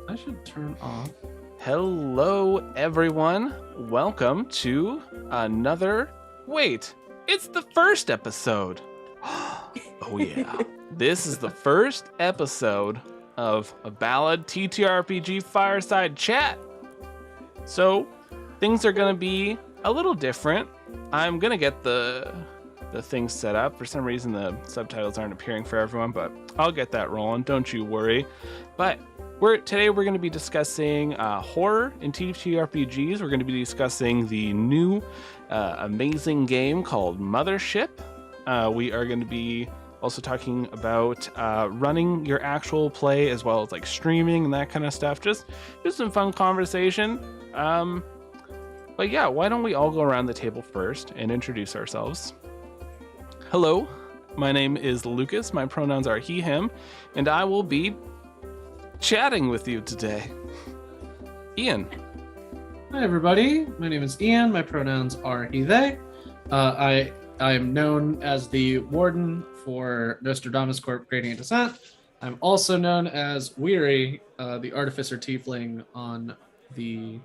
I should turn off. Hello, everyone. Welcome to another. Wait, it's the first episode. Oh, yeah. This is the first episode of a Ballad TTRPG Fireside Chat. So, things are going to be a little different. I'm going to get the things set up. For some reason, the subtitles aren't appearing for everyone, but I'll get that rolling. Don't you worry. But today we're going to be discussing horror in TTRPGs. We're going to be discussing the new amazing game called Mothership. We are going to be also talking about running your actual play as well as like streaming and that kind of stuff. Just some fun conversation. But yeah, why don't we all go around the table first and introduce ourselves? Hello, my name is Lucas. My pronouns are he, him, and I will be chatting with you today. Ian. Hi, everybody. My name is Ian. My pronouns are he, they. I am known as the warden for Nostradamus Corp Gradient Descent. I'm also known as Weary, the artificer tiefling on the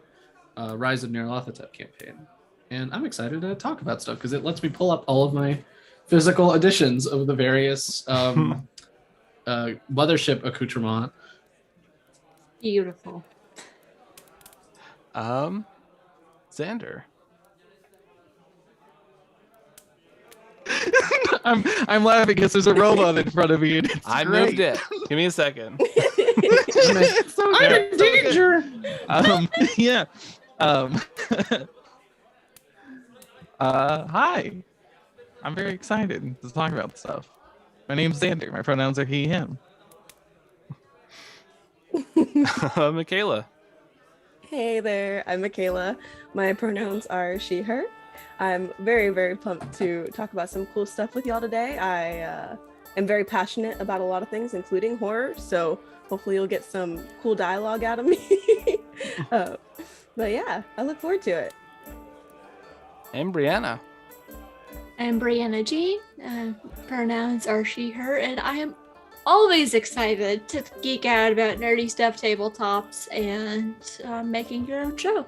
Rise of Nyarlathotep campaign. And I'm excited to talk about stuff because it lets me pull up all of my physical editions of the various mothership accoutrement. Beautiful. Xander. I'm laughing because there's a robot in front of me. And it's I great. moved it. Give me a second. I'm in danger. Yeah. Hi. I'm very excited to talk about stuff. My name's Xander. My pronouns are he, him. Michaela. Hey there, I'm Michaela. My pronouns are she, her. I'm very, very pumped to talk about some cool stuff with y'all today. I am very passionate about a lot of things, including horror, so hopefully you'll get some cool dialogue out of me. But yeah, I look forward to it. And Brianna. I'm Brianna G. Pronouns are she, her, and I am always excited to geek out about nerdy stuff, tabletops, and making your own show.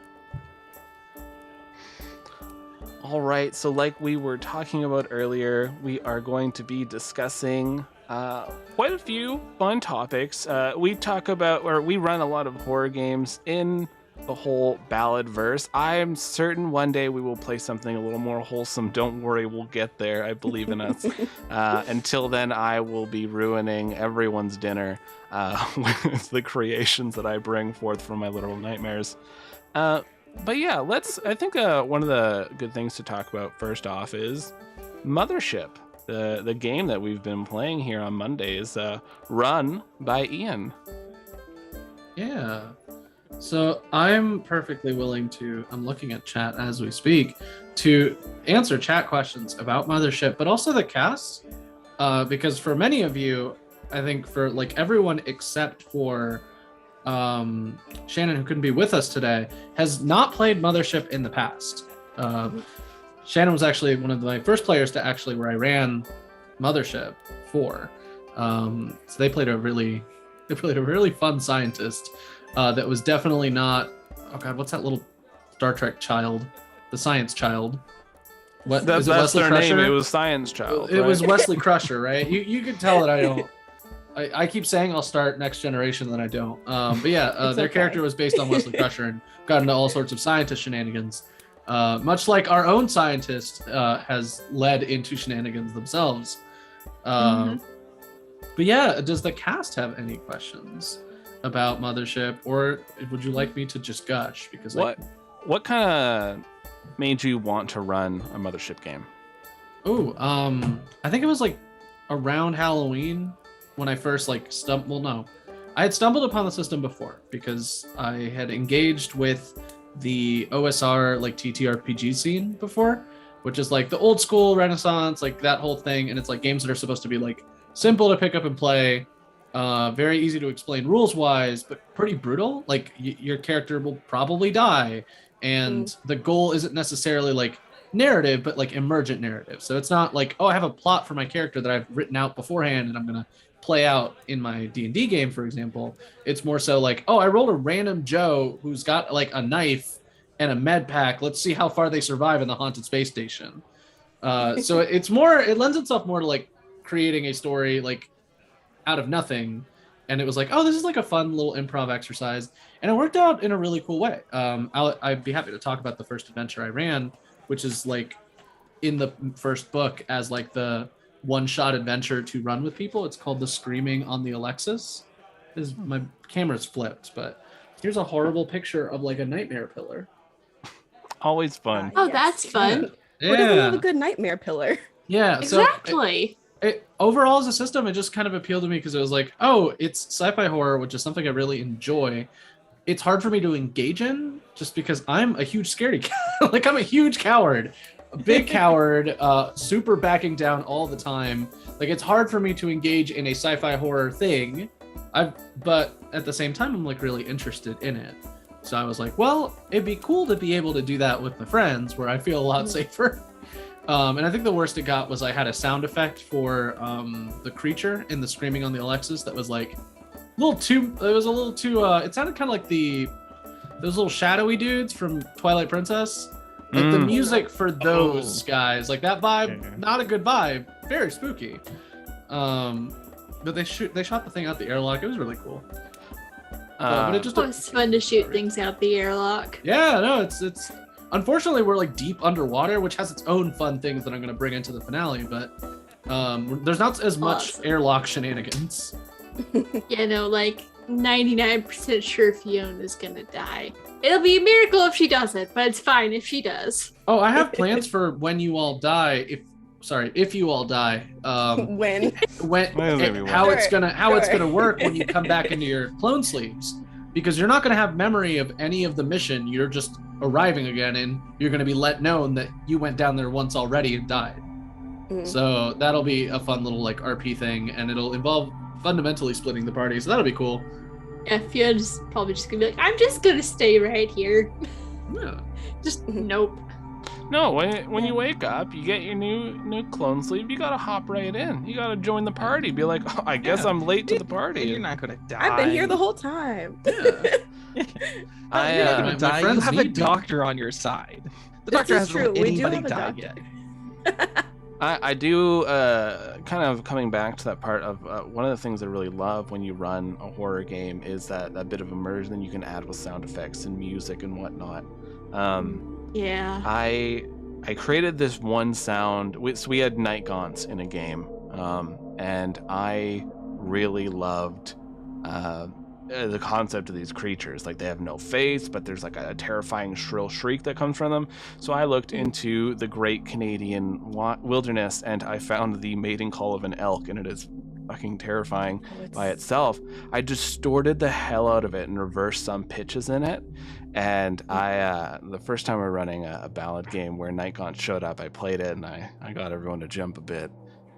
All right, so like we were talking about earlier, we are going to be discussing quite a few fun topics. We run a lot of horror games in the whole Ballad verse. I am certain one day we will play something a little more wholesome. Don't worry, we'll get there. I believe in us. Until then, I will be ruining everyone's dinner with the creations that I bring forth from my literal nightmares. But yeah, I think one of the good things to talk about first off is Mothership, the game that we've been playing here on Mondays, run by Ian. Yeah. So I'm perfectly willing to, I'm looking at chat as we speak, to answer chat questions about Mothership, but also the cast, because for many of you, I think for like everyone except for Shannon, who couldn't be with us today, has not played Mothership in the past. Shannon was actually one of my first players to actually where I ran Mothership for. So they played a really fun scientist. That was definitely not. Oh God, what's that little Star Trek child? The Science Child. What? That's their name. It was Science Child. It was Wesley Crusher, right? You can tell that I don't. I keep saying I'll start Next Generation, then I don't. But yeah, their character was based on Wesley Crusher and got into all sorts of scientist shenanigans. Much like our own scientist has led into shenanigans themselves. But yeah, does the cast have any questions about Mothership, or would you like me to just gush? Because what kind of made you want to run a Mothership game? I think it was like around Halloween when I first I had stumbled upon the system before because I had engaged with the OSR like TTRPG scene before, which is like the old school Renaissance, like that whole thing, and it's like games that are supposed to be like simple to pick up and play. Very easy to explain rules wise, but pretty brutal. Like your character will probably die, and the goal isn't necessarily like narrative, but like emergent narrative. So it's not like, oh, I have a plot for my character that I've written out beforehand and I'm gonna play out in my D&D game, for example. It's more so like, oh, I rolled a random Joe who's got like a knife and a med pack. Let's see how far they survive in the haunted space station. So it lends itself more to like creating a story like out of nothing. And it was like, oh, this is like a fun little improv exercise. And it worked out in a really cool way. I'd be happy to talk about the first adventure I ran, which is like in the first book as like the one-shot adventure to run with people. It's called The Screaming on the Alexis. My camera's flipped, but here's a horrible picture of like a nightmare pillar. Always fun. Oh, that's fun. Yeah. Who doesn't love a good nightmare pillar? Yeah. Exactly. So overall as a system, it just kind of appealed to me because it was like, oh, it's sci-fi horror, which is something I really enjoy. It's hard for me to engage in just because I'm a huge scaredy cat. Like I'm a huge coward, a big coward, super backing down all the time. Like it's hard for me to engage in a sci-fi horror thing. But at the same time, I'm like really interested in it. So I was like, well, it'd be cool to be able to do that with my friends where I feel a lot safer. And I think the worst it got was I had a sound effect for the creature in the Screaming on the Alexis that was like a little too, it sounded kind of like those little shadowy dudes from Twilight Princess. Like the music for those guys, like that vibe, not a good vibe, very spooky. But they shot the thing out the airlock. It was really cool. But it was fun to shoot things out the airlock. Yeah, no, it's unfortunately we're like deep underwater, which has its own fun things that I'm gonna bring into the finale. But there's not as much airlock shenanigans. You know, like 99% sure Fiona's gonna die. It'll be a miracle if she doesn't, but it's fine if she does. Oh, I have plans for when you all die. If you all die. How it's gonna work when you come back into your clone sleeves, because you're not gonna have memory of any of the mission. You're just arriving again, and you're gonna be let known that you went down there once already and died. So that'll be a fun little like RP thing, and it'll involve fundamentally splitting the party. So that'll be cool. Yeah, Fiona's probably just gonna be like, I'm just gonna stay right here. Yeah. Just nope. No, when you wake up, you get your new clone sleeve. You gotta hop right in. You gotta join the party. Be like, oh, I guess I'm late to the party. You're not gonna die. I've been here the whole time. Yeah. You're not gonna die. You friends have a need me. doctor on your side. The This doctor is hasn't let true. We do anybody have a die doctor. yet. I do kind of coming back to that part of one of the things I really love when you run a horror game is that bit of immersion you can add with sound effects and music and whatnot. Yeah. I created this one sound. So we had night gaunts in a game, and I really loved the concept of these creatures. Like they have no face, but there's like a terrifying shrill shriek that comes from them. So I looked into the Great Canadian Wilderness, and I found the mating call of an elk, and it is fucking terrifying by itself. I distorted the hell out of it and reversed some pitches in it. And I the first time we were running a Ballad game where Nightgaunt showed up, I played it and I got everyone to jump a bit.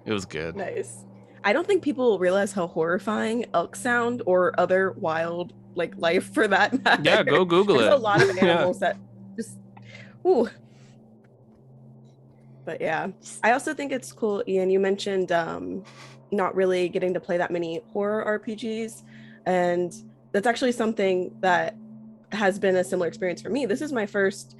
It was good. Nice. I don't think people realize how horrifying elk sound or other wild like life for that matter. Yeah, go Google There's it. a lot of animals that just ooh. But yeah, I also think it's cool, Ian, you mentioned not really getting to play that many horror RPGs, and that's actually something that has been a similar experience for me. This is my first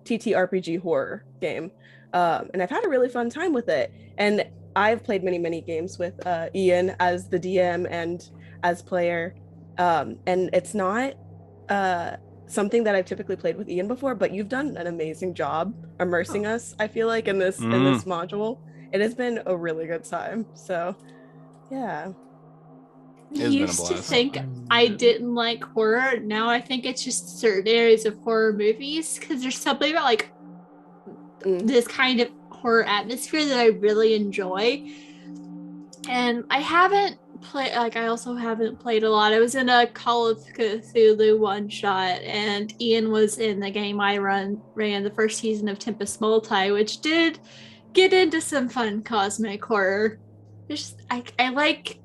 TTRPG horror game, and I've had a really fun time with it. And I've played many games with Ian as the DM and as player, and it's not something that I've typically played with Ian before, but you've done an amazing job immersing us, I feel like, in this module. It has been a really good time. So yeah. I used to think I didn't like horror. Now I think it's just certain areas of horror movies, because there's something about like this kind of horror atmosphere that I really enjoy. And I haven't played, like I also haven't played a lot. I was in a Call of Cthulhu one shot, and Ian was in the game I ran the first season of Tempest Multi, which did get into some fun cosmic horror. I like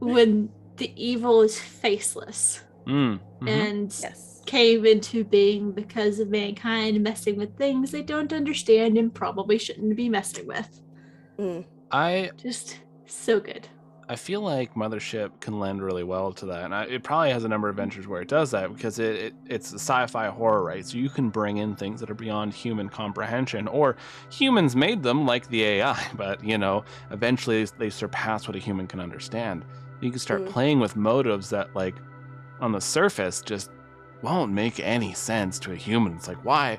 when the evil is faceless. and Yes. came into being because of mankind messing with things they don't understand and probably shouldn't be messing with. I Just so good. feel like Mothership can lend really well to that, and it probably has a number of adventures where it does that because it's a sci-fi horror, right? So you can bring in things that are beyond human comprehension, or humans made them, like the AI, but eventually they surpass what a human can understand. You can start playing with motives that, like, on the surface, just won't make any sense to a human. It's like, why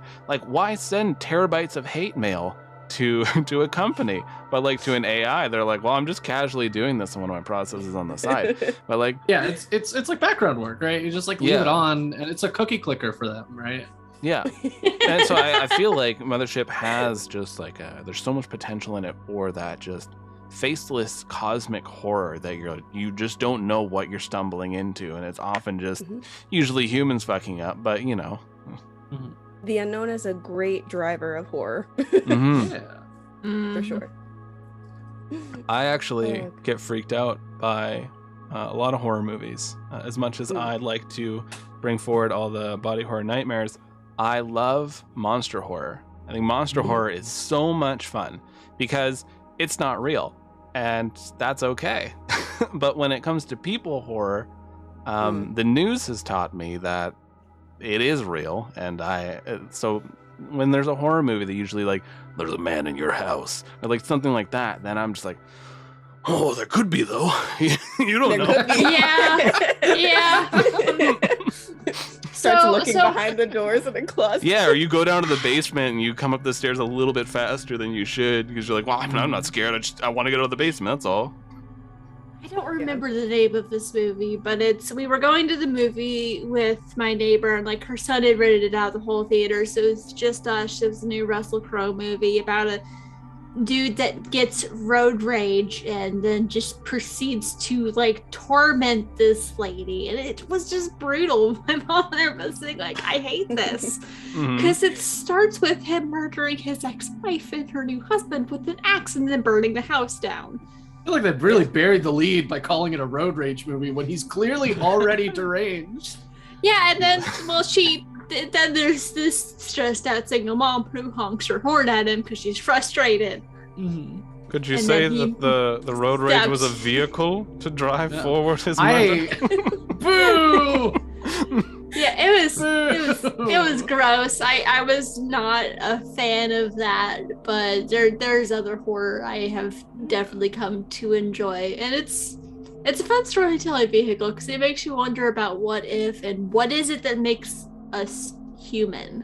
send terabytes of hate mail to a company, but like to an AI, they're like, well, I'm just casually doing this in one of my processes on the side. But like, Yeah, it's like background work, right? You just like leave it on, and it's a cookie clicker for them, right? yeah. And so I feel like Mothership has just like there's so much potential in it for that just faceless cosmic horror that you just don't know what you're stumbling into, and it's often just usually humans fucking up, but The unknown is a great driver of horror. Yeah. For sure. I actually get freaked out by a lot of horror movies. As much as I like to bring forward all the body horror nightmares, I love monster horror. I think monster horror is so much fun because it's not real, and that's okay. But when it comes to people horror, the news has taught me that it is real, and so when there's a horror movie that usually like there's a man in your house or like something like that, then I'm just like, oh, there could be though. You don't know. Yeah. Starts looking behind the doors in the closet. Yeah, or you go down to the basement and you come up the stairs a little bit faster than you should because you're like, well, I'm not scared. I want to go to the basement. That's all. I don't remember the name of this movie, but we were going to the movie with my neighbor, and like her son had rented it out the whole theater, so it's just us. It was a new Russell Crowe movie about a dude that gets road rage and then just proceeds to like torment this lady, and it was just brutal. My mom and I were saying like, I hate this because it starts with him murdering his ex-wife and her new husband with an axe and then burning the house down. I feel like they've really buried the lead by calling it a road rage movie when he's clearly already deranged. Yeah, and then then there's this stressed out single mom who honks her horn at him because she's frustrated. Could you And say then he that the road rage was a vehicle to drive forward his murder? Boo! Yeah, it was gross. I was not a fan of that, but there's other horror I have definitely come to enjoy, and it's a fun storytelling vehicle because it makes you wonder about what if and what is it that makes us human,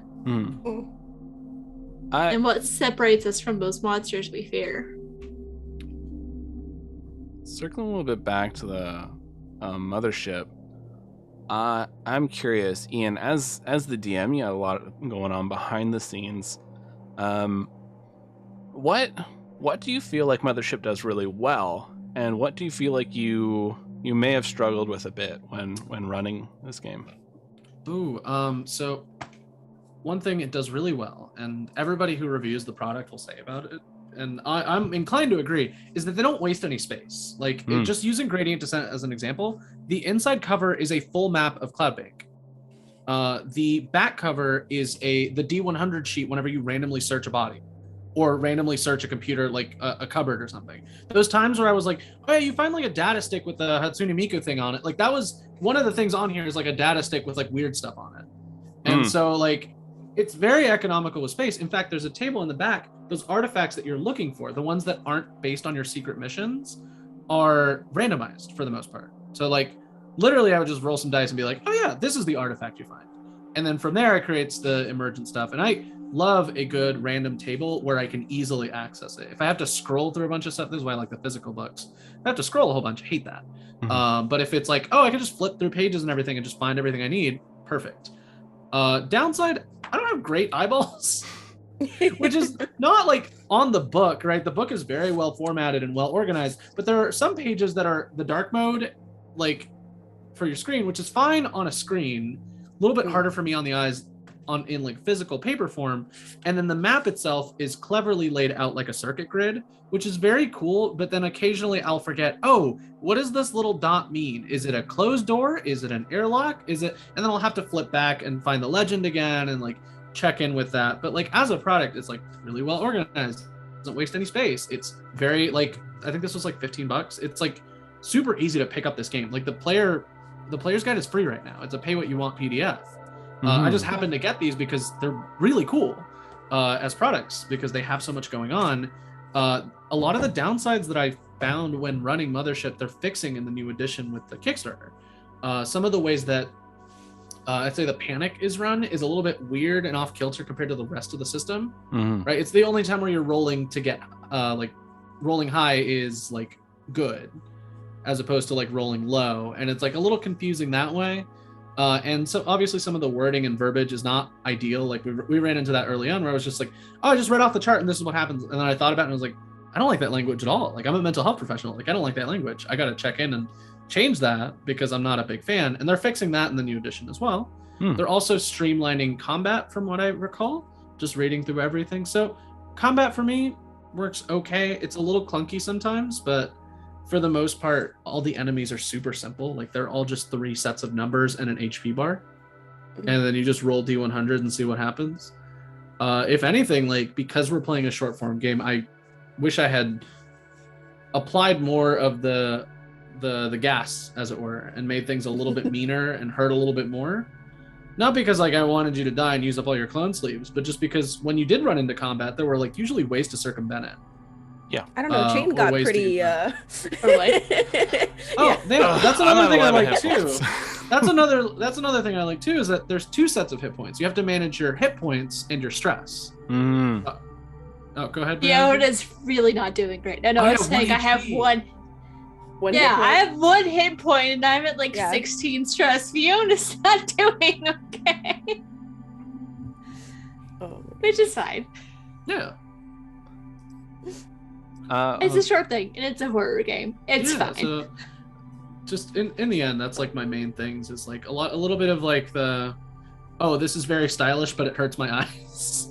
and what separates us from those monsters we fear. Circling a little bit back to the Mothership. I'm curious, Ian, as the DM, you have a lot going on behind the scenes. What do you feel like Mothership does really well, and what do you feel like you may have struggled with a bit when running this game? So one thing it does really well, and everybody who reviews the product will say about it, and I'm inclined to agree, is that they don't waste any space. Like, just using gradient descent as an example, the inside cover is a full map of Cloudbank. The back cover is the D100 sheet whenever you randomly search a body or randomly search a computer, like a cupboard or something. Those times where I was like, oh yeah, you find like a data stick with the Hatsune Miku thing on it. Like, that was one of the things on here is like a data stick with like weird stuff on it. And so like, it's very economical with space. In fact, there's a table in the back. Those artifacts that you're looking for, the ones that aren't based on your secret missions, are randomized for the most part. So like, literally I would just roll some dice and be like, oh yeah, this is the artifact you find. And then from there it creates the emergent stuff. And I love a good random table where I can easily access it. If I have to scroll through a bunch of stuff, this is why I like the physical books. If I have to scroll a whole bunch, I hate that. But if it's like, oh, I can just flip through pages and everything and just find everything I need, perfect. Downside, I don't have great eyeballs. Which is not like on the book, right? The book is very well formatted and well organized, but there are some pages that are the dark mode, like for your screen, which is fine on a screen, a little bit harder for me on the eyes. in like physical paper form, and then the map itself is cleverly laid out like a circuit grid, which is very cool. But then occasionally I'll forget, oh, what does this little dot mean? Is it a closed door? Is it an airlock? Is it? And then I'll have to flip back and find the legend again and like check in with that. But like as a product, it's like really well organized. Doesn't waste any space. It's very like, I think this was like $15. It's like super easy to pick up this game. Like the player's guide is free right now. It's a pay what you want PDF. I just happened to get these because they're really cool as products because they have so much going on. A lot of the downsides that I found when running Mothership, they're fixing in the new edition with the Kickstarter. Some of the ways that I'd say the panic is run is a little bit weird and off kilter compared to the rest of the system, right? It's the only time where you're rolling to get like rolling high is like good as opposed to like rolling low. And it's like a little confusing that way. And so obviously some of the wording and verbiage is not ideal. Like we ran into that early on where I was just like, oh, I just read off the chart and this is what happens. And then I thought about it and I was like, I don't like that language at all. Like I'm a mental health professional. Like I don't like that language. I got to check in and change that because I'm not a big fan. And they're fixing that in the new edition as well. They're also streamlining combat from what I recall, just reading through everything. So combat for me works okay. It's a little clunky sometimes, but for the most part, all the enemies are super simple. Like they're all just 3 sets of numbers and an HP bar. And then you just roll D100 and see what happens. If anything, like because we're playing a short form game, I wish I had applied more of the gas, as it were, and made things a little bit meaner and hurt a little bit more. Not because like I wanted you to die and use up all your clone sleeves, but just because when you did run into combat, there were like usually ways to circumvent it. Yeah. I don't know. Chain got pretty. Or what? Oh, yeah. That's another thing I like too. points. That's another thing I like too is that there's 2 sets of hit points. You have to manage your hit points and your stress. Mm. Oh, go ahead. Yeah, Brandon. Yoda's really not doing great. I know Oh, I yeah, was saying I have 1 one. Hit Yeah, point. I have 1 hit point and I'm at like Yeah. 16 stress. Fiona's not doing okay, Oh, which is fine. Yeah. It's a short thing and it's a horror game. It's fine. So just in the end, that's like my main things is like a little bit of like the, oh, this is very stylish, but it hurts my eyes.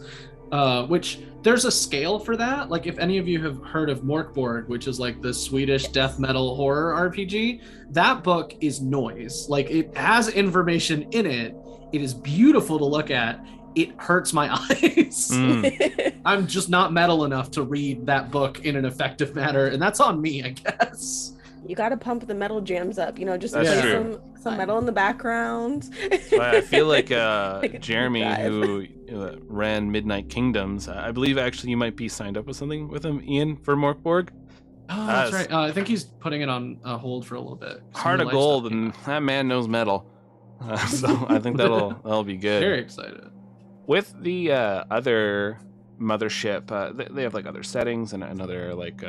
Which there's a scale for that. Like if any of you have heard of Morkborg, which is like the Swedish death metal horror RPG, that book is noise. Like it has information in it. It is beautiful to look at. It hurts my eyes. I'm just not metal enough to read that book in an effective manner, and that's on me, I guess. You gotta pump the metal jams up, just That's play true. some metal in the background. I feel like Take a Jeremy, deep dive. who ran Midnight Kingdoms, I believe actually you might be signed up with something with him, Ian, for Morkborg. Oh, that's right. I think he's putting it on hold for a little bit. Some Heart new of life gold, stuff came and out. that man knows metal. So I think that'll be good. Very excited. With the other Mothership, they have like other settings and other like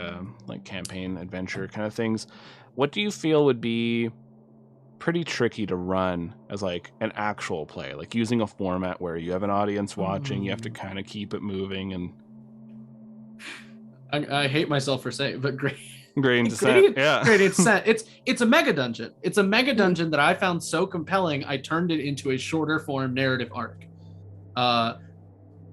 campaign adventure kind of things. What do you feel would be pretty tricky to run as like an actual play, like using a format where you have an audience watching, you have to kind of keep it moving and I hate myself for saying, but great. gradient descent. Yeah. Gradient descent. It's a mega dungeon. It's a mega dungeon that I found so compelling, I turned it into a shorter form narrative arc.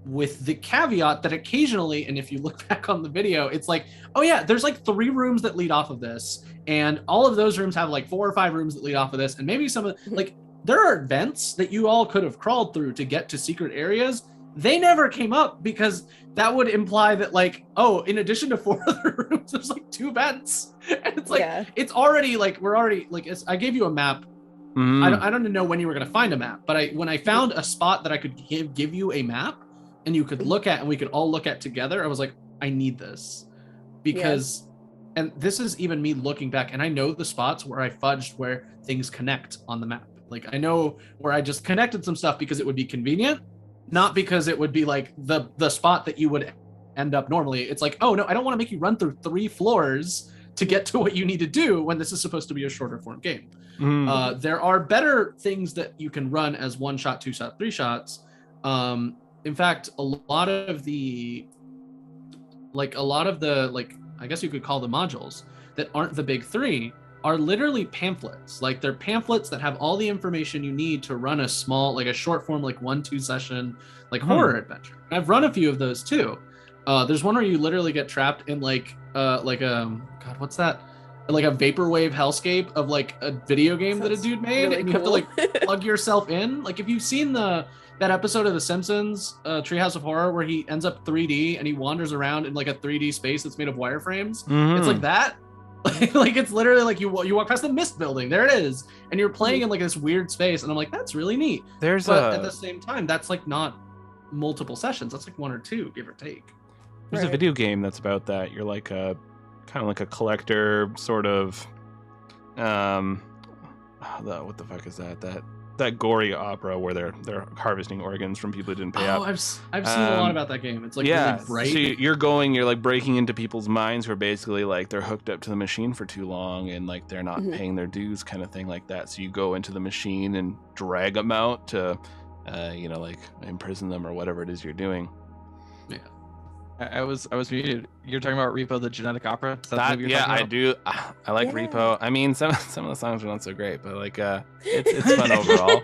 With the caveat that occasionally, and if you look back on the video, it's like, oh yeah, there's like 3 rooms that lead off of this, and all of those rooms have like 4 or 5 rooms that lead off of this, and maybe some of like there are vents that you all could have crawled through to get to secret areas. They never came up because that would imply that like, oh, in addition to 4 other rooms, there's like 2 vents, and it's like it's already like we're already like I gave you a map. I don't know when you were gonna find a map, but when I found a spot that I could give you a map and you could look at and we could all look at together, I was like, I need this because, and this is even me looking back, and I know the spots where I fudged where things connect on the map. Like I know where I just connected some stuff because it would be convenient, not because it would be like the spot that you would end up normally. It's like, oh no, I don't want to make you run through 3 floors to get to what you need to do when this is supposed to be a shorter form game. There are better things that you can run as 1 shot, 2 shot, 3 shots. In fact, a lot of the I guess you could call the modules that aren't the big 3 are literally pamphlets. Like they're pamphlets that have all the information you need to run a small, like a short form, like 1-2 session, like horror adventure. I've run a few of those too. There's one where you literally get trapped in like God, what's that? Like a vaporwave hellscape of like a video game that a dude made, really and you have to cool. like plug yourself in. Like if you've seen that episode of The Simpsons, Treehouse of Horror, where he ends up 3D and he wanders around in like a 3D space that's made of wireframes. It's like that. Like it's literally like you walk past the Mist building, there it is, and you're playing in like this weird space, and I'm like, that's really neat. But at the same time, that's like not multiple sessions. That's like 1 or 2, give or take. There's a video game that's about that. You're like a kind of like a collector sort of what the fuck is that gory opera where they're harvesting organs from people who didn't pay up. I've seen a lot about that game. It's like really bright. So you're like breaking into people's minds who are basically like they're hooked up to the machine for too long and like they're not paying their dues, kind of thing like that. So you go into the machine and drag them out to like imprison them or whatever it is you're doing. Yeah. I was muted. You're talking about Repo, the genetic opera? Is that the movie you're talking I about? do. I like Repo. I mean, some of the songs are not so great, but like it's fun overall.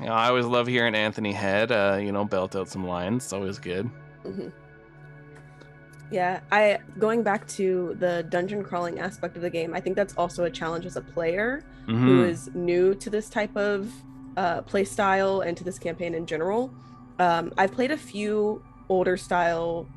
I always love hearing Anthony Head, belt out some lines. It's always good. Yeah, going back to the dungeon crawling aspect of the game, I think that's also a challenge as a player who is new to this type of play style and to this campaign in general. I've played a few older style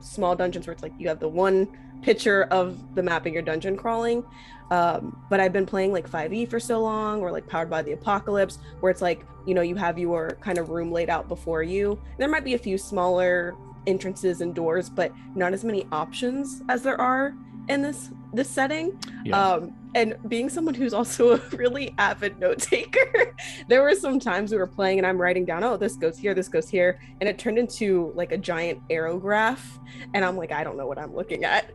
small dungeons where it's like you have the one picture of the map and you're dungeon crawling, but I've been playing like 5e for so long, or like Powered by the Apocalypse, where it's like you have your kind of room laid out before you. There might be a few smaller entrances and doors, but not as many options as there are in this setting. And being someone who's also a really avid note taker, there were some times we were playing and I'm writing down, oh, this goes here, and it turned into like a giant arrow graph, and I'm like, I don't know what I'm looking at.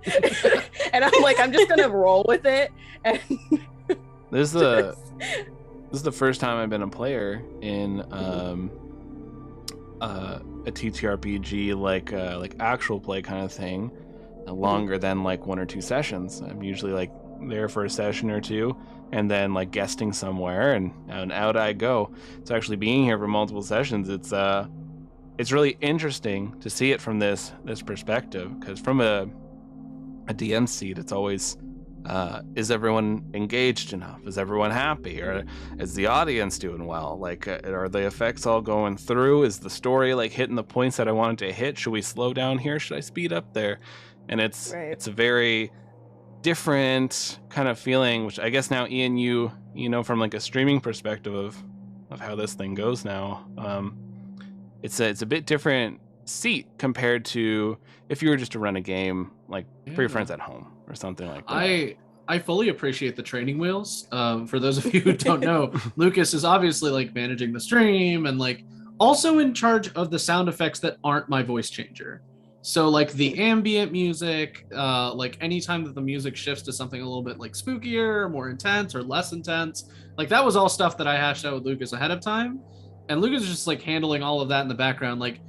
And I'm like, I'm just gonna roll with it. And this is the first time I've been a player in a TTRPG, like actual play kind of thing, longer than like 1 or 2 sessions. I'm usually like there for a session or 2 and then like guesting somewhere, and out I go. So actually being here for multiple sessions, it's really interesting to see it from this perspective, because from a DM seat, it's always is everyone engaged enough? Is everyone happy? Or is the audience doing well? Like, are the effects all going through? Is the story like hitting the points that I wanted to hit? Should we slow down here? Should I speed up there? And it's a very different kind of feeling, which I guess now, Ian, you know from like a streaming perspective of how this thing goes now, it's a bit different seat compared to if you were just to run a game like for your friends at home or something like that. I fully appreciate the training wheels. For those of you who don't know, Lucas is obviously like managing the stream and like also in charge of the sound effects that aren't my voice changer. So like the ambient music, like anytime that the music shifts to something a little bit like spookier, more intense or less intense, like that was all stuff that I hashed out with Lucas ahead of time. And Lucas is just like handling all of that in the background. Like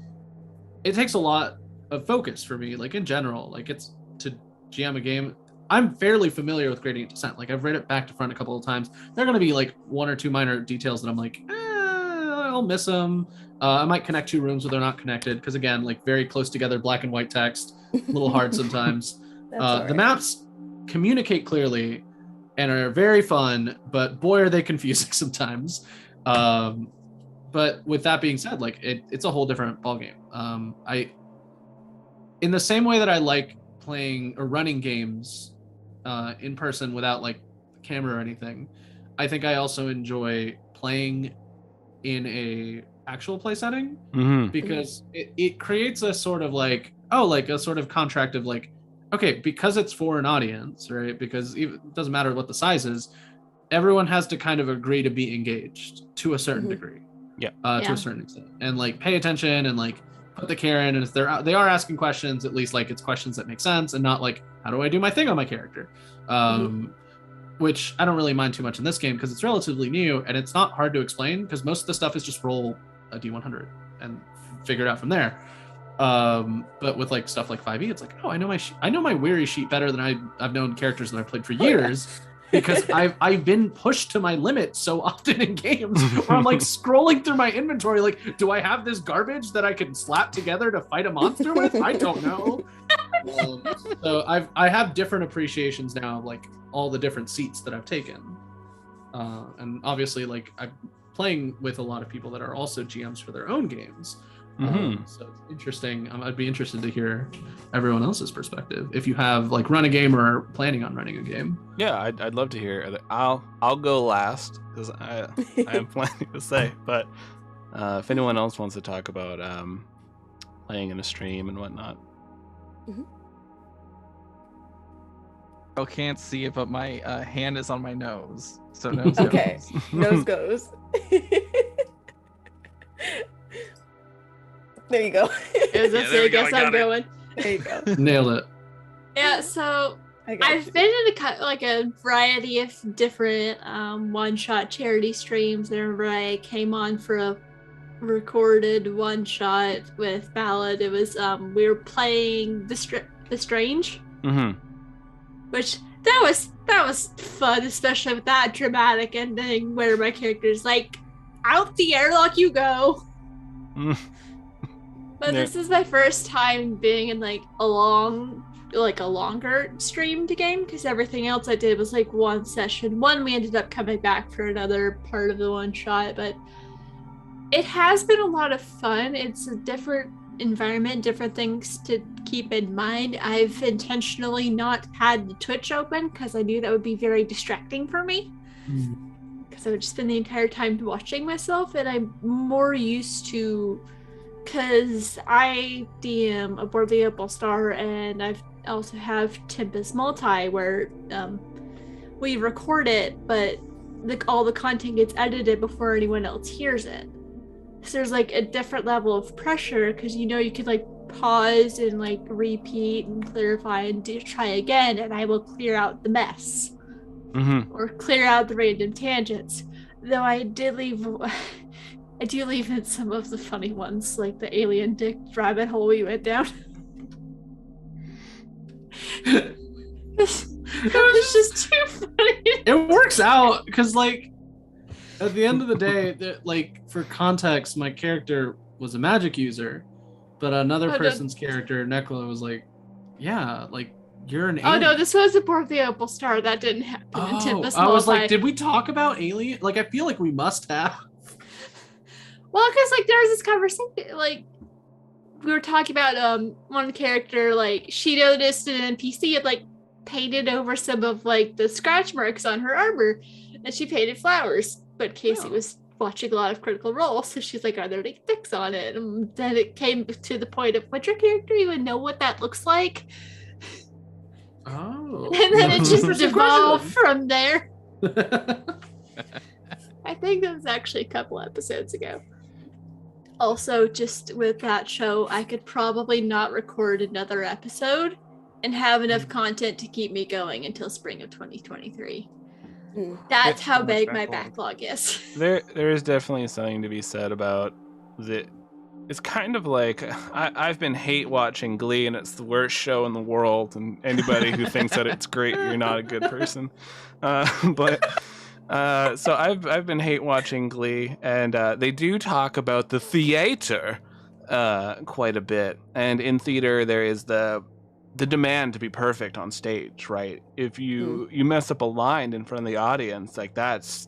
it takes a lot of focus for me, like in general, like it's to GM a game. I'm fairly familiar with Gradient Descent. Like I've read it back to front a couple of times. There are going to be like 1 or 2 minor details that I'm like, I'll miss them. I might connect 2 rooms where they're not connected, because again, like very close together, black and white text, a little hard sometimes. The maps communicate clearly and are very fun, but boy, are they confusing sometimes. But with that being said, like it's a whole different ballgame. In the same way that I like playing or running games in person without like camera or anything, I think I also enjoy playing in a actual play setting, because it creates a sort of like a sort of contract of like, okay, because it's for an audience, right? Because it doesn't matter what the size is, everyone has to kind of agree to be engaged to a certain degree, to a certain extent, and like pay attention and like put the care in. And if they are asking questions, at least like it's questions that make sense and not like, how do I do my thing on my character? Which I don't really mind too much in this game because it's relatively new and it's not hard to explain, because most of the stuff is just roll a D100 and figure it out from there. But with like stuff like 5e, it's like, oh, I know my weary sheet better than I've known characters that I've played for years. Because I've been pushed to my limit so often in games where I'm like scrolling through my inventory, like, do I have this garbage that I can slap together to fight a monster with? I don't know. So I have different appreciations now of like all the different seats that I've taken, and obviously like I'm playing with a lot of people that are also GMs for their own games. So it's interesting. I'd be interested to hear everyone else's perspective if you have like run a game or are planning on running a game. Yeah, I'd love to hear it. I'll go last because I have plenty to say. But if anyone else wants to talk about playing in a stream and whatnot. I can't see it, but my hand is on my nose, so nose Okay, goes. nose goes. There you go. It was there we go, I guess I I'm got it. going. There you go. Nailed it. Yeah, so I got I've you. been in a variety of different one-shot charity streams. I remember I came on for a recorded one-shot with Ballad. It was we were playing the Strange, which that was fun, especially with that dramatic ending where my character's like, out the airlock you go. But Yeah. this is my first time being in like a longer streamed game, because everything else I did was like one session. We ended up coming back for another part of the one shot, but it has been a lot of fun. It's a different environment, different things to keep in mind. I've intentionally not had the Twitch open because I knew that would be very distracting for me, because I would just spend the entire time watching myself, and I'm more used to, because I DM a Board the Opal Star, and I also have Tempest Multi, where we record it, but all the content gets edited before anyone else hears it. So there's like a different level of pressure, because you could like pause and like repeat and clarify and try again, and I will clear out the mess or clear out the random tangents. Though I do leave in some of the funny ones, like the alien dick rabbit hole we went down. It was just too funny. It works out because like at the end of the day, like for context, my character was a magic user, but another person's character, Nekla, was like, yeah, like you're an alien. Oh no, this was a Board of the Opal Star. That didn't happen in Tempest I was Multi. like, did we talk about alien? Like I feel like we must have. Well, because like there was this conversation, like we were talking about one character, like she noticed an NPC had like painted over some of like the scratch marks on her armor, and she painted flowers. But Casey was watching a lot of Critical Role, so she's like, are there any ticks on it? And then it came to the point of, would your character even know what that looks like? Oh. And then it just That's a devolved question. from there. I think that was actually a couple episodes ago. Also, just with that show, I could probably not record another episode and have enough content to keep me going until spring of 2023. That's It's how so much big my backlog. backlog is. There is definitely something to be said about the. It's kind of like I've been hate watching Glee, and it's the worst show in the world. And anybody who thinks that it's great, you're not a good person. So I've been hate watching Glee, and they do talk about the theater quite a bit. And in theater, there is the demand to be perfect on stage, right? If you mess up a line in front of the audience, like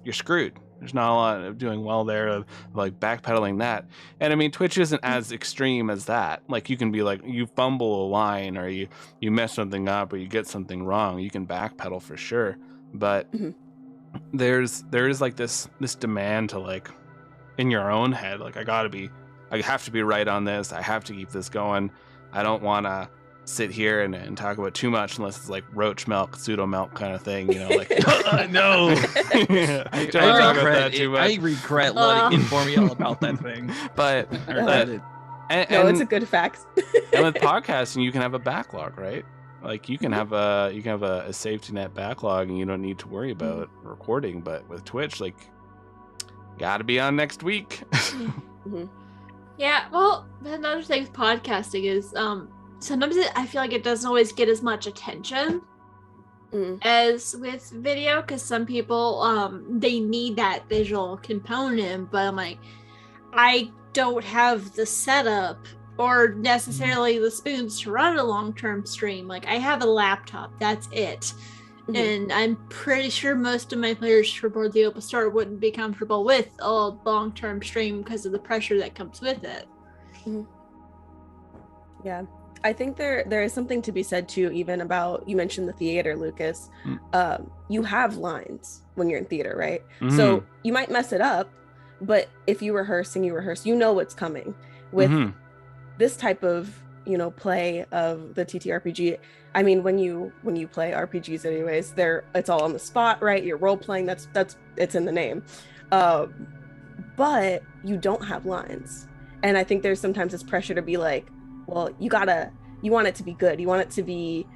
you're screwed. There's not a lot of doing well there of like backpedaling that. And I mean, Twitch isn't as extreme as that. Like you can be like, you fumble a line or you mess something up or you get something wrong, you can backpedal for sure. But there is like this demand to like in your own head, like I have to be right on this. I have to keep this going. I don't want to sit here and talk about too much unless it's like roach milk, pseudo milk kind of thing, like no. I regret informing you all about that thing. But No, it's a good fact. and with podcasting, you can have a backlog, right? Like you can have a safety net backlog, and you don't need to worry about recording. But with Twitch, like, gotta be on next week. Yeah, well, another thing with podcasting is sometimes I feel like it doesn't always get as much attention as with video, because some people they need that visual component, but I'm like, I don't have the setup or necessarily the spoons to run a long-term stream. Like, I have a laptop, that's it. And I'm pretty sure most of my players for Board the Open Store wouldn't be comfortable with a long-term stream because of the pressure that comes with it. Yeah, I think there is something to be said too, even about, you mentioned the theater, Lucas. You have lines when you're in theater, right? So you might mess it up, but if you rehearse and you rehearse, you know what's coming. With this type of, you know, play of the TTRPG, I mean, when you play RPGs anyways, it's all on the spot, right? You're role playing, that's it's in the name. But you don't have lines. And I think there's sometimes this pressure to be like, well, you want it to be good. You want it to be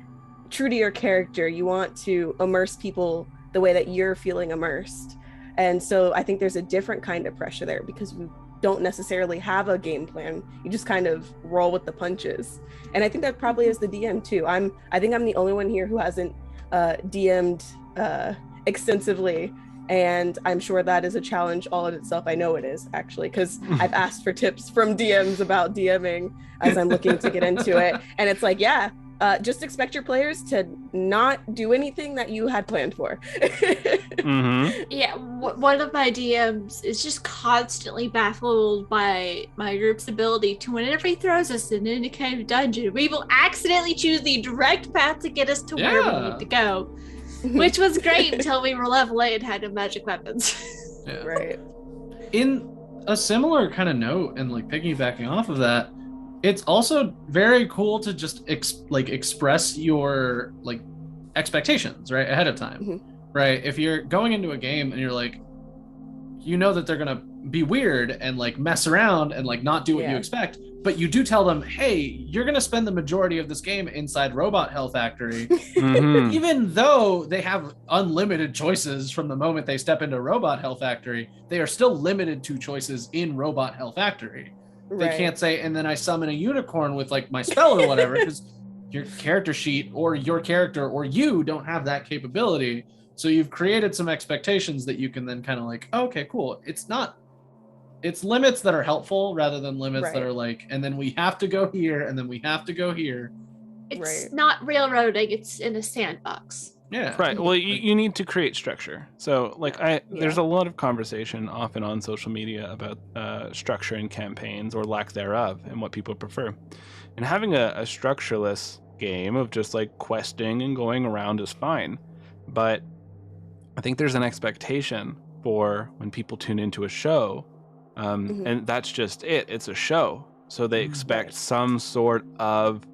true to your character. You want to immerse people the way that you're feeling immersed. And so I think there's a different kind of pressure there, because you don't necessarily have a game plan. You just kind of roll with the punches. And I think that probably is the DM too. I think I'm the only one here who hasn't DM'd extensively. And I'm sure that is a challenge all in itself. I know it is, actually, because I've asked for tips from DMs about DMing as I'm looking to get into it. And it's like, yeah, just expect your players to not do anything that you had planned for. Yeah, one of my DMs is just constantly baffled by my group's ability to, whenever he throws us in any kind of dungeon, we will accidentally choose the direct path to get us to where we need to go. Which was great until we were level 8 and had no magic weapons. Yeah. Right. In a similar kind of note, and like piggybacking off of that, it's also very cool to just express your like expectations right ahead of time. Right? If you're going into a game and you're like, you know that they're gonna be weird and like mess around and like not do what you expect, but you do tell them, hey, you're gonna spend the majority of this game inside Robot Hell Factory. Even though they have unlimited choices from the moment they step into Robot Hell Factory, they are still limited to choices in Robot Hell Factory. They can't say, and then I summon a unicorn with like my spell or whatever, because your character sheet or your character or you don't have that capability. So you've created some expectations that you can then kind of like, oh, okay, cool. It's limits that are helpful rather than limits that are like, and then we have to go here and then we have to go here. It's not railroading, it's in a sandbox. Yeah. Right. Well, you need to create structure. So like there's a lot of conversation often on social media about structure in campaigns or lack thereof and what people prefer. And having a structureless game of just like questing and going around is fine. But I think there's an expectation for when people tune into a show, and that's just it. It's a show. So they expect some sort of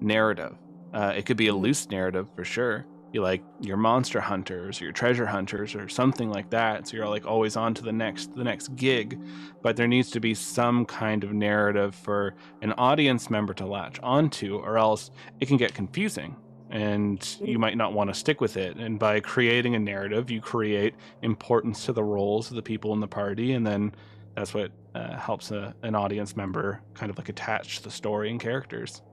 narrative. It could be a loose narrative for sure. You like your monster hunters, your treasure hunters, or something like that. So you're like always on to the next gig, but there needs to be some kind of narrative for an audience member to latch onto, or else it can get confusing and you might not want to stick with it. And by creating a narrative, you create importance to the roles of the people in the party, and then that's what helps an audience member kind of like attach to the story and characters.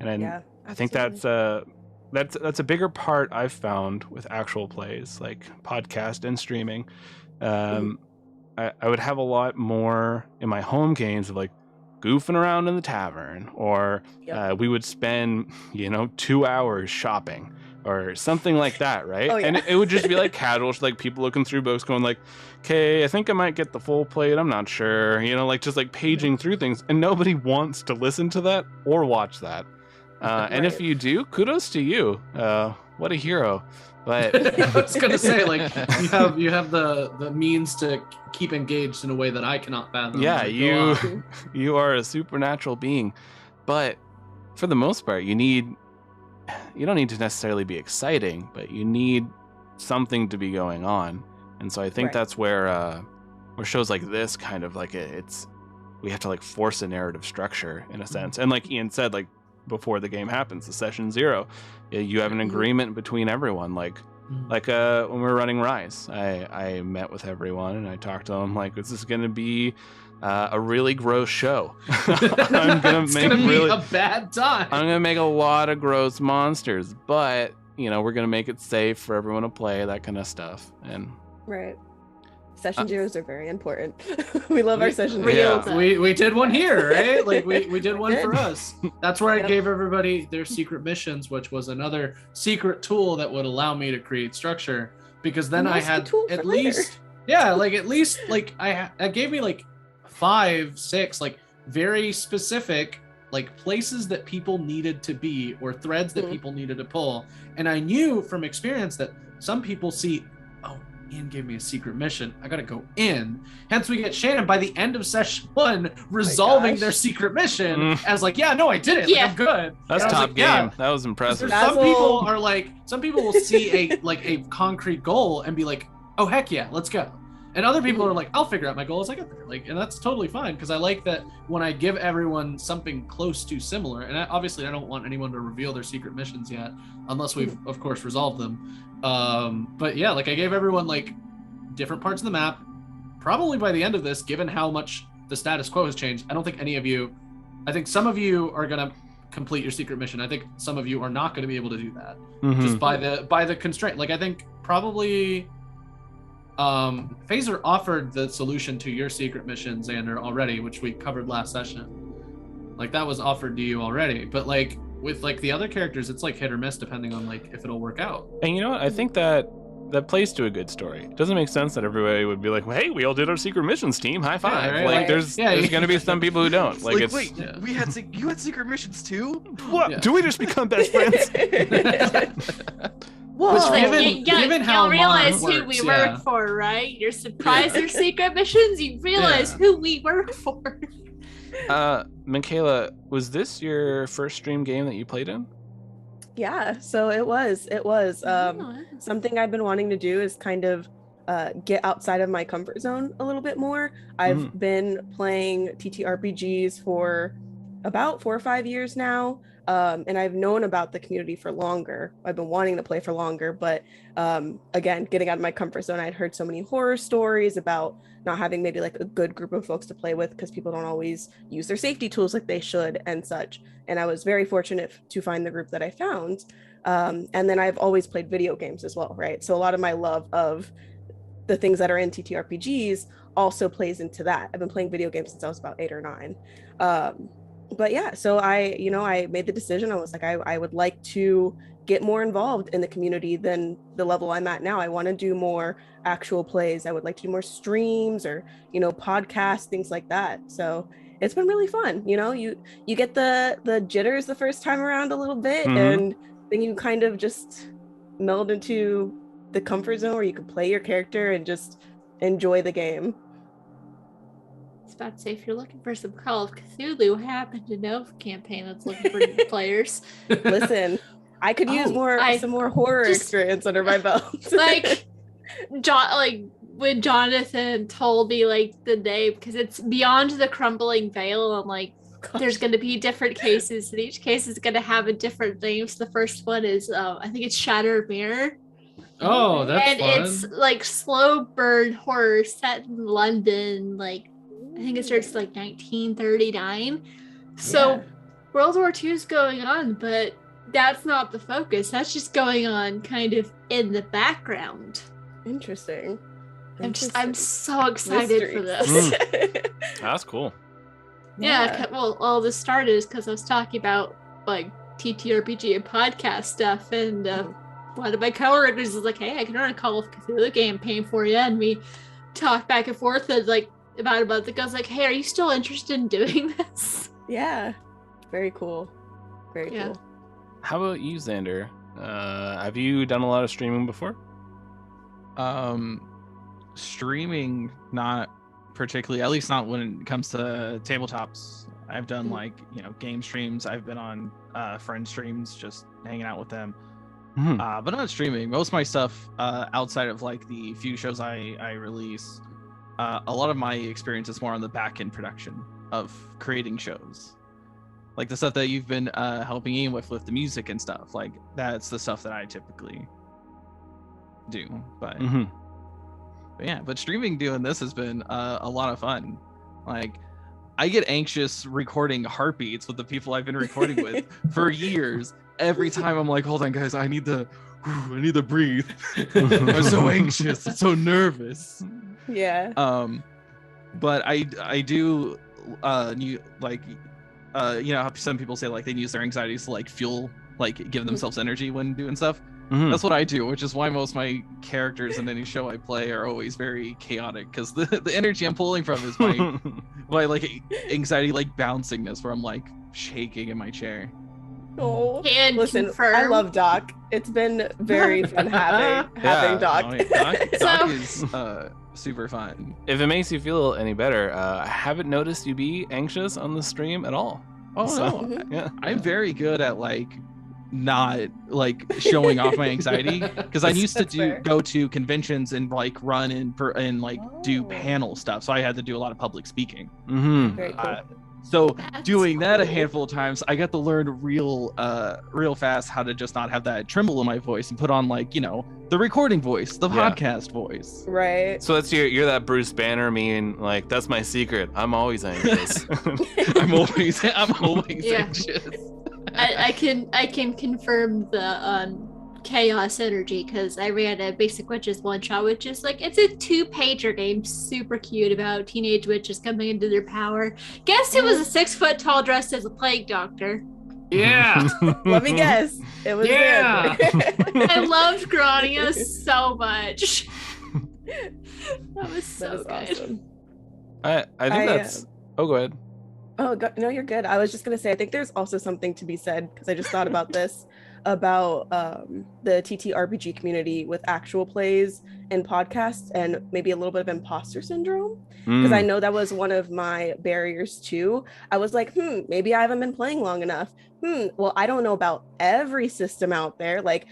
And I think that's a bigger part I've found with actual plays like podcast and streaming. I would have a lot more in my home games of like goofing around in the tavern, or we would spend 2 hours shopping or something like that, right? And it would just be like casual, like people looking through books going like, okay, I think I might get the full plate, I'm not sure, like just like paging through things, and nobody wants to listen to that or watch that. And if you do, kudos to you. What a hero. But I was gonna say, like, you have the means to keep engaged in a way that I cannot fathom. Yeah, you are a supernatural being. But for the most part, you don't need to necessarily be exciting, but you need something to be going on. And so I think that's where shows like this kind of like we have to like force a narrative structure in a sense. And like Ian said, like before the game happens, the session 0, you have an agreement between everyone, like Like when we were running Rise, I met with everyone and I talked to them like, this is going to be a really gross show. I'm gonna It's make gonna be really a bad time. I'm gonna make a lot of gross monsters, but we're gonna make it safe for everyone to play, that kind of stuff. And Right. Session zeros are very important. We love our session Yeah. zeros. We did one here, right? Like we did one Did. for us. That's where I Yep. gave everybody their secret missions, which was another secret tool that would allow me to create structure. Because then And I that's the had tool for at later. least, yeah, like at least like I gave me like 5, 6 like very specific like places that people needed to be or threads that people needed to pull. And I knew from experience that some people see, oh, Ian gave me a secret mission, I gotta go in. Hence we get Shannon by the end of session 1 resolving gosh. their secret mission as like, yeah, no, I did it. Yeah. Like, I'm good. that's And I was top like, game. yeah. That was impressive. Some Basil. people are like, some people will see a concrete goal and be like, oh heck yeah, let's go. And other people are like, I'll figure out my goal as I get there. Like, and that's totally fine because I like that when I give everyone something close to similar. And obviously, I don't want anyone to reveal their secret missions yet, unless we've of course resolved them. But yeah, like I gave everyone like different parts of the map. Probably by the end of this, given how much the status quo has changed, I don't think any of you. I think some of you are gonna complete your secret mission. I think some of you are not going to be able to do that just by the constraint. Like I think probably Phaser offered the solution to your secret mission, Xander, already, which we covered last session. Like that was offered to you already, but like with like the other characters, it's like hit or miss depending on like if it'll work out. And you know what? I think that plays to a good story. It doesn't make sense that everybody would be like, well, hey, we all did our secret missions, team. High five. right, Like right. there's Yeah, there's yeah. going to be some people who don't. Like it's wait, yeah. you had secret missions too? what? Yeah. Do we just become best friends? Whoa. Which Like, given- given how y'all realize Monarch who we works, work yeah. for, right? You're surprised their secret missions. You realize who we work for. Michaela, was this your first stream game that you played in? Yeah, so it was. Something I've been wanting to do is kind of get outside of my comfort zone a little bit more. I've been playing TTRPGs for about 4 or 5 years now, and I've known about the community for longer. I've been wanting to play for longer, but again, getting out of my comfort zone, I'd heard so many horror stories about not having maybe like a good group of folks to play with because people don't always use their safety tools like they should and such. And I was very fortunate to find the group that I found. And then I've always played video games as well, right? So a lot of my love of the things that are in TTRPGs also plays into that. I've been playing video games since I was about 8 or 9. But yeah, so I made the decision. I was like, I would like to get more involved in the community than the level I'm at now. I want to do more actual plays. I would like to do more streams or, podcasts, things like that. So it's been really fun. You get the jitters the first time around a little bit, and then you kind of just meld into the comfort zone where you can play your character and just enjoy the game. I was about to say, if you're looking for some Call of Cthulhu, what happened to Nova campaign that's looking for new players? Listen, I could use some more horror just- experience under my belt. Like when Jonathan told me like the name, because it's Beyond the Crumbling Veil, I'm like, there's going to be different cases, and each case is going to have a different name. So the first one is I think it's Shattered Mirror. Oh, that's and fun. it's like slow burn horror set in London, like I think it starts like 1939. So Yeah. World World War II is going on, but that's not the focus. That's just going on kind of in the background. Interesting. I'm so excited for this. That's cool. Yeah, well, all this started is because I was talking about like TTRPG and podcast stuff, and one of my coworkers is like, "Hey, I can run a Call of Cthulhu campaign for you," and we talked back and forth. And like about a month ago, I was like, "Hey, are you still interested in doing this?" Yeah. Very cool. Very Yeah. cool. How about you, Xander? Have you done a lot of streaming before? Streaming, not particularly, at least not when it comes to tabletops. I've done like game streams. I've been on friend streams, just hanging out with them, but not streaming. Most of my stuff outside of like the few shows I release, a lot of my experience is more on the back end production of creating shows, like the stuff that you've been helping Ian with the music and stuff. Like that's the stuff that I typically do. But, Mm-hmm. but yeah, but streaming doing this has been a lot of fun. Like, I get anxious recording heartbeats with the people I've been recording with for years. Every time I'm like, hold on, guys, I need to breathe. I'm so anxious, I'm so nervous. Yeah. But I do you know how some people say like they use their anxieties to like fuel, like give themselves energy when doing stuff. Mm-hmm. That's what I do, which is why most of my characters in any show I play are always very chaotic, because the energy I'm pulling from is my like anxiety, like bouncingness, where I'm like shaking in my chair. Oh, Can listen, confirm. I love Doc. It's been very fun having Doc. No, Doc So- is super fun. If it makes you feel any better, I haven't noticed you be anxious on the stream at all. Oh So, no, yeah. I'm very good at like not like showing off my anxiety, because I used to That's fair. go to conventions and like run and like do Oh. panel stuff, so I had to do a lot of public speaking. Mm-hmm. Very cool. So That's doing that a cool. handful of times, I got to learn real fast how to just not have that tremble in my voice and put on like, you know, the recording voice, the Yeah. podcast voice. Right. So that's you're that Bruce Banner meme, like that's my secret. I'm always anxious. I'm always Yeah. anxious. I can confirm the chaos energy, because I ran a Basic Witches one shot, which is like, it's a 2-pager game, super cute, about teenage witches coming into their power. Guess who was a 6 foot tall dressed as a plague doctor? Yeah. Let me guess. It was Yeah. Xander. I loved Grania so much. That was so That is good. awesome. I think I, that's. Oh, go ahead. Oh, no, you're good. I was just going to say, I think there's also something to be said, because I just thought about this, about the TTRPG community with actual plays and podcasts, and maybe a little bit of imposter syndrome. Because I know that was one of my barriers too. I was like, maybe I haven't been playing long enough. Well, I don't know about every system out there. Like,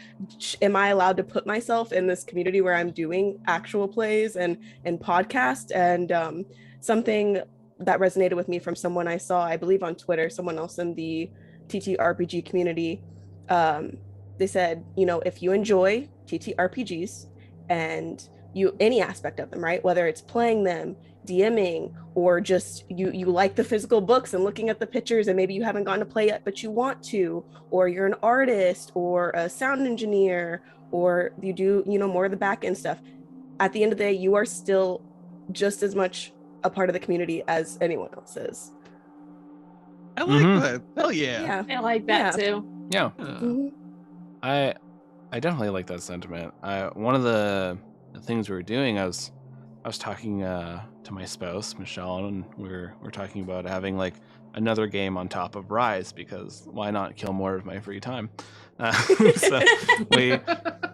am I allowed to put myself in this community where I'm doing actual plays and podcasts? And something that resonated with me from someone I saw, I believe on Twitter, someone else in the TTRPG community, they said, you know, if you enjoy TTRPGs and any aspect of them, right? Whether it's playing them, DMing, or just you like the physical books and looking at the pictures, and maybe you haven't gone to play yet, but you want to, or you're an artist or a sound engineer, or you do, you know, more of the back end stuff. At the end of the day, you are still just as much a part of the community as anyone else is. I like Mhm. that. Hell yeah. I like that too. Yeah, Mhm. I definitely like that sentiment. One of the things we were doing, I was talking to my spouse Michelle, and we were talking about having like another game on top of Rise, because why not kill more of my free time? So we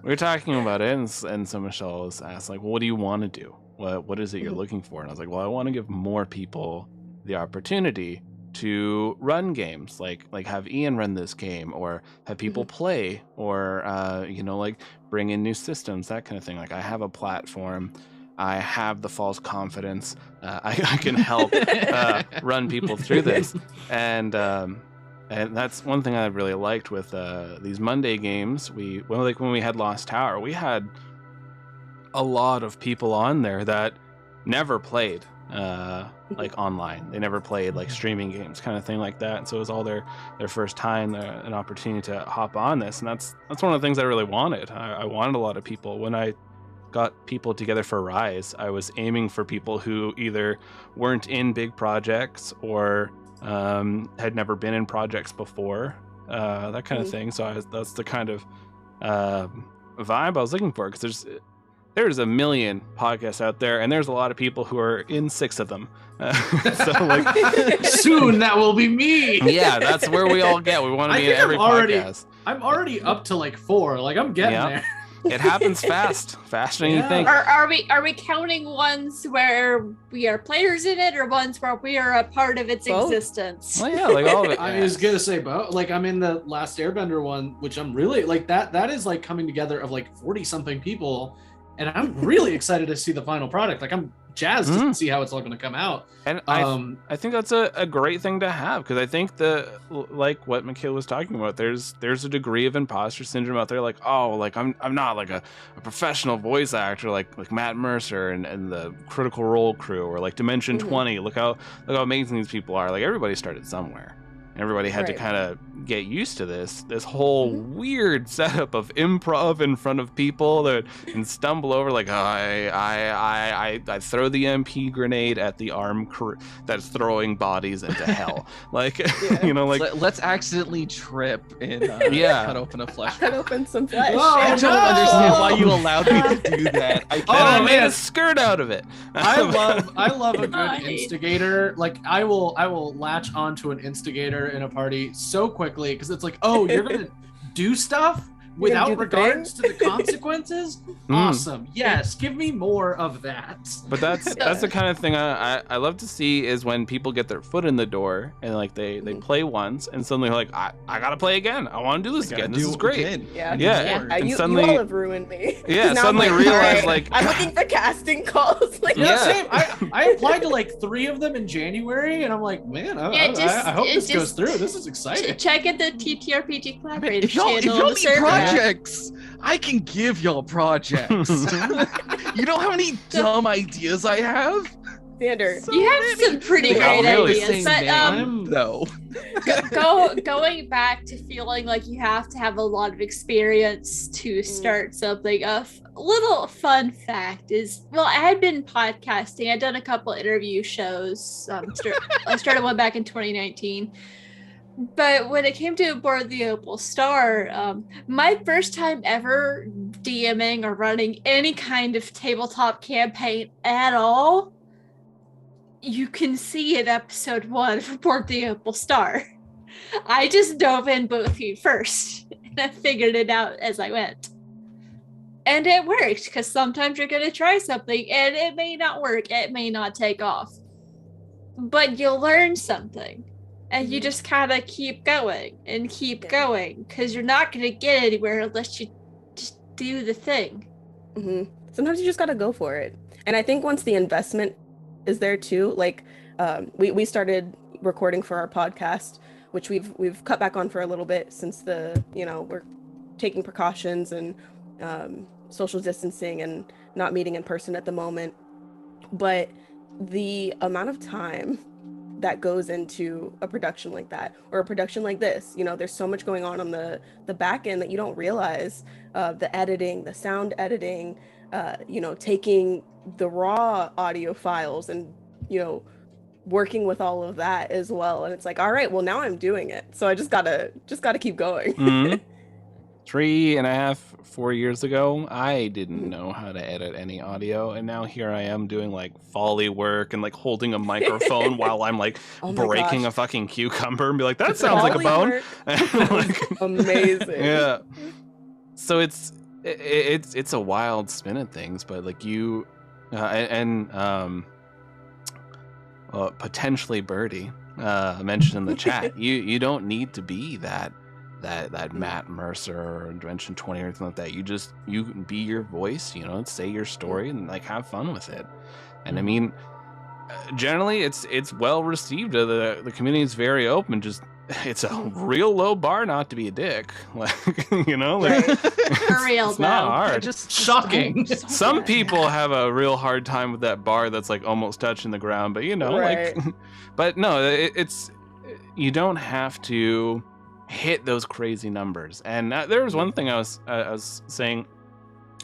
were talking about it, and so Michelle was asked like, well, what do you want to do? What is it you're looking for? And I was like, well, I want to give more people the opportunity to run games, like have Ian run this game, or have people play, or you know, like bring in new systems, that kind of thing. Like, I have a platform, I have the false confidence, I can help run people through this, and that's one thing I really liked with these Monday games. When we had Lost Tower, we had a lot of people on there that never played like online. They never played like streaming games, kind of thing like that. And so it was all their first time, an opportunity to hop on this. And that's one of the things I really wanted. I wanted a lot of people. When I got people together for Rise, I was aiming for people who either weren't in big projects or had never been in projects before, that kind of thing. So that's the kind of vibe I was looking for, because there's a million podcasts out there, and there's a lot of people who are in 6 of them. So like, soon that will be me. yeah, that's where we all get. We want to I be in think every podcast. I'm already up to like 4. Like, I'm getting Yeah. there. It happens faster than you Yeah. think. Are we counting ones where we are players in it, or ones where we are a part of its Both. existence? Well, yeah, like all of it. I was gonna say, but like, I'm in the Last Airbender one, which I'm really like, that is like coming together of like 40 something people, and I'm really excited to see the final product. Like, I'm jazzed Mhm. to see how it's all going to come out. And I think that's a great thing to have, because I think like what Mikhail was talking about, there's a degree of imposter syndrome out there, like, oh, like I'm not like a professional voice actor like Matt Mercer and the Critical Role crew, or like Dimension 20. Look how amazing these people are. Like, everybody started somewhere. Everybody had to Right. kind of get used to this whole weird setup of improv in front of people that and stumble over, like, oh, I throw the MP grenade at the arm that's throwing bodies into hell. Like, you know, like, Let's accidentally trip and Yeah. cut open a flesh. Cut open some flesh. Oh, I don't no! understand why you allowed me to do that. I and I can't. made man. a skirt out of it. I love a good Right. instigator. Like, I will latch onto an instigator in a party so quickly, because it's like, oh, you're gonna do stuff without do the regards to the consequences. Awesome. Yes, give me more of that. But that's the kind of thing I love to see, is when people get their foot in the door and like they play once and suddenly they're like, I gotta play again. I want to do this again. This is great. Yeah. Yeah. You, And you suddenly- all have ruined me. Yeah, Now I'm suddenly like, realize, alright, like, I'm looking for casting calls. Like, Yeah, Yeah. same. I applied to like 3 of them in January, and I'm like, man, I hope this goes through. This is exciting. Check out the TTRPG collaborative If y'all channel on the need server. projects, I can give y'all projects. You know how many dumb ideas I have? Xander, You have some pretty Yeah, great really. ideas, but No. going back to feeling like you have to have a lot of experience to start something. A little fun fact is, well, I had been podcasting. I'd done a couple interview shows. I started one back in 2019. But when it came to Aboard the Opal Star, my first time ever DMing or running any kind of tabletop campaign at all, you can see in episode 1 of Aboard the Opal Star. I just dove in both feet first, and I figured it out as I went. And it worked, because sometimes you're going to try something, and it may not work, it may not take off. But you'll learn something. And you just kind of keep going and keep going, because you're not going to get anywhere unless you just do the thing. Sometimes you just gotta go for it. And I think once the investment is there too, like we started recording for our podcast, which we've cut back on for a little bit since we're taking precautions and social distancing and not meeting in person at the moment. But the amount of time that goes into a production like that, or a production like this, there's so much going on the back end that you don't realize. The editing, the sound editing, taking the raw audio files and working with all of that as well. And it's like, all right, well, now I'm doing it, so I just gotta keep going. 3.5, 4 years ago, I didn't know how to edit any audio, and now here I am doing like Foley work and like holding a microphone while I'm like Oh my breaking gosh. a fucking cucumber and be like, that sounds like a bone. Like, Amazing. yeah. So it's a wild spin of things, but like you potentially Birdie mentioned in the chat, you don't need to be that Matt Mercer or Dimension 20 or anything like that. You can be your voice, say your story and like have fun with it. And I mean, generally it's well received. The community is very open. Just it's a real low bar not to be a dick. Like, For real, it's not though. hard. Just Shocking. Some people have a real hard time with that bar that's like almost touching the ground, but Right. like, but no, it's you don't have to hit those crazy numbers. And there was one thing I was saying,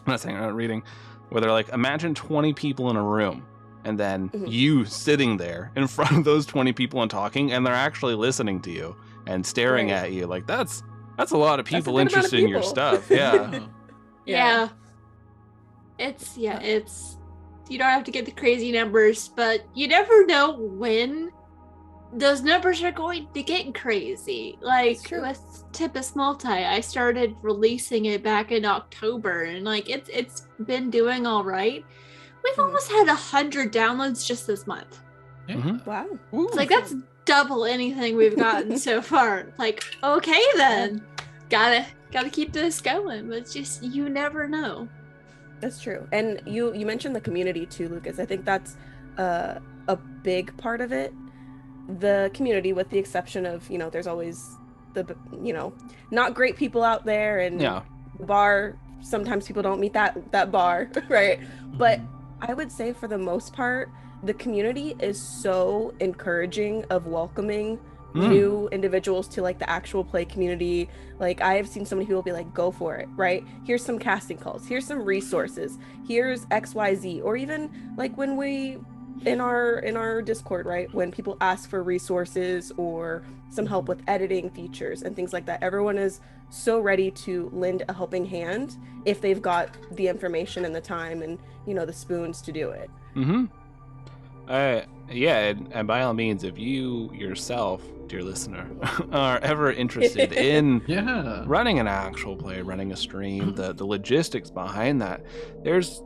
I'm not reading, where they're like, imagine 20 people in a room, and then you sitting there in front of those 20 people and talking, and they're actually listening to you and staring Right. at you. Like that's a lot of That's a people good amount of interested in your people. stuff. Yeah. Yeah. It's you don't have to get the crazy numbers, but you never know when those numbers are going to get crazy. Like true. with Tempest Multi, I started releasing it back in October, and like it's been doing all right. We've almost had 100 downloads just this month. Wow. It's like that's double anything we've gotten so far. Like, okay then. Gotta keep this going. But it's just, you never know. That's true. And you mentioned the community too, Lucas. I think that's a big part of it. The community, with the exception of, there's always the, not great people out there, and Yeah. the bar, sometimes people don't meet that bar, right? But I would say for the most part, the community is so encouraging of welcoming new individuals to like the actual play community. Like, I have seen so many people be like, go for it, right? Here's some casting calls, here's some resources, here's XYZ. Or even like when we in our Discord, right, when people ask for resources or some help with editing features and things like that, everyone is so ready to lend a helping hand if they've got the information and the time and the spoons to do it. Yeah, and by all means, if you yourself, dear listener, are ever interested in running an actual play, running a stream, the logistics behind that, there's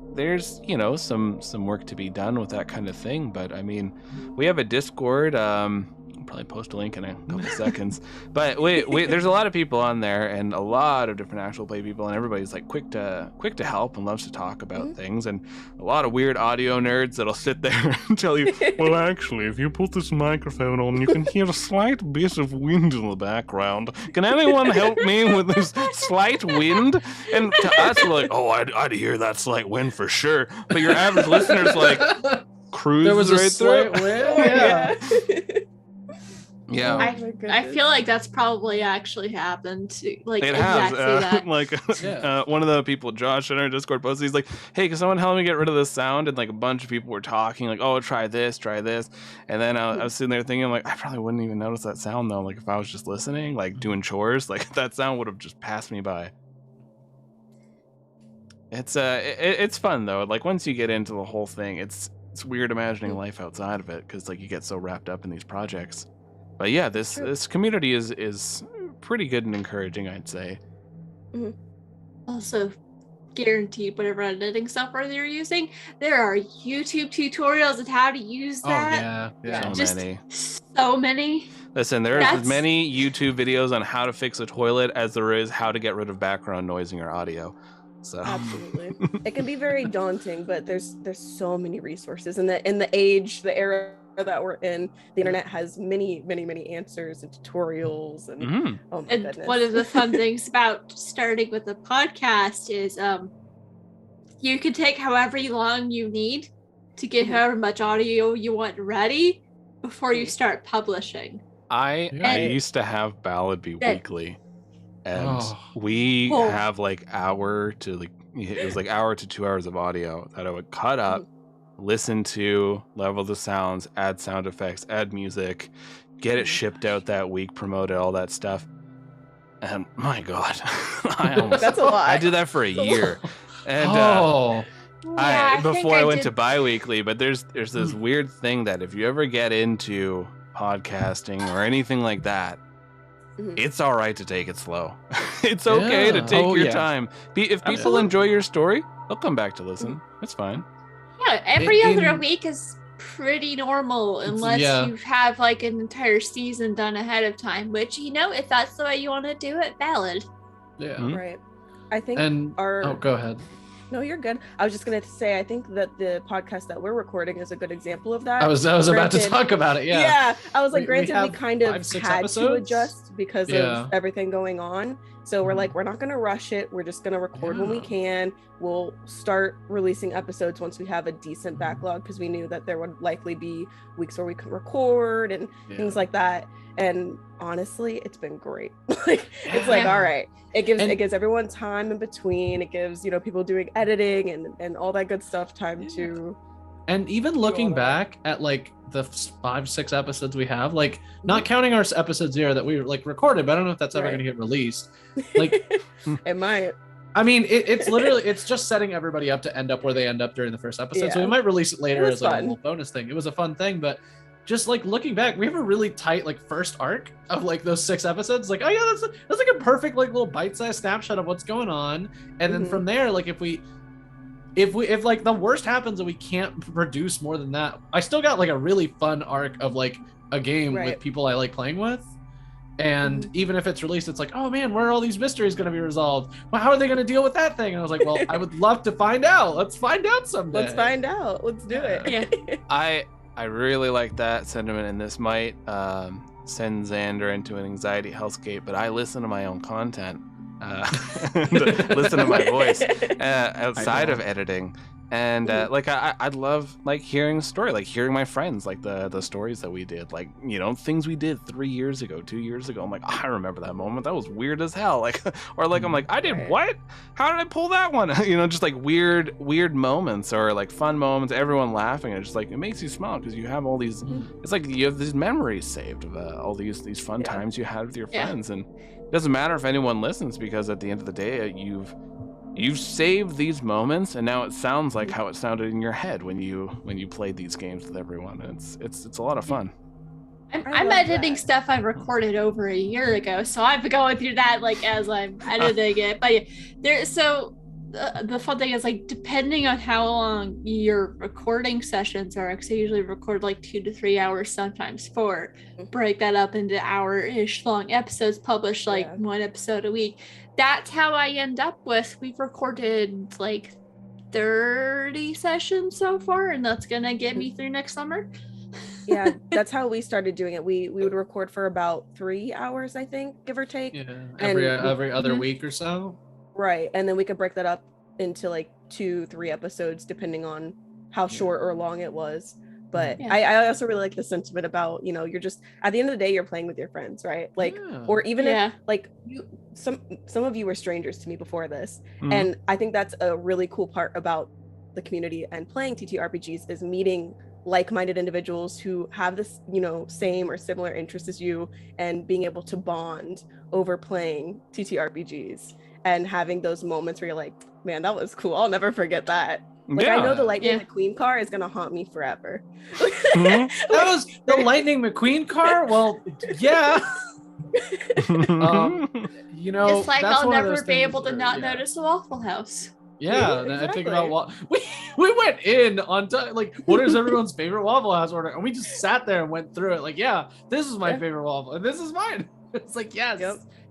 some work to be done with that kind of thing. But I mean, we have a Discord. I'll probably post a link in a couple seconds. But there's a lot of people on there, and a lot of different actual play people, and everybody's like quick to help and loves to talk about things. And a lot of weird audio nerds that'll sit there and tell you, well, actually, if you put this microphone on, you can hear a slight bit of wind in the background. Can anyone help me with this slight wind? And to us, we're like, oh, I'd hear that slight wind for sure. But your average listener's like, cruise there was right a slight through. wind. Yeah. I feel like that's probably actually happened. Like, it exactly has. that. Like, one of the people, Josh, in our Discord posted, he's like, hey, can someone help me get rid of this sound? And like a bunch of people were talking, like, oh, try this. And then I was sitting there thinking, like, I probably wouldn't even notice that sound though. Like, if I was just listening, like doing chores, like that sound would have just passed me by. It's fun though. Like, once you get into the whole thing, it's weird imagining life outside of it, because like you get so wrapped up in these projects. But yeah, this community is pretty good and encouraging, I'd say. Also, guaranteed whatever editing software they're using, there are YouTube tutorials on how to use that. Oh yeah. So many. Listen, there's as many YouTube videos on how to fix a toilet as there is how to get rid of background noise in your audio. So absolutely, it can be very daunting, but there's so many resources in the era that we're in. The internet has many answers and tutorials, and oh my goodness. One of the fun things about starting with a podcast is you can take however long you need to get however much audio you want ready before you start publishing. I used to have Ballad be weekly, and we have like hour to 2 hours of audio that I would cut up, listen to, level the sounds, add sound effects, add music, get it shipped out that week, promote it, all that stuff. And my God, that's a lot. I did that for a year. And before I went to bi-weekly, but there's this weird thing that if you ever get into podcasting or anything like that, it's all right to take it slow. It's okay to take your time. If people enjoy your story, they'll come back to listen. It's fine. Yeah, every other week is pretty normal unless you have like an entire season done ahead of time, which, if that's the way you want to do it, valid. Yeah. Right. I think go ahead. No, you're good. I was just going to say, I think that the podcast that we're recording is a good example of that. I was about to talk about it. Yeah. I was like, granted, we kind of 5-6 had episodes? to adjust because of everything going on. So we're like, we're not going to rush it. We're just going to record when we can. We'll start releasing episodes once we have a decent backlog, because we knew that there would likely be weeks where we could record and things like that. And honestly, it's been great. It's like, all right, it gives everyone time in between. It gives people doing editing and all that good stuff time to. And even looking back at like the 5-6 episodes we have, like not counting our episode 0 that we like recorded, but I don't know if that's ever going to get released. Like it might. I mean, it's literally, it's just setting everybody up to end up where they end up during the first episode. So we might release it later as like a little bonus thing. It was a fun thing, but just like looking back, we have a really tight like first arc of like those 6 episodes. Like, oh yeah, that's like a perfect like little bite-sized snapshot of what's going on. And then from there, like if like the worst happens and we can't produce more than that, I still got like a really fun arc of like a game with people I like playing with. And even if it's released, it's like, oh man, where are all these mysteries going to be resolved? Well, how are they going to deal with that thing? And I was like, well, I would love to find out. Let's find out someday. Let's find out. Let's do it. Yeah. I really like that sentiment, and this might send Xander into an anxiety hellscape, but I listen to my own content, listen to my voice outside of editing. And like I love like hearing a story, like hearing my friends, like the stories that we did, like, you know, things we did 3 years ago, 2 years ago. I'm like, I remember that moment. That was weird as hell. Like, or like, I'm like, I did what? How did I pull that one? You know, just like weird moments or like fun moments, everyone laughing. And just like, it makes you smile because you have all these, it's like you have these memories saved of all these fun times you had with your friends. And it doesn't matter if anyone listens, because at the end of the day, you've saved these moments, and now it sounds like how it sounded in your head when you played these games with everyone. And it's a lot of fun. I'm editing stuff I recorded over a year ago, so I've been going through that like as I'm editing it. But the fun thing is, like, depending on how long your recording sessions are, because I usually record like 2 to 3 hours, sometimes 4, break that up into hour-ish long episodes, publish like 1 episode a week. That's how I end up with, we've recorded like 30 sessions so far, and that's gonna get me through next summer. Yeah, that's how we started doing it. We would record for about 3 hours, I think, give or take. Yeah, every other week or so. Right, and then we could break that up into like 2-3 episodes, depending on how short or long it was. But I also really like the sentiment about, you know, you're just, at the end of the day, you're playing with your friends, right? Like, or even if like some of you were strangers to me before this, and I think that's a really cool part about the community and playing TTRPGs, is meeting like-minded individuals who have this, you know, same or similar interests as you, and being able to bond over playing TTRPGs and having those moments where you're like, man, that was cool, I'll never forget that. Like, I know the Lightning McQueen car is gonna haunt me forever. That was the Lightning McQueen car? Well, yeah. You know, it's like that's I'll one of never those be able to things not where, notice a Waffle House. Yeah, and I think about what we went in on like, what is everyone's favorite Waffle House order, and we just sat there and went through it. Like, yeah, this is my favorite waffle, and this is mine. It's like, yes.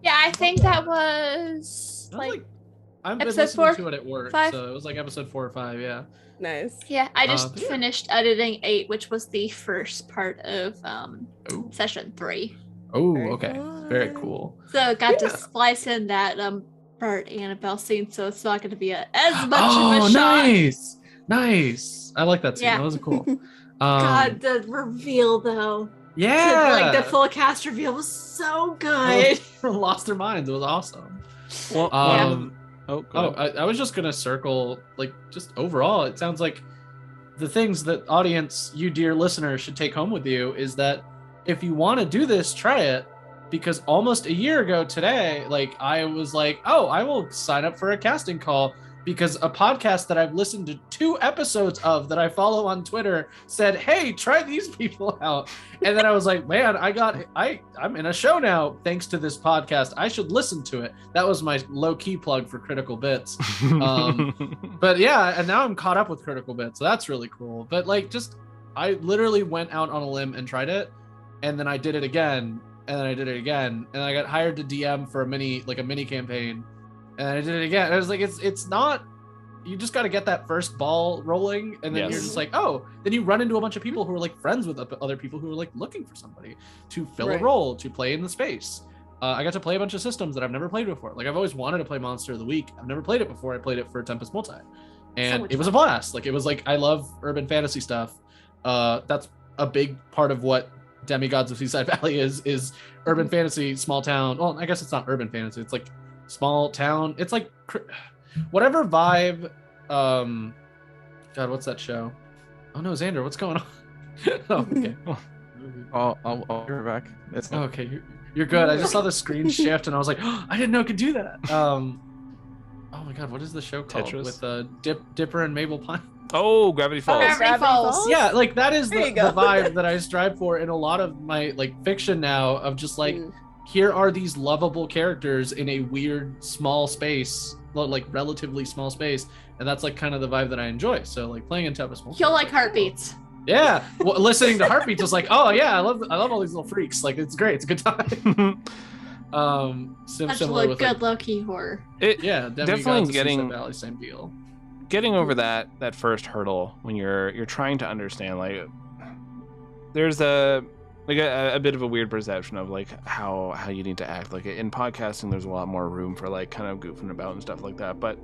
Yeah, I think that was like I've been episode listening 4, to it at work, 5. so it was like episode 4 or 5. Yeah. Nice. Yeah, I just finished editing 8, which was the first part of session 3. Oh, okay. Very cool. So got to splice in that Bart Annabelle scene, so it's not going to be as much of a shock. Nice. I like that scene. That was cool. God, the reveal though. Yeah. Like the full cast reveal was so good. Lost their minds. It was awesome. Well, I was just gonna circle, like, just overall, it sounds like the things that audience, you dear listener, should take home with you is that if you want to do this, try it. Because almost a year ago today, like, I was like, oh, I will sign up for a casting call, because a podcast that I've listened to 2 episodes of that I follow on Twitter said, hey, try these people out. And then I was like, man, I'm in a show now thanks to this podcast. I should listen to it. That was my low-key plug for Critical Bits. But yeah, and now I'm caught up with Critical Bits, so that's really cool. But like, just, I literally went out on a limb and tried it, and then I did it again, and then I did it again, and I got hired to DM for a mini campaign. And I did it again. And I was like, it's not, you just got to get that first ball rolling. And then you're just like, oh, then you run into a bunch of people who are like friends with other people who are like looking for somebody to fill a role, to play in the space. I got to play a bunch of systems that I've never played before. Like, I've always wanted to play Monster of the Week. I've never played it before. I played it for Tempest Multi. And it was a blast. Like, it was like, I love urban fantasy stuff. That's a big part of what Demigods of Seaside Valley is urban fantasy, small town. Well, I guess it's not urban fantasy. It's like small town. It's like whatever vibe. God, what's that show? Oh no, Xander, what's going on? Oh, okay. I'll be right back. It's okay. You're good. I just saw the screen shift and I was like, oh, I didn't know it could do that. Oh my God, what is the show called? Tetris? With Dipper and Mabel Pine? Oh, Gravity Falls. Gravity Falls. Yeah, like that is the vibe that I strive for in a lot of my like fiction now, of just like, here are these lovable characters in a weird small space, like relatively small space, and that's like kind of the vibe that I enjoy. So like playing in Tempest Multi. You'll like Heartbeats. Yeah, well, listening to heartbeats was like, oh yeah, I love all these little freaks. Like it's great, it's a good time. Such Similar with good like, low-key horror. yeah, Definitely Demigods of getting Seaside Valley, same deal. getting over that first hurdle when you're trying to understand, like there's a bit of a weird perception of like how you need to act. Like in podcasting there's a lot more room for like kind of goofing about and stuff like that, but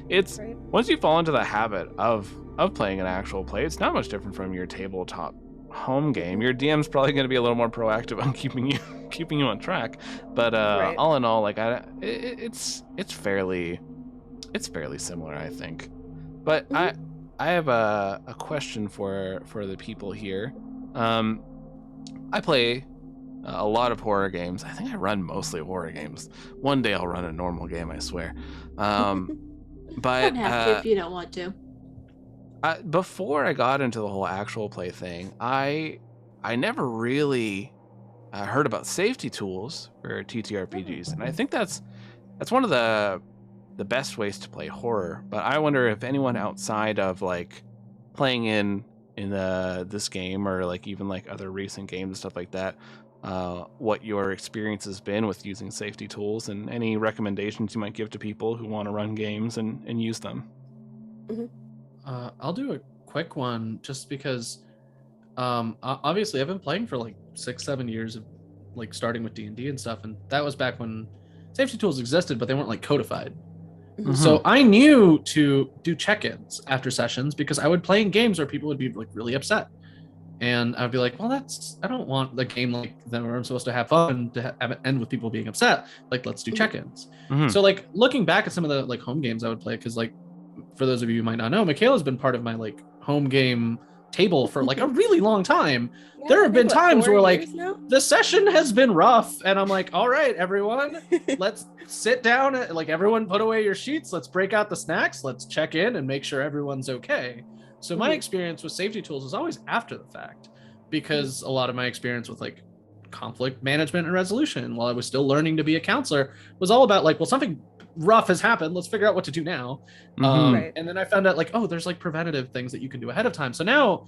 it's Right. once you fall into the habit of playing an actual play, it's not much different from your tabletop home game. Your DM's probably going to be a little more proactive on keeping you on track, but Right. all in all, like it's fairly similar, I think. But I have a question for the people here. I play a lot of horror games. I think I run mostly horror games. One day I'll run a normal game, I swear. But Don't have to if you don't want to. before I got into the whole actual play thing, I never really heard about safety tools for TTRPGs, and I think that's one of the best ways to play horror. But I wonder if anyone outside of like playing in this game or like even like other recent games and stuff like that, what your experience has been with using safety tools and any recommendations you might give to people who want to run games and use them. I'll do a quick one just because obviously I've been playing for like 6-7 years of like starting with D&D and stuff, and that was back when safety tools existed but they weren't like codified. So I knew to do check-ins after sessions because I would play in games where people would be like really upset, and I'd be like, well, I don't want the game like that where I'm supposed to have fun to have it end with people being upset. Like, let's do check-ins. So like looking back at some of the like home games I would play, because like for those of you who might not know, Michaela's been part of my like home game table for like a really long time. Yeah, There I have think, been times 4 where like years now? the session has been rough and I'm like, all right, everyone, let's sit down, like everyone put away your sheets, let's break out the snacks, let's check in and make sure everyone's okay. So my experience with safety tools is always after the fact, because a lot of my experience with like conflict management and resolution while I was still learning to be a counselor was all about like, well, something rough has happened, let's figure out what to do now. Right. And then I found out like, oh, there's like preventative things that you can do ahead of time. So now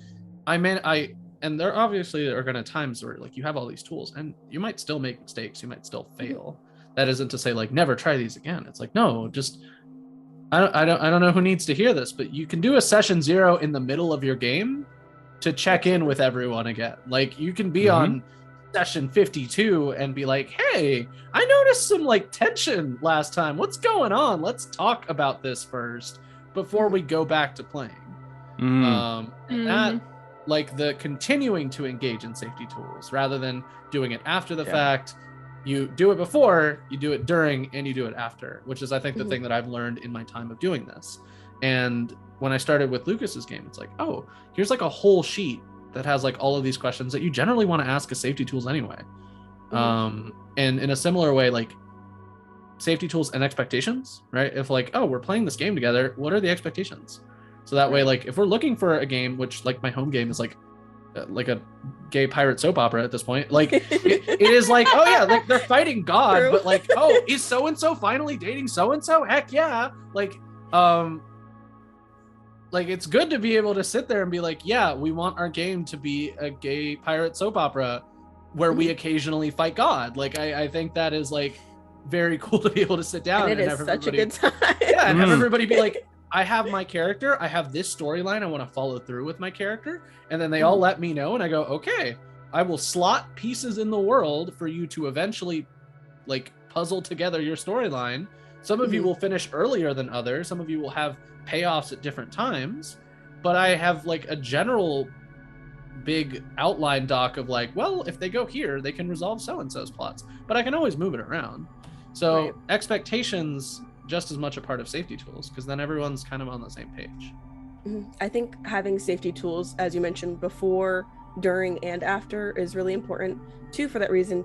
and there obviously are going to times where like you have all these tools and you might still make mistakes, you might still fail. That isn't to say like never try these again. It's like, no, just I don't know who needs to hear this, but you can do a session 0 in the middle of your game to check in with everyone again. Like you can be on session 52 and be like, hey, I noticed some like tension last time. What's going on? Let's talk about this first before we go back to playing. And that, like the continuing to engage in safety tools rather than doing it after the fact. You do it before, you do it during, and you do it after, which is I think the thing that I've learned in my time of doing this. And when I started with Lucas's game, it's like, oh, here's like a whole sheet that has like all of these questions that you generally want to ask as safety tools anyway. And in a similar way, like safety tools and expectations, right? If like, oh, we're playing this game together, what are the expectations? So that way, like if we're looking for a game, which like my home game is like a gay pirate soap opera at this point, like it is like, oh yeah, like they're fighting God, True. but like, oh, is so-and-so finally dating so-and-so? Heck yeah. Like it's good to be able to sit there and be like, yeah, we want our game to be a gay pirate soap opera where we occasionally fight God. Like I think that is like very cool to be able to sit down And it have is such a everybody- good time. yeah, and have everybody be like, I have my character, I have this storyline I want to follow through with my character, and then they all let me know, and I go, okay, I will slot pieces in the world for you to eventually like puzzle together your storyline. Some of you will finish earlier than others, some of you will have payoffs at different times, but I have like a general big outline doc of like, well, if they go here, they can resolve so-and-so's plots, but I can always move it around. So expectations just as much a part of safety tools, because then everyone's kind of on the same page. I think having safety tools, as you mentioned, before, during, and after is really important too, for that reason,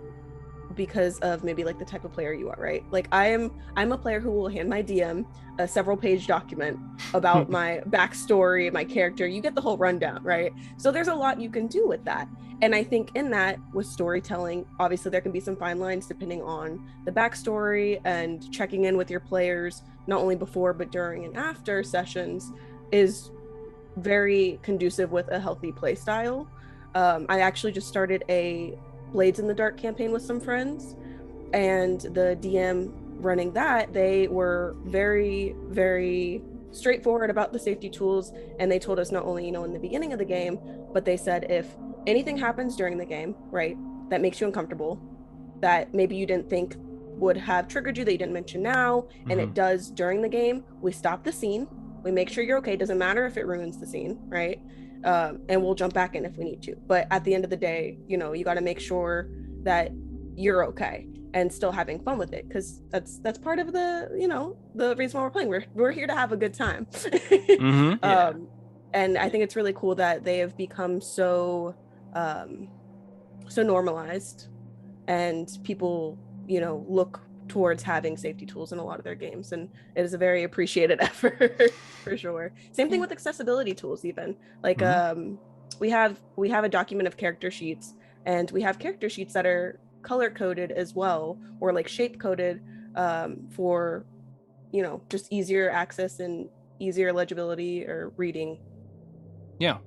because of maybe like the type of player you are, right? Like I'm a player who will hand my DM a several page document about my backstory, my character. You get the whole rundown, right? So there's a lot you can do with that. And I think in that, with storytelling, obviously there can be some fine lines depending on the backstory, and checking in with your players, not only before, but during and after sessions is very conducive with a healthy play style. I actually just started a Blades in the Dark campaign with some friends, and the DM running that, they were very, very straightforward about the safety tools, and they told us not only, in the beginning of the game, but they said if anything happens during the game, right, that makes you uncomfortable, that maybe you didn't think would have triggered you, that you didn't mention now, and it does during the game, we stop the scene, we make sure you're okay, doesn't matter if it ruins the scene, right? And we'll jump back in if we need to. But at the end of the day, you got to make sure that you're okay and still having fun with it, because that's part of the the reason why we're playing. We're here to have a good time. Yeah. And I think it's really cool that they have become so normalized, and people look towards having safety tools in a lot of their games, and it is a very appreciated effort for sure. Same thing with accessibility tools, even like we have a document of character sheets, and we have character sheets that are color coded as well, or like shape coded for just easier access and easier legibility or reading. Yeah.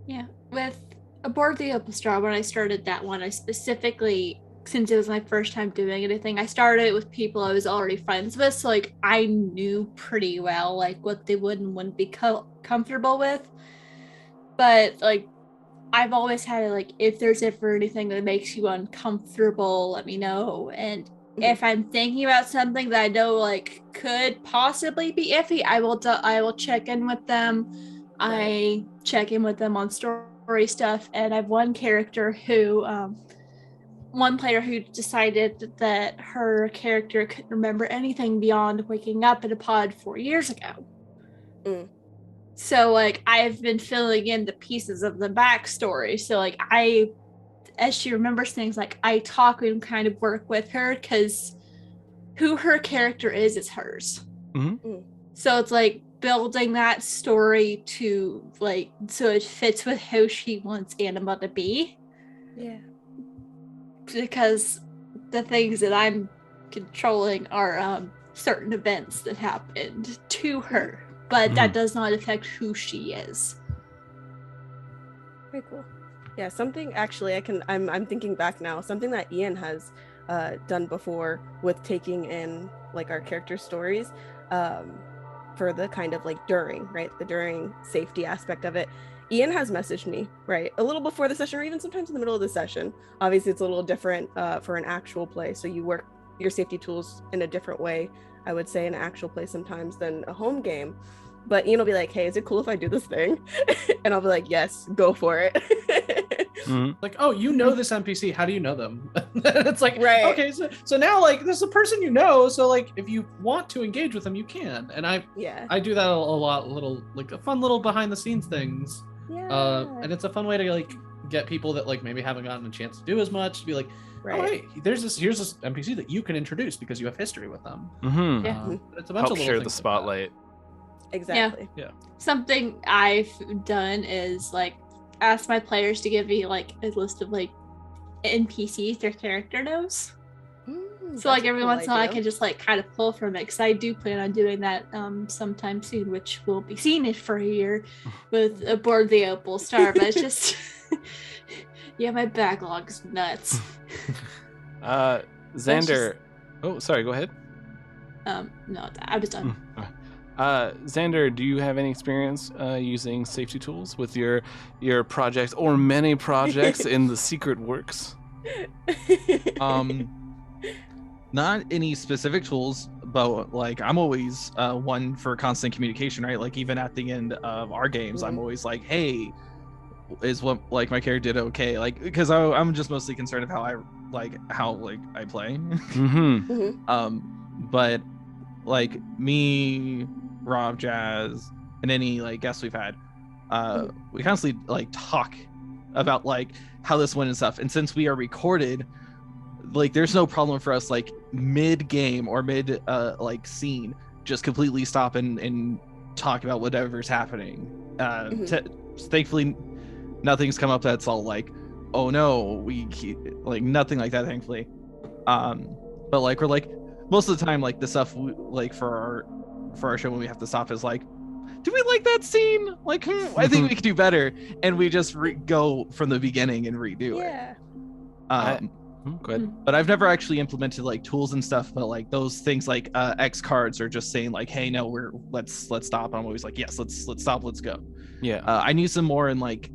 Yeah, with Aboard the Opal Star, when I started that one, I specifically, since it was my first time doing anything, I started with people I was already friends with, so like I knew pretty well like what they would and wouldn't be comfortable with. But like I've always had like, if there's ever anything that makes you uncomfortable, let me know. And if I'm thinking about something that I know like could possibly be iffy, I will check in with them. I check in with them on story stuff, and I've one character who one player who decided that her character couldn't remember anything beyond waking up in a pod 4 years ago. So like I've been filling in the pieces of the backstory, so like as she remembers things, like I talk and kind of work with her, because who her character is hers. So it's like building that story to like, so it fits with how she wants Anima to be. Yeah. Because the things that I'm controlling are certain events that happened to her, but that does not affect who she is. Very cool. Yeah, something actually I'm thinking back now, something that Ian has done before with taking in like our character stories for the kind of like the during safety aspect of it. Ian has messaged me, right, a little before the session, or even sometimes in the middle of the session. Obviously, it's a little different for an actual play, so you work your safety tools in a different way, I would say, in an actual play sometimes than a home game. But Ian will be like, hey, is it cool if I do this thing? And I'll be like, yes, go for it. Like, oh, this NPC, how do you know them? It's like, right. Okay, so now like this is a person so like if you want to engage with them, you can. And I do that a lot, little like a fun little behind the scenes things. And it's a fun way to like get people that like maybe haven't gotten a chance to do as much to be like, oh hey, here's this NPC that you can introduce because you have history with them. It's a bunch of little share things the spotlight. Exactly. Yeah. Something I've done is like ask my players to give me like a list of like NPCs their character knows. So like every once in a while I can just like kind of pull from it, because I do plan on doing that sometime soon, which will be seen it for a year with Aboard the Opal Star. But it's just my backlog's nuts. Xander, sorry, go ahead. No, I was done. Xander, do you have any experience using safety tools with your projects or many projects in the secret works? Not any specific tools, but like I'm always one for constant communication, right? Like even at the end of our games, I'm always like, hey, is what like my character did okay? Like, because I'm just mostly concerned of how I play. But like me, Rob, Jazz, and any like guests we've had, we constantly like talk about like how this went and stuff. And since we are recorded, like there's no problem for us like mid game or mid like scene just completely stop and talk about whatever's happening. Thankfully nothing's come up that's all like, oh no, like nothing like that, thankfully. But like we're like most of the time like the stuff like for our show when we have to stop is like, do we like that scene? Like, I think we could do better. And we just go from the beginning and redo it. Yeah. Go ahead. But I've never actually implemented like tools and stuff. But like those things like X cards are just saying like, hey, no, let's stop. I'm always like, yes, let's stop, let's go. Yeah. I need some more in like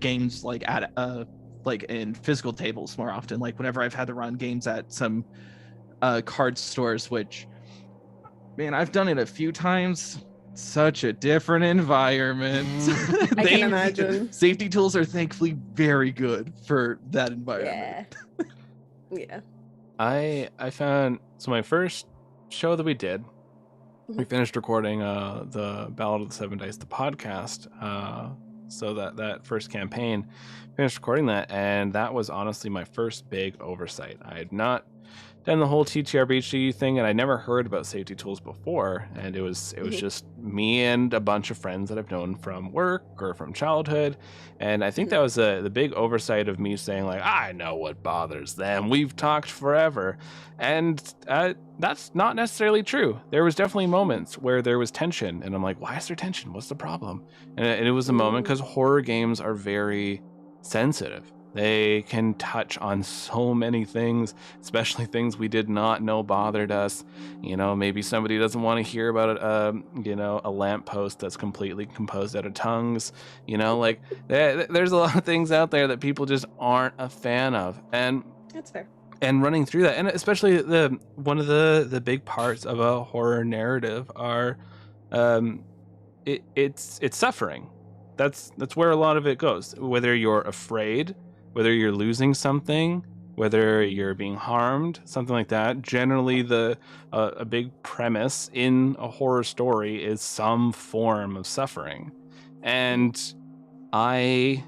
games like at like in physical tables more often. Like whenever I've had to run games at some card stores, which, man, I've done it a few times. Such a different environment. I can imagine. Safety tools are thankfully very good for that environment. Yeah. I found, so my first show that we did, we finished recording the Ballad of the Seven Dice, the podcast. So that first campaign, finished recording that, and that was honestly my first big oversight. I had not done the whole TTRPG thing, and I never heard about safety tools before, and it was just me and a bunch of friends that I've known from work or from childhood, and I think that was the big oversight of me saying like, I know what bothers them, we've talked forever, and that's not necessarily true. There was definitely moments where there was tension, and I'm like, why is there tension? What's the problem? And it was a moment because horror games are very sensitive. They can touch on so many things, especially things we did not know bothered us. You know, maybe somebody doesn't want to hear about a lamppost that's completely composed out of tongues. You know, like there's a lot of things out there that people just aren't a fan of, and That's fair. and running through that, and especially one of the big parts of a horror narrative are it's suffering. That's where a lot of it goes. Whether you're afraid, whether you're losing something, whether you're being harmed, something like that. Generally, a big premise in a horror story is some form of suffering. And I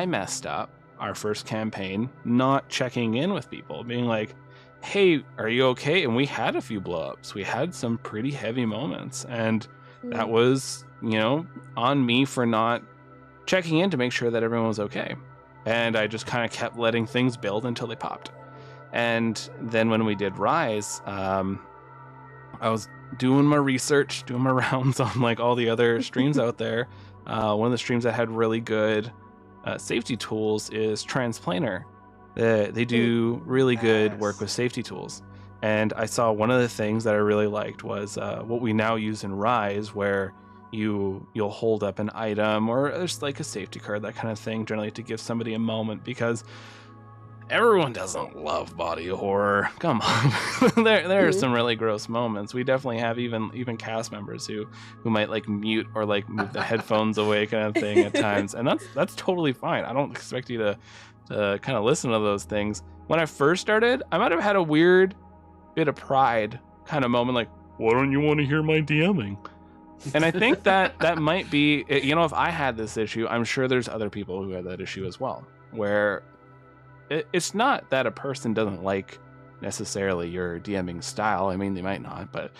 messed up our first campaign not checking in with people, being like, hey, are you okay? And we had a few blow-ups. We had some pretty heavy moments. And that was, on me for not checking in to make sure that everyone was okay. And I just kind of kept letting things build until they popped. And then when we did Rise, I was doing my research, doing my rounds on like all the other streams out there. One of the streams that had really good safety tools is Transplanar. They do really good work with safety tools. And I saw one of the things that I really liked was what we now use in Rise, where you'll hold up an item or there's like a safety card, that kind of thing, generally to give somebody a moment, because everyone doesn't love body horror. Come on. there are some really gross moments. We definitely have even cast members who might like mute or like move the headphones away kind of thing at times, and that's totally fine. I don't expect you to kind of listen to those things. When I first started, I might have had a weird bit of pride kind of moment, like, why don't you want to hear my DMing? And I think that might be, if I had this issue, I'm sure there's other people who have that issue as well, where it's not that a person doesn't like necessarily your DMing style. I mean, they might not, but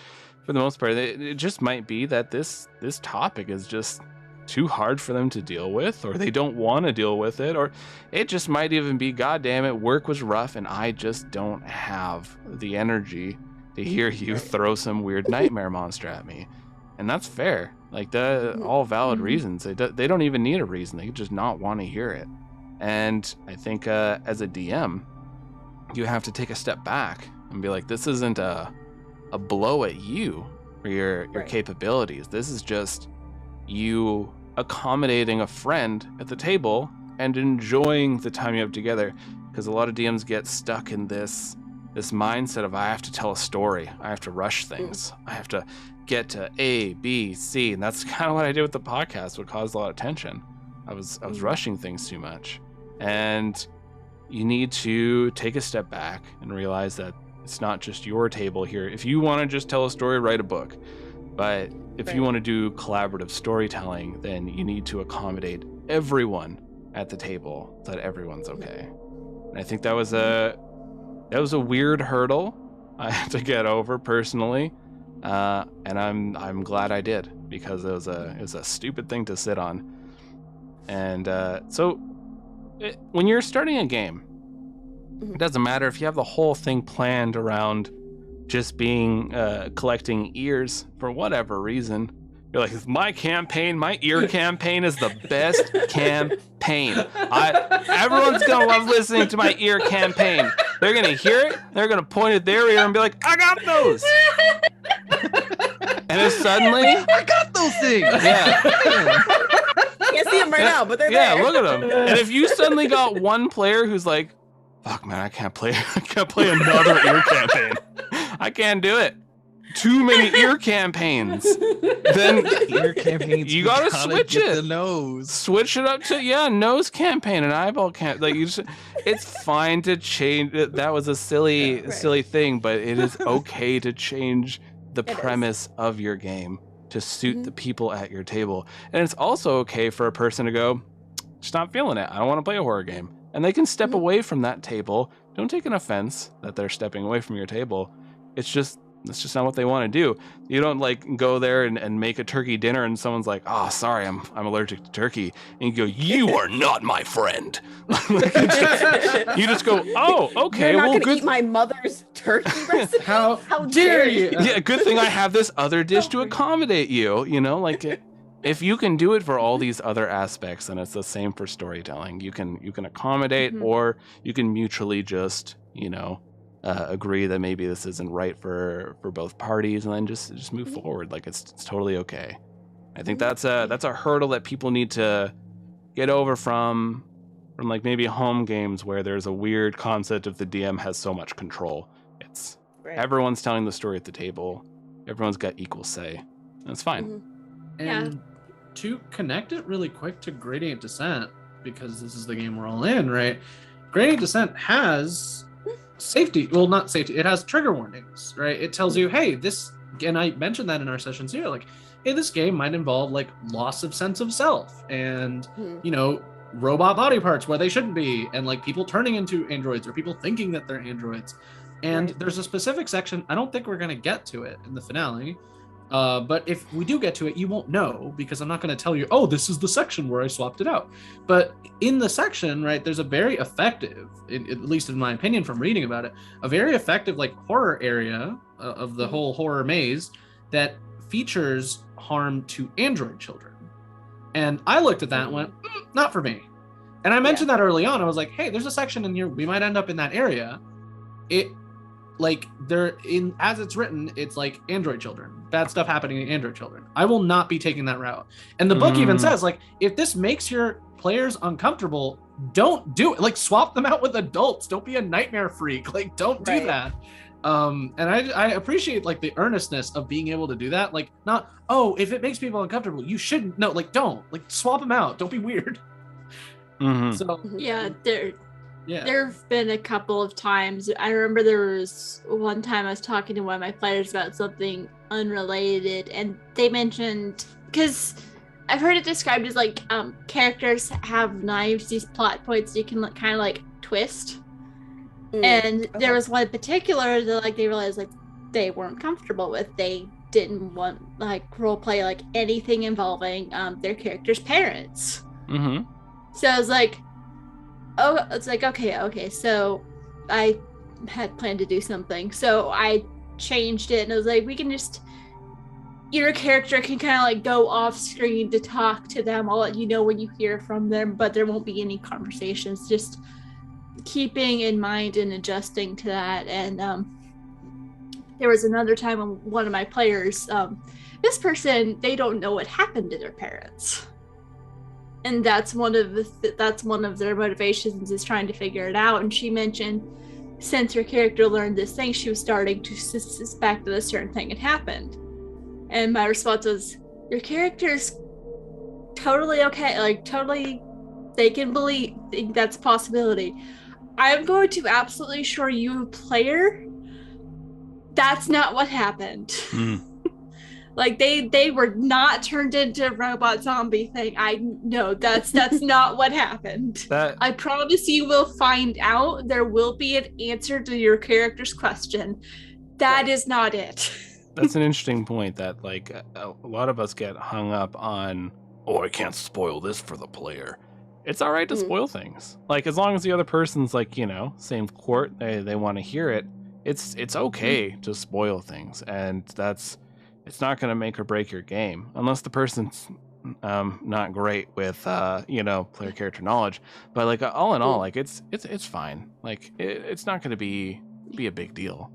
for the most part, it just might be that this topic is just too hard for them to deal with, or they don't want to deal with it, or it just might even be, God damn it, work was rough and I just don't have the energy to hear you throw some weird nightmare monster at me. And that's fair. Like, all valid reasons. They don't even need a reason. They just not want to hear it. And I think as a DM, you have to take a step back and be like, this isn't a blow at you or your capabilities. This is just you accommodating a friend at the table and enjoying the time you have together. Because a lot of DMs get stuck in this mindset of, I have to tell a story. I have to rush things. I have to get to A, B, C. And that's kind of what I did with the podcast, what caused a lot of tension. I was rushing things too much. And you need to take a step back and realize that it's not just your table here. If you want to just tell a story, write a book. But if you want to do collaborative storytelling, then you need to accommodate everyone at the table so that everyone's okay. And I think that was a weird hurdle I had to get over personally. And I'm glad I did, because it was a stupid thing to sit on. And when you're starting a game, it doesn't matter if you have the whole thing planned around just being collecting ears for whatever reason. You're like, my campaign, my ear campaign is the best campaign. Everyone's gonna love listening to my ear campaign. They're gonna hear it, they're gonna point at their ear and be like, I got those. And if suddenly, I got those things. yeah, Can't see them right now, but they're yeah, there. look at them. And if you suddenly got one player who's like, fuck man, I can't play another ear campaign. I can't do it. Too many ear campaigns. Then Ear campaigns. you we gotta gotta switch get it. The nose. Switch it up to nose campaign and eyeball like you just, it's fine to change. That was a silly thing, but it is okay to change the premise of your game to suit the people at your table. And it's also okay for a person to go, just not feeling it. I don't want to play a horror game. And they can step away from that table. Don't take an offense that they're stepping away from your table. It's just not what they want to do. You don't like go there and make a turkey dinner and someone's like, oh, sorry, I'm allergic to turkey. And you go, you are not my friend. You just go, oh, okay, You're not well, gonna good. eat my mother's turkey recipe. How dare dare you? Yeah, good thing I have this other dish to accommodate you. You know, like if you can do it for all these other aspects, then it's the same for storytelling. You can accommodate, or you can mutually just, agree that maybe this isn't right for both parties, and then just move forward. Like it's totally okay. I think that's a hurdle that people need to get over from like maybe home games where there's a weird concept of the DM has so much control. It's everyone's telling the story at the table. Everyone's got equal say. That's fine. And to connect it really quick to Gradient Descent, because this is the game we're all in, right? Gradient Descent has safety. Well, not safety. It has trigger warnings, right? It tells you, hey, this, and I mentioned that in our sessions here, like, hey, this game might involve like loss of sense of self and, robot body parts where they shouldn't be, and like people turning into androids or people thinking that they're androids. And there's a specific section, I don't think we're going to get to it in the finale, but if we do get to it, you won't know, because I'm not going to tell you, oh, this is the section where I swapped it out. But in the section, right, there's a very effective, at least in my opinion from reading about it, a very effective like horror area of the whole horror maze that features harm to android children. And I looked at that and went, not for me. And I mentioned that early on. I was like, hey, there's a section in here, we might end up in that area. It, like, they're in, as it's written, it's like android children, bad stuff happening to android children. I will not be taking that route. And the book even says, like, if this makes your players uncomfortable, don't do it. Like, swap them out with adults. Don't be a nightmare freak. Like, don't do that. And I appreciate like the earnestness of being able to do that. Like, not, oh, if it makes people uncomfortable, you shouldn't. No, like, don't. Like, swap them out. Don't be weird. So there have been a couple of times. I remember there was one time I was talking to one of my players about something unrelated, and they mentioned, because I've heard it described as like characters have knives, these plot points you can like, kind of like twist. And there was one in particular that like they realized like they weren't comfortable with. They didn't want like role play like anything involving their character's parents. So I was like, oh, it's like, okay. So I had planned to do something. So I changed it and I was like, we can just, your character can kind of like go off screen to talk to them. I'll let you know when you hear from them, but there won't be any conversations. Just keeping in mind and adjusting to that. And there was another time when one of my players, this person, they don't know what happened to their parents. And that's one of their motivations, is trying to figure it out. And she mentioned since her character learned this thing, she was starting to suspect that a certain thing had happened. And my response was, your character's totally okay. Like, totally, they can think that's a possibility. I'm going to absolutely assure you, player, that's not what happened. Like, they were not turned into a robot zombie thing. I know that's not what happened. I promise you will find out. There will be an answer to your character's question. That is not it. That's an interesting point, that like a lot of us get hung up on, oh, I can't spoil this for the player. It's all right to spoil things. Like, as long as the other person's like, same court, they want to hear it. It's okay to spoil things. And that's, it's not going to make or break your game unless the person's not great with player character knowledge. But like all in all, like it's fine. Like it's not going to be a big deal.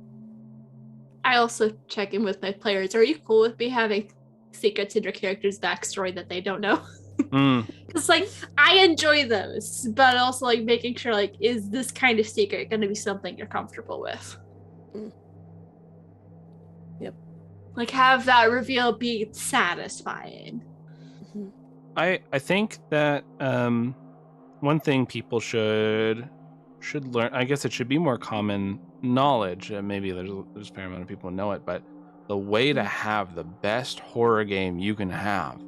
I also check in with my players. Are you cool with me having secrets in your character's backstory that they don't know? Because like I enjoy those, but also like making sure like, is this kind of secret going to be something you're comfortable with? Yep. Like have that reveal be satisfying. I think that one thing people should learn, I guess it should be more common knowledge, and maybe there's a fair amount of people who know it, but the way to have the best horror game you can have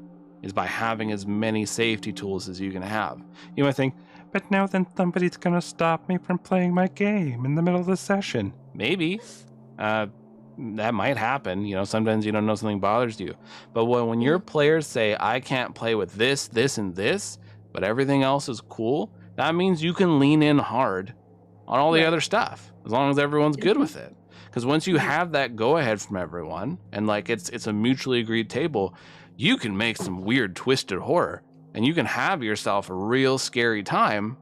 is by having as many safety tools as you can have. You might think, but now then somebody's gonna stop me from playing my game in the middle of the session. Maybe. That might happen. Sometimes you don't know something bothers you. But when your players say, I can't play with this, this, and this, but everything else is cool, that means you can lean in hard on all the other stuff, as long as everyone's good with it. Because once you have that go-ahead from everyone, and like it's a mutually agreed table, you can make some weird, twisted horror, and you can have yourself a real scary time,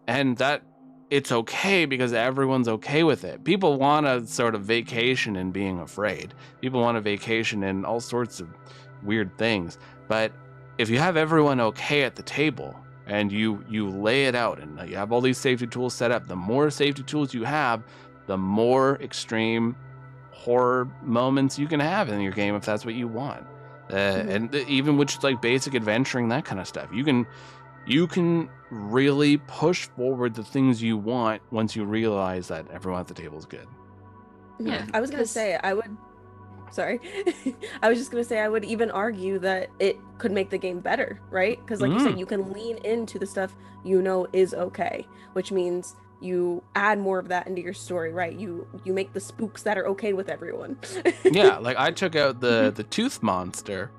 and that it's okay because everyone's okay with it. People want a sort of vacation in being afraid. People want a vacation in all sorts of weird things. But if you have everyone okay at the table and you lay it out and you have all these safety tools set up, the more safety tools you have, the more extreme horror moments you can have in your game if that's what you want. And even with just like basic adventuring, that kind of stuff. You can really push forward the things you want once you realize that everyone at the table is good. Yeah, I was going to say, I would even argue that it could make the game better, right? Because like you said, you can lean into the stuff is okay, which means you add more of that into your story, right? You make the spooks that are okay with everyone. Yeah, like I took out the tooth monster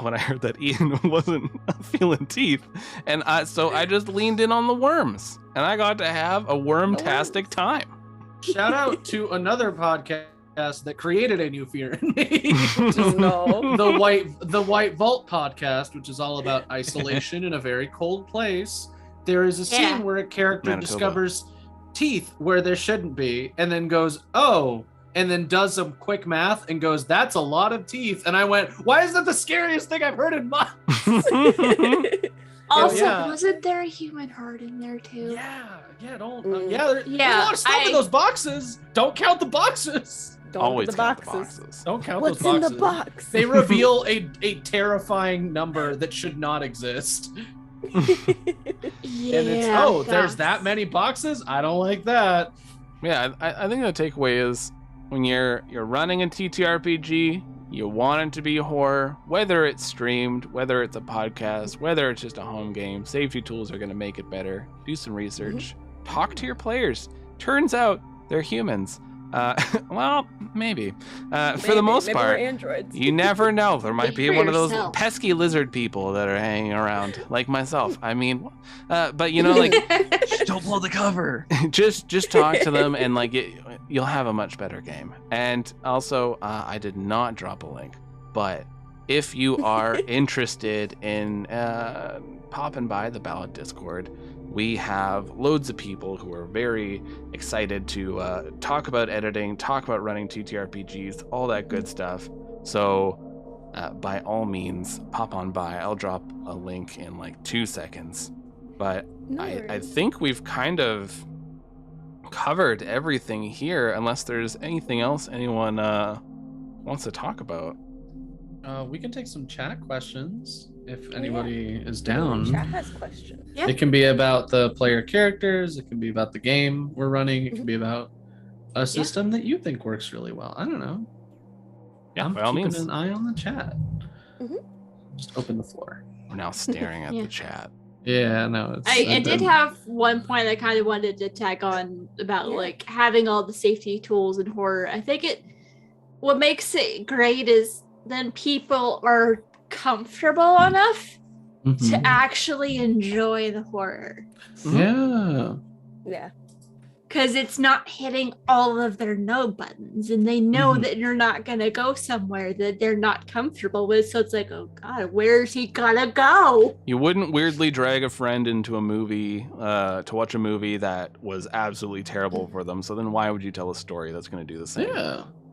when I heard that Ian wasn't feeling teeth, and so I just leaned in on the worms, and I got to have a worm-tastic time. Shout out to another podcast that created a new fear in me, which is the White Vault podcast, which is all about isolation in a very cold place. There is a scene where a character discovers teeth where there shouldn't be, and then goes, oh, and then does some quick math and goes, that's a lot of teeth. And I went, why is that the scariest thing I've heard in months? Also, wasn't there a human heart in there too? There's a lot of stuff in those boxes. Don't count the boxes. Don't Always count count the the boxes. Don't count What's those boxes. in the box? They reveal a terrifying number that should not exist. And it's there's that many boxes? I don't like that. Yeah, I think the takeaway is when you're running a TTRPG, you want it to be horror, whether it's streamed, whether it's a podcast, whether it's just a home game. Safety tools are going to make it better. Do some research. Talk to your players. Turns out they're humans. Well, maybe. For the most part, androids. You never know. There might be one of those yourself. pesky lizard people that are hanging around, like myself. I mean, but like, Don't blow the cover. just talk to them, and like you'll have a much better game. And also, I did not drop a link, but if you are interested in popping by the Ballad Discord, we have loads of people who are very excited to talk about editing, talk about running TTRPGs, all that good stuff. So by all means, pop on by. I'll drop a link in like 2 seconds. But I think we've kind of covered everything here, unless there's anything else anyone wants to talk about. We can take some chat questions if anybody is down. Chat has questions. Yeah. It can be about the player characters. It can be about the game we're running. It can be about a system that you think works really well. I don't know. Yeah, I'm by all keeping means. an eye on the chat. Just open the floor. We're now staring at the chat. Yeah, no. It's, I did have one point I kind of wanted to tag on about like having all the safety tools in horror. I think what makes it great is then people are comfortable enough to actually enjoy the horror. Yeah. Yeah. because it's not hitting all of their no buttons, and they know Mhm. that you're not going to go somewhere that they're not comfortable with. So it's like, oh God, where's he gonna go? You wouldn't weirdly drag a friend into a movie to watch a movie that was absolutely terrible for them. So then why would you tell a story that's going to do the same? Yeah.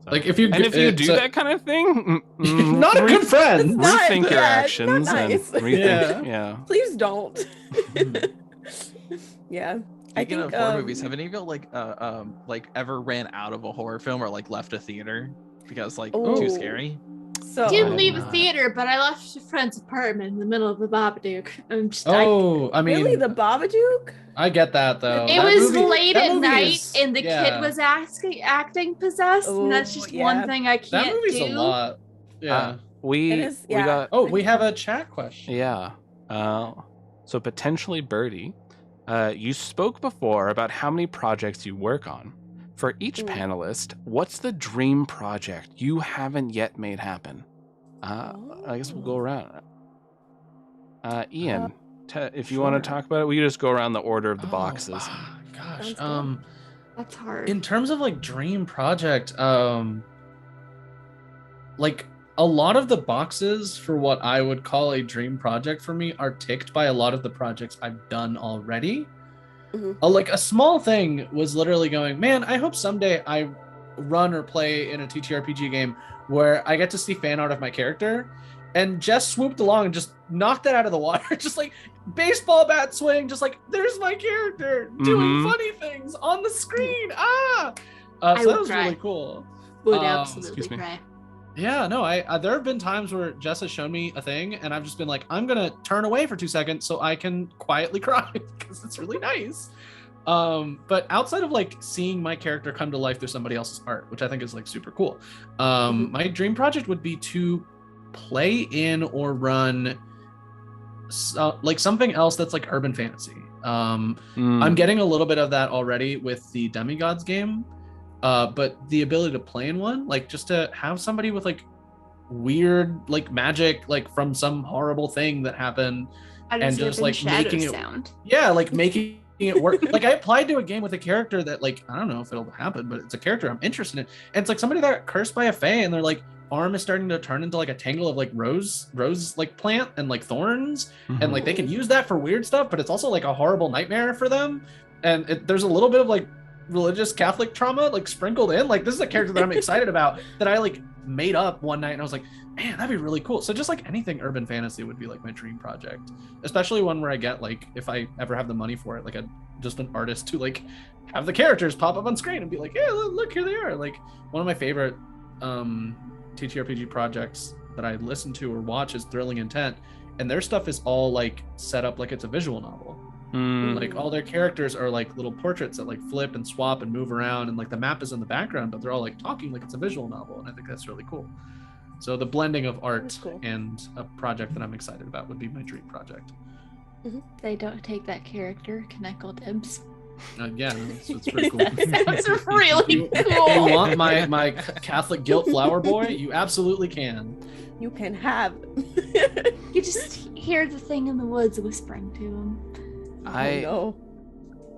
So- Like if you and if you it's do that kind of thing, not a good friend. Not- rethink your yeah, actions not nice. and rethink. Yeah. Yeah. Please don't. Mhm. Yeah. Speaking of think, horror movies, have any of you like ever ran out of a horror film or like left a theater because like Ooh. too scary? So Didn't Oh, leave a God. theater, but I left a friend's apartment in the middle of the Babadook. I'm just, Oh, I mean, really, the Babadook? I get that though. it That was movie- late that at movie night, is- and the yeah. kid was acting possessed, and that's Oh, just yeah. one thing I That can't movie's do. a lot. Yeah. We It is- we yeah. got Oh, we have a chat question. yeah. So potentially Birdie, you spoke before about how many projects you work on. For each Mm. panelist, what's the dream project you haven't yet made happen? I guess we'll go around. Ian, if you want sure. to talk about it, we just go around the order of the Oh, boxes. gosh. Sounds good. That's hard. In terms of like dream project, like a lot of the boxes for what I would call a dream project for me are ticked by a lot of the projects I've done already. Mhm. Like a small thing was literally going, man, I hope someday I run or play in a TTRPG game where I get to see fan art of my character. And Jess swooped along and just knocked that out of the water. Just like baseball bat swing, just like, there's my character doing Mhm. funny things on the screen. So I that would was cry. really cool. Would um, absolutely excuse me. cry. Yeah, no, I there have been times where Jess has shown me a thing and I've just been like, I'm gonna turn away for 2 seconds so I can quietly cry because it's really nice. But outside of like seeing my character come to life through somebody else's art, which I think is like super cool, my dream project would be to play in or run like something else that's like urban fantasy. I'm getting a little bit of that already with the Demigods game. But the ability to play in one, like just to have somebody with like weird like magic like from some horrible thing that happened, How and does just urban like shadow making it sound? yeah, like making it work. Like I applied to a game with a character that like I don't know if it'll happen, but it's a character I'm interested in. And it's like somebody that got cursed by a fae and their like arm is starting to turn into like a tangle of like rose like plant and like thorns, and like they can use that for weird stuff, but it's also like a horrible nightmare for them. And there's a little bit of like religious Catholic trauma like sprinkled in. Like this is a character that I'm excited about that I like made up one night and I was like, man, that'd be really cool. So just like anything urban fantasy would be like my dream project, especially one where I get like, if I ever have the money for it, like just an artist to like have the characters pop up on screen and be like, hey, look, here they are. Like one of my favorite TTRPG projects that I listen to or watch is Thrilling Intent, and their stuff is all like set up like it's a visual novel. Like all their characters are like little portraits that like flip and swap and move around, and like the map is in the background, but they're all like talking like it's a visual novel, and I think that's really cool. So the blending of art That's cool. and a project that I'm excited about would be my dream project. They don't take that character, Knuckle Dibs. Yeah, it's pretty cool. That's really You cool. want my Catholic guilt flower boy? You absolutely can. You can have. You just hear the thing in the woods whispering to him. I Oh,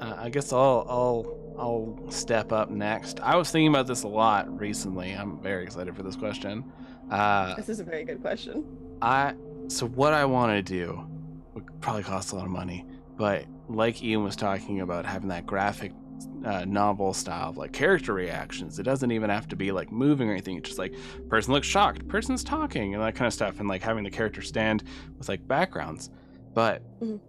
I guess I'll step up next. I was thinking about this a lot recently. I'm very excited for this question. no. This is a very good question. So what I want to do would probably cost a lot of money, but like Ian was talking about, having that graphic novel style of like character reactions, it doesn't even have to be like moving or anything. It's just like person looks shocked, person's talking, and that kind of stuff, and like having the character stand with like backgrounds. But Mhm.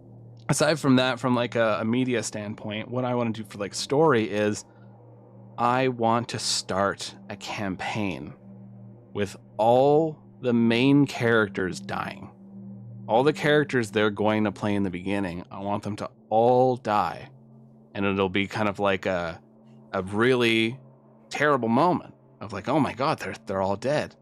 aside from that, from like a media standpoint, what I want to do for like story is I want to start a campaign with all the main characters dying. All the characters they're going to play in the beginning, I want them to all die. And it'll be kind of like a really terrible moment of like, oh my god, they're all dead.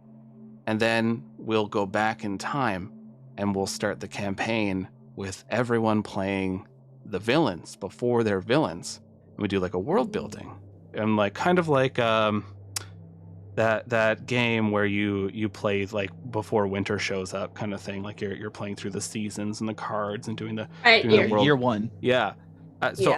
And then we'll go back in time and we'll start the campaign with everyone playing the villains before they're villains. And we do like a world building. And like kind of like that game where you play like before winter shows up kind of thing. Like you're playing through the seasons and the cards and doing the Right, doing the here. world. Year one. Yeah. So Yeah.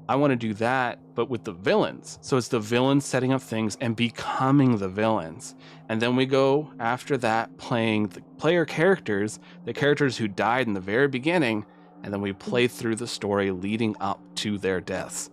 I want to do that, but with the villains. So it's the villains setting up things and becoming the villains. And then we go after that playing the player characters, the characters who died in the very beginning, and then we play through the story leading up to their deaths.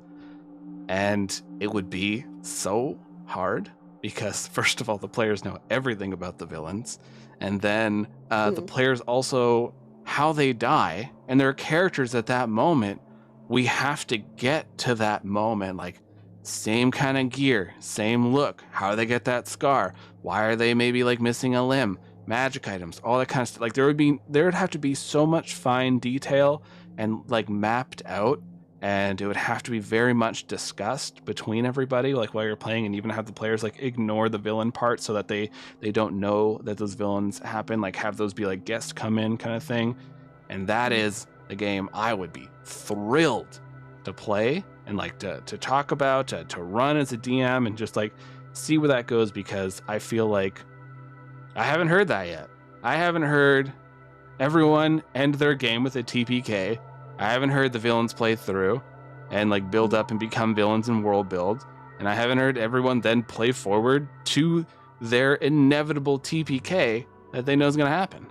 And it would be so hard because, first of all, the players know everything about the villains. And then the players also, how they die, and their characters at that moment, we have to get to that moment, like same kind of gear, same look, how do they get that scar? Why are they maybe like missing a limb? Magic items, all that kind of stuff. Like there would have to be so much fine detail and like mapped out, and it would have to be very much discussed between everybody, like while you're playing, and even have the players like ignore the villain part so that they don't know that those villains happen, like have those be like guests come in kind of thing. And that is a game I would be thrilled to play and like to talk about, to run as a DM and just like see where that goes, because I feel like I haven't heard that yet. I haven't heard everyone end their game with a TPK. I haven't heard the villains play through and like build up and become villains and world build. And I haven't heard everyone then play forward to their inevitable TPK that they know is going to happen.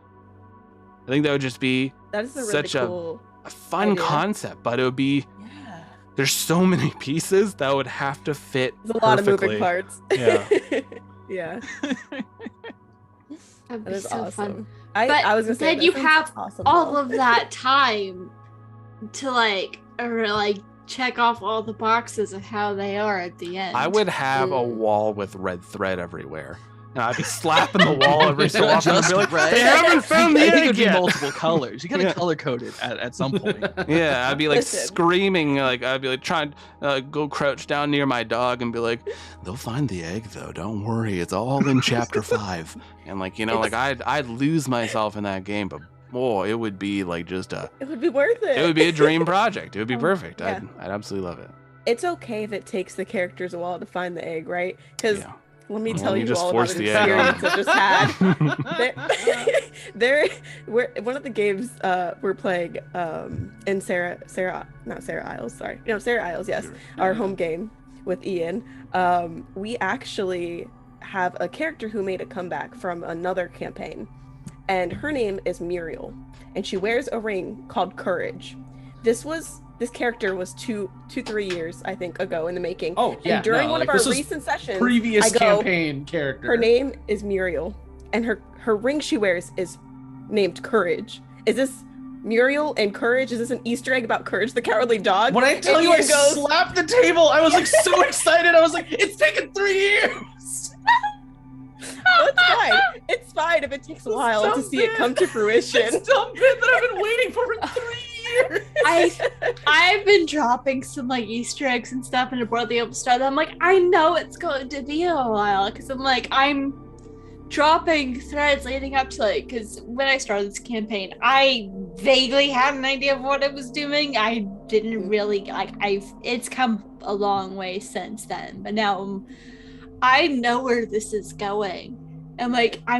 I think that would just be That is a really such cool a fun idea. Concept, but it would be, there's so many pieces that would have to fit There's a lot of perfectly. moving parts. Yeah. Yeah. That'd That be is so awesome. fun. I was gonna say then that you sounds have awesome, all though. of that time to like check off all the boxes of how they are at the end. I would have a wall with red thread everywhere. And I'd be slapping the wall every so often and be like, red. they haven't found the I think it egg would be yet. multiple colors. You gotta Yeah. color code it at some point. Yeah, I'd be like Listen. screaming, like I'd be like trying to go crouch down near my dog and be like, they'll find the egg though, don't worry, it's all in chapter 5. And like, you know, like I'd lose myself in that game, but boy, it would be like just It would be worth it. it would be a dream project. It would be Oh, perfect. yeah. I'd absolutely love it. It's okay if it takes the characters a while to find the egg, right? Because Yeah. let me Well, tell you you just all about force an the egg on experience I just had. We're one of the games we're playing in Sarah Isles, yes, our home game with Ian. We actually have a character who made a comeback from another campaign, and her name is Muriel, and she wears a ring called Courage. This character was 3 years, I think, ago in the making. Oh, yeah. And during no, one of like, our this was recent sessions, previous I go, campaign character. her name is Muriel, and her ring she wears is named Courage. Is this Muriel and Courage? Is this an Easter egg about Courage the Cowardly Dog? When I tell And you I Ian goes, slapped the table, I was like so excited. I was like, it's taken 3 years. "Oh, it's fine. It's fine if it takes a while to see it come to fruition." It's dumb bit that I've been waiting for 3 years. I've been dropping some like Easter eggs and stuff in a Brotherly Open Star that I'm like, I know it's going to be a while, because I'm dropping threads leading up to like, because when I started this campaign, I vaguely had an idea of what it was doing. I didn't really it's come a long way since then, but now I know where this is going. And like, I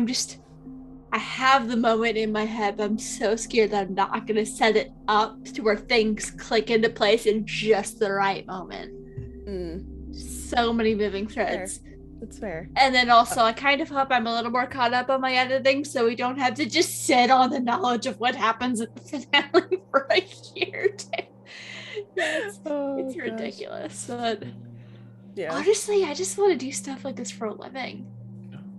have the moment in my head, but I'm so scared that I'm not going to set it up to where things click into place in just the right moment. So many moving threads. That's fair. And then also, I kind of hope I'm a little more caught up on my editing so we don't have to just sit on the knowledge of what happens at the finale for a year. It's Gosh. ridiculous. But Yeah. honestly, I just want to do stuff like this for a living.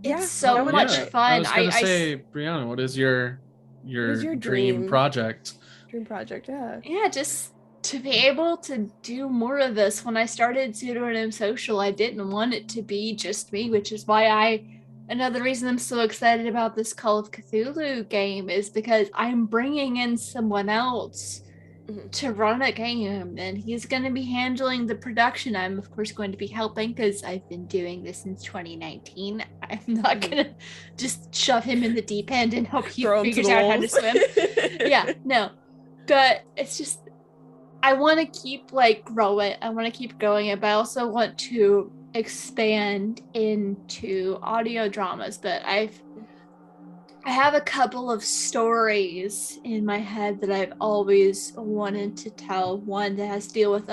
Yeah, It's so I would much agree. fun. I was gonna say, Brianna, what is your your dream dream? project? Dream project, yeah. Yeah, just to be able to do more of this. When I started Pseudonym Social, I didn't want it to be just me, which is why another reason I'm so excited about this Call of Cthulhu game is because I'm bringing in someone else to run a game, and he's going to be handling the production. I'm of course going to be helping because I've been doing this since 2019. I'm not going to just shove him in the deep end and hope he Throw 'em to figures the out how to wolves. swim. Yeah, no, but it's just, I want to keep like growing. I want to keep going it, but I also want to expand into audio dramas. But I have a couple of stories in my head that I've always wanted to tell. One that has to deal with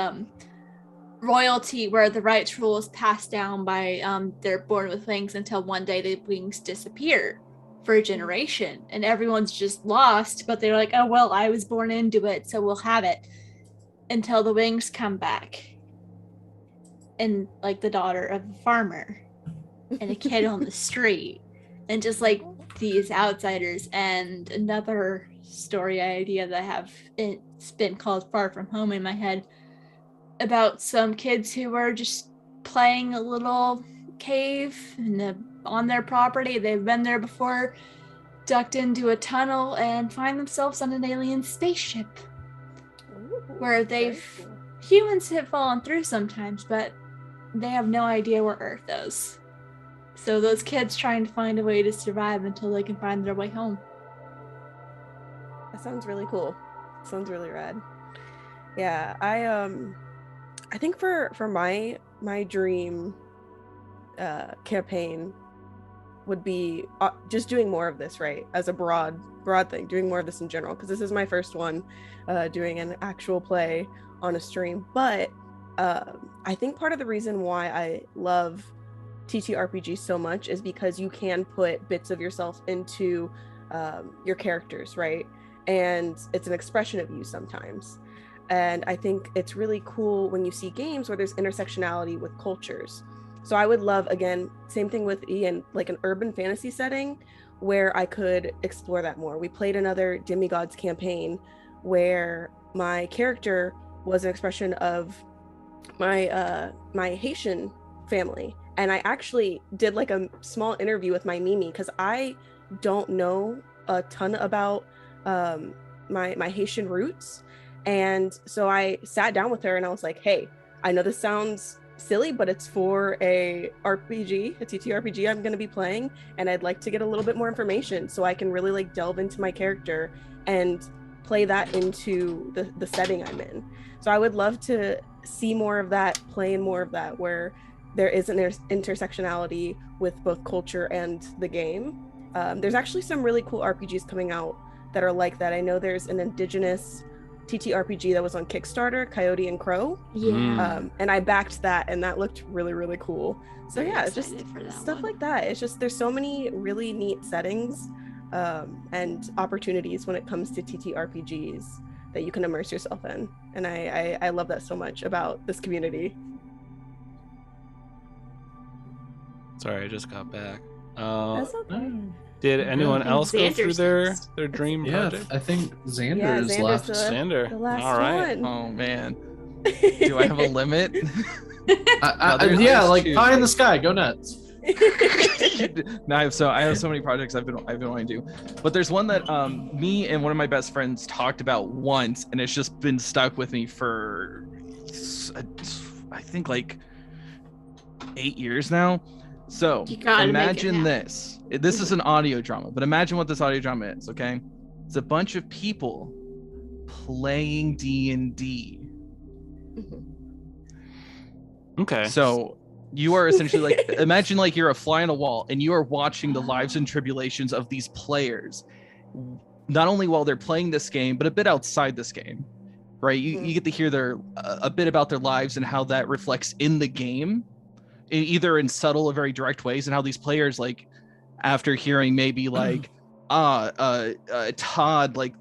royalty where the rights rule is passed down by they're born with wings until one day the wings disappear for a generation and everyone's just lost, but they're like, oh well, I was born into it, so we'll have it until the wings come back. And like the daughter of a farmer and a kid on the street and just like these outsiders. And another story idea that I have, it's been called Far From Home in my head, about some kids who were just playing a little cave on their property. They've been there before, ducked into a tunnel and find themselves on an alien spaceship. Where humans have fallen through sometimes, but they have no idea where Earth is. So those kids trying to find a way to survive until they can find their way home. That sounds really cool. Sounds really rad. Yeah, I think for my dream campaign would be just doing more of this, right? As a broad thing, doing more of this in general, because this is my first one doing an actual play on a stream. But I think part of the reason why I love TTRPG so much is because you can put bits of yourself into your characters, right? And it's an expression of you sometimes. And I think it's really cool when you see games where there's intersectionality with cultures. So I would love, again, same thing with Ian, like an urban fantasy setting where I could explore that more. We played another Demigods campaign where my character was an expression of my Haitian family. And I actually did like a small interview with my Mimi because I don't know a ton about my Haitian roots. And so I sat down with her and I was like, hey, I know this sounds silly, but it's for a TTRPG I'm going to be playing, and I'd like to get a little bit more information so I can really like delve into my character and play that into the setting I'm in. So I would love to see more of that, play in more of that, where there is an intersectionality with both culture and the game. There's actually some really cool RPGs coming out that are like that. I know there's an indigenous TTRPG that was on Kickstarter, Coyote and Crow. Yeah. And I backed that, and that looked really, really cool. So Very yeah, it's just stuff like that. It's just there's so many really neat settings and opportunities when it comes to TTRPGs that you can immerse yourself in. And I love that so much about this community. Sorry, I just got back. That's okay. Did anyone And else go through Xander's their dream Yeah, project? I think Xander Yeah, is Xander's left. Xander. The last All right. one. Oh man, do I have a limit? there's Yeah, those like two. pie in the sky, go nuts. No, I have so many projects I've been wanting to do, but there's one that me and one of my best friends talked about once, and it's just been stuck with me for I think like 8 years now. So You gotta make it imagine happen. this. This is an audio drama, but imagine what this audio drama is. Okay, it's a bunch of people playing D&D. Okay. So you are essentially like, imagine like you're a fly on a wall and you are watching the lives and tribulations of these players, not only while they're playing this game, but a bit outside this game, right? You get to hear a bit about their lives and how that reflects in the game, either in subtle or very direct ways, and how these players, like, after hearing maybe like, Todd, like,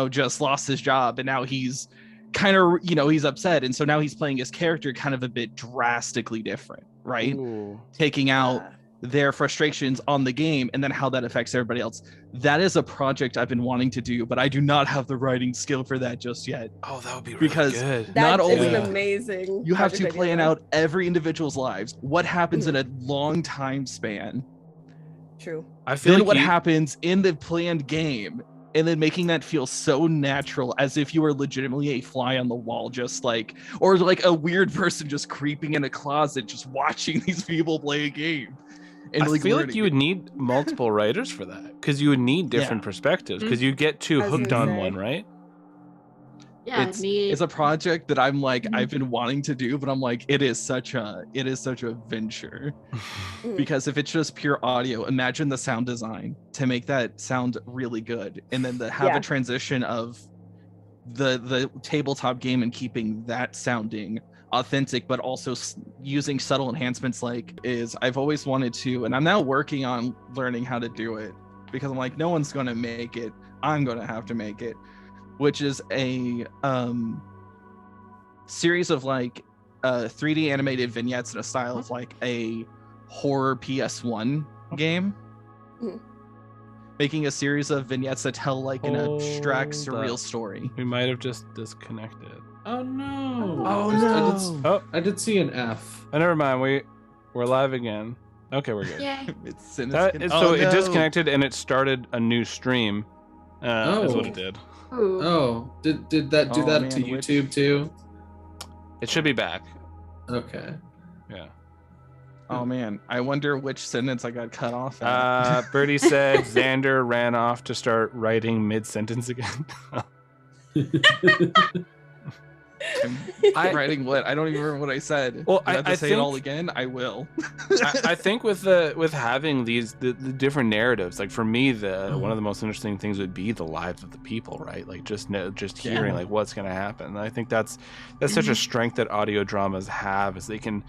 just lost his job and now he's kind of, he's upset. And so now he's playing his character kind of a bit drastically different, right? Ooh. Taking out their frustrations on the game and then how that affects everybody else. That is a project I've been wanting to do, but I do not have the writing skill for that just yet. Oh, that would be really Because good. That Not is only- an amazing. You have to project plan idea. out every individual's lives, what happens in a long time span, True. I feel then like what happens in the planned game, and then making that feel so natural, as if you were legitimately a fly on the wall, just like, or like a weird person just creeping in a closet, just watching these people play a game. And I like feel like learning you would need multiple writers for that, because you would need different perspectives, because you get too I was hooked gonna on say. one, right? Yeah, it's a project that I'm like, Mhm. I've been wanting to do, but I'm like, it is such a venture. Because if it's just pure audio, imagine the sound design to make that sound really good, and then have Yeah. a transition of the tabletop game and keeping that sounding authentic, but also using subtle enhancements I've always wanted to, and I'm now working on learning how to do it, because I'm like, no one's going to make it, I'm going to have to make it, which is a series of 3D animated vignettes in a style of a horror PS1 game. Mhm. Making a series of vignettes that tell an abstract, surreal story. We might have just disconnected. Oh no! Oh, Oh, I did see an F. never mind. We're live again. Okay, we're good. Yay. It's So it disconnected and it started a new stream. Is what it did. Ooh. Oh, did that do Oh, that man, to YouTube too? It should be back. Okay. Yeah. Oh man, I wonder which sentence I got cut off at. Birdie said Xander ran off to start writing mid-sentence again. I'm writing what? I don't even remember what I said. Well, I have to I say think- it all again. I will. I think with having the different narratives, for me, one of the most interesting things would be the lives of the people, right? Just hearing what's going to happen. And I think that's such a strength that audio dramas have, is they can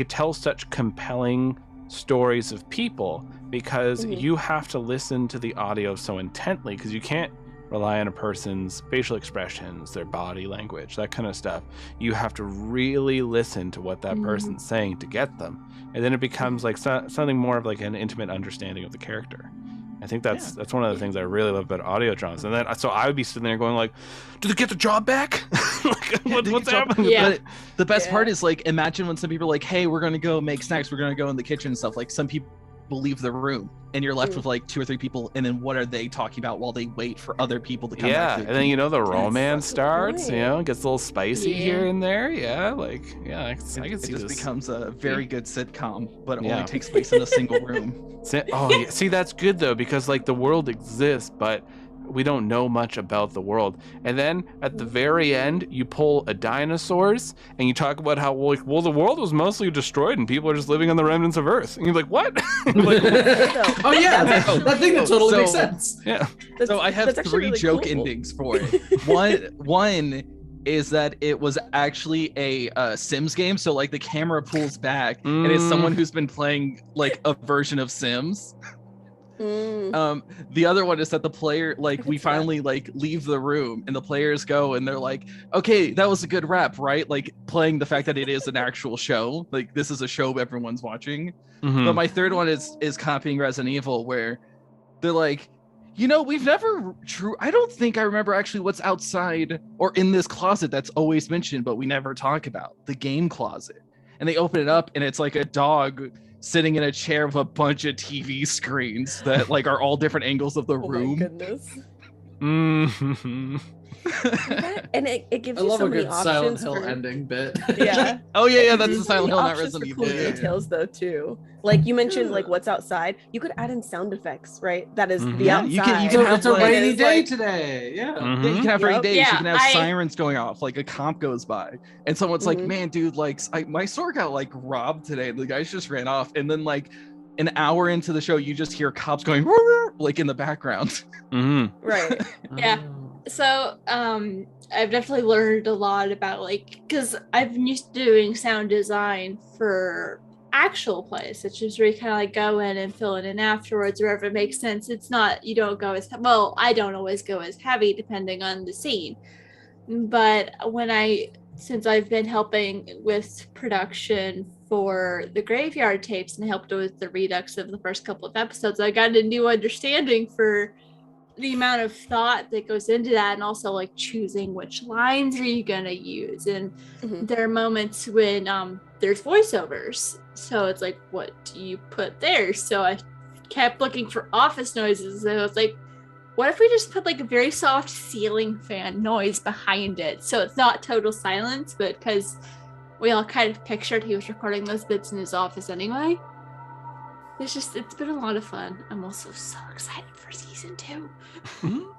tell such compelling stories of people, because you have to listen to the audio so intently, because you can't rely on a person's facial expressions, their body language, that kind of stuff. You have to really listen to what that person's saying to get them, and then it becomes something more of an intimate understanding of the character. I think that's one of the things I really love about audio dramas. And then so I would be sitting there going did they get the job back? What's happening? Yeah. But the best part is imagine when some people are hey, we're gonna go make snacks, we're gonna go in the kitchen and stuff. Some people leave the room and you're left with 2 or 3 people, and then what are they talking about while they wait for other people to come back? And then the romance starts, point. it gets a little spicy here and there. I can see It this. just becomes a very good sitcom, but it Yeah. only takes place in a single room. See, that's good though, because the world exists, but we don't know much about the world. And then at the very end, you pull a dinosaurs and you talk about how the world was mostly destroyed and people are just living on the remnants of Earth. And you're like, what? Oh yeah, that thing that totally makes sense. Yeah. So I have that's actually 3 really joke cool. endings for it. One is that it was actually a Sims game, so the camera pulls back and it's someone who's been playing a version of Sims. The other one is that the player we finally leave the room and the players go and they're okay, that was a good rap, right? Playing the fact that it is an actual show, this is a show everyone's watching. But my third one is copying Resident Evil, where they're we've never I don't think I remember actually what's outside or in this closet that's always mentioned, but we never talk about the game closet. And they open it up and it's a dog sitting in a chair with a bunch of TV screens that are all different angles of the Oh room. my goodness. Mm-hmm. And it gives I you love so a many good Silent options Hill for, ending bit. yeah. Oh yeah, that's the There's Silent so Hill, many not options Resident for cool Evil. details though too. You mentioned what's outside. You could add in sound effects, right? That is the Yeah, outside. you can have It's a like- rainy It's day like- today. Yeah. Mhm. Yeah, you can have rainy Yep. days. Yeah, you can have I- sirens going off, a cop goes by, and someone's Mhm. man, dude, my store got robbed today. The guys just ran off, and then an hour into the show, you just hear cops going in the background. Mm-hmm. Right. Yeah. So, I've definitely learned a lot about because I've been used to doing sound design for actual plays, such as where you kind of go in and fill it in afterwards, wherever it makes sense. It's not, you don't go as well. I don't always go as heavy depending on the scene, but since I've been helping with production for the Graveyard Tapes and helped with the redux of the first couple of episodes, I got a new understanding for the amount of thought that goes into that, and also choosing which lines are you gonna use. And Mhm. there are moments when there's voiceovers, so it's what do you put there? So I kept looking for office noises, and I was what if we just put a very soft ceiling fan noise behind it, so it's not total silence, but because we all kind of pictured he was recording those bits in his office anyway. It's been a lot of fun. I'm also so excited for season 2. Ooh.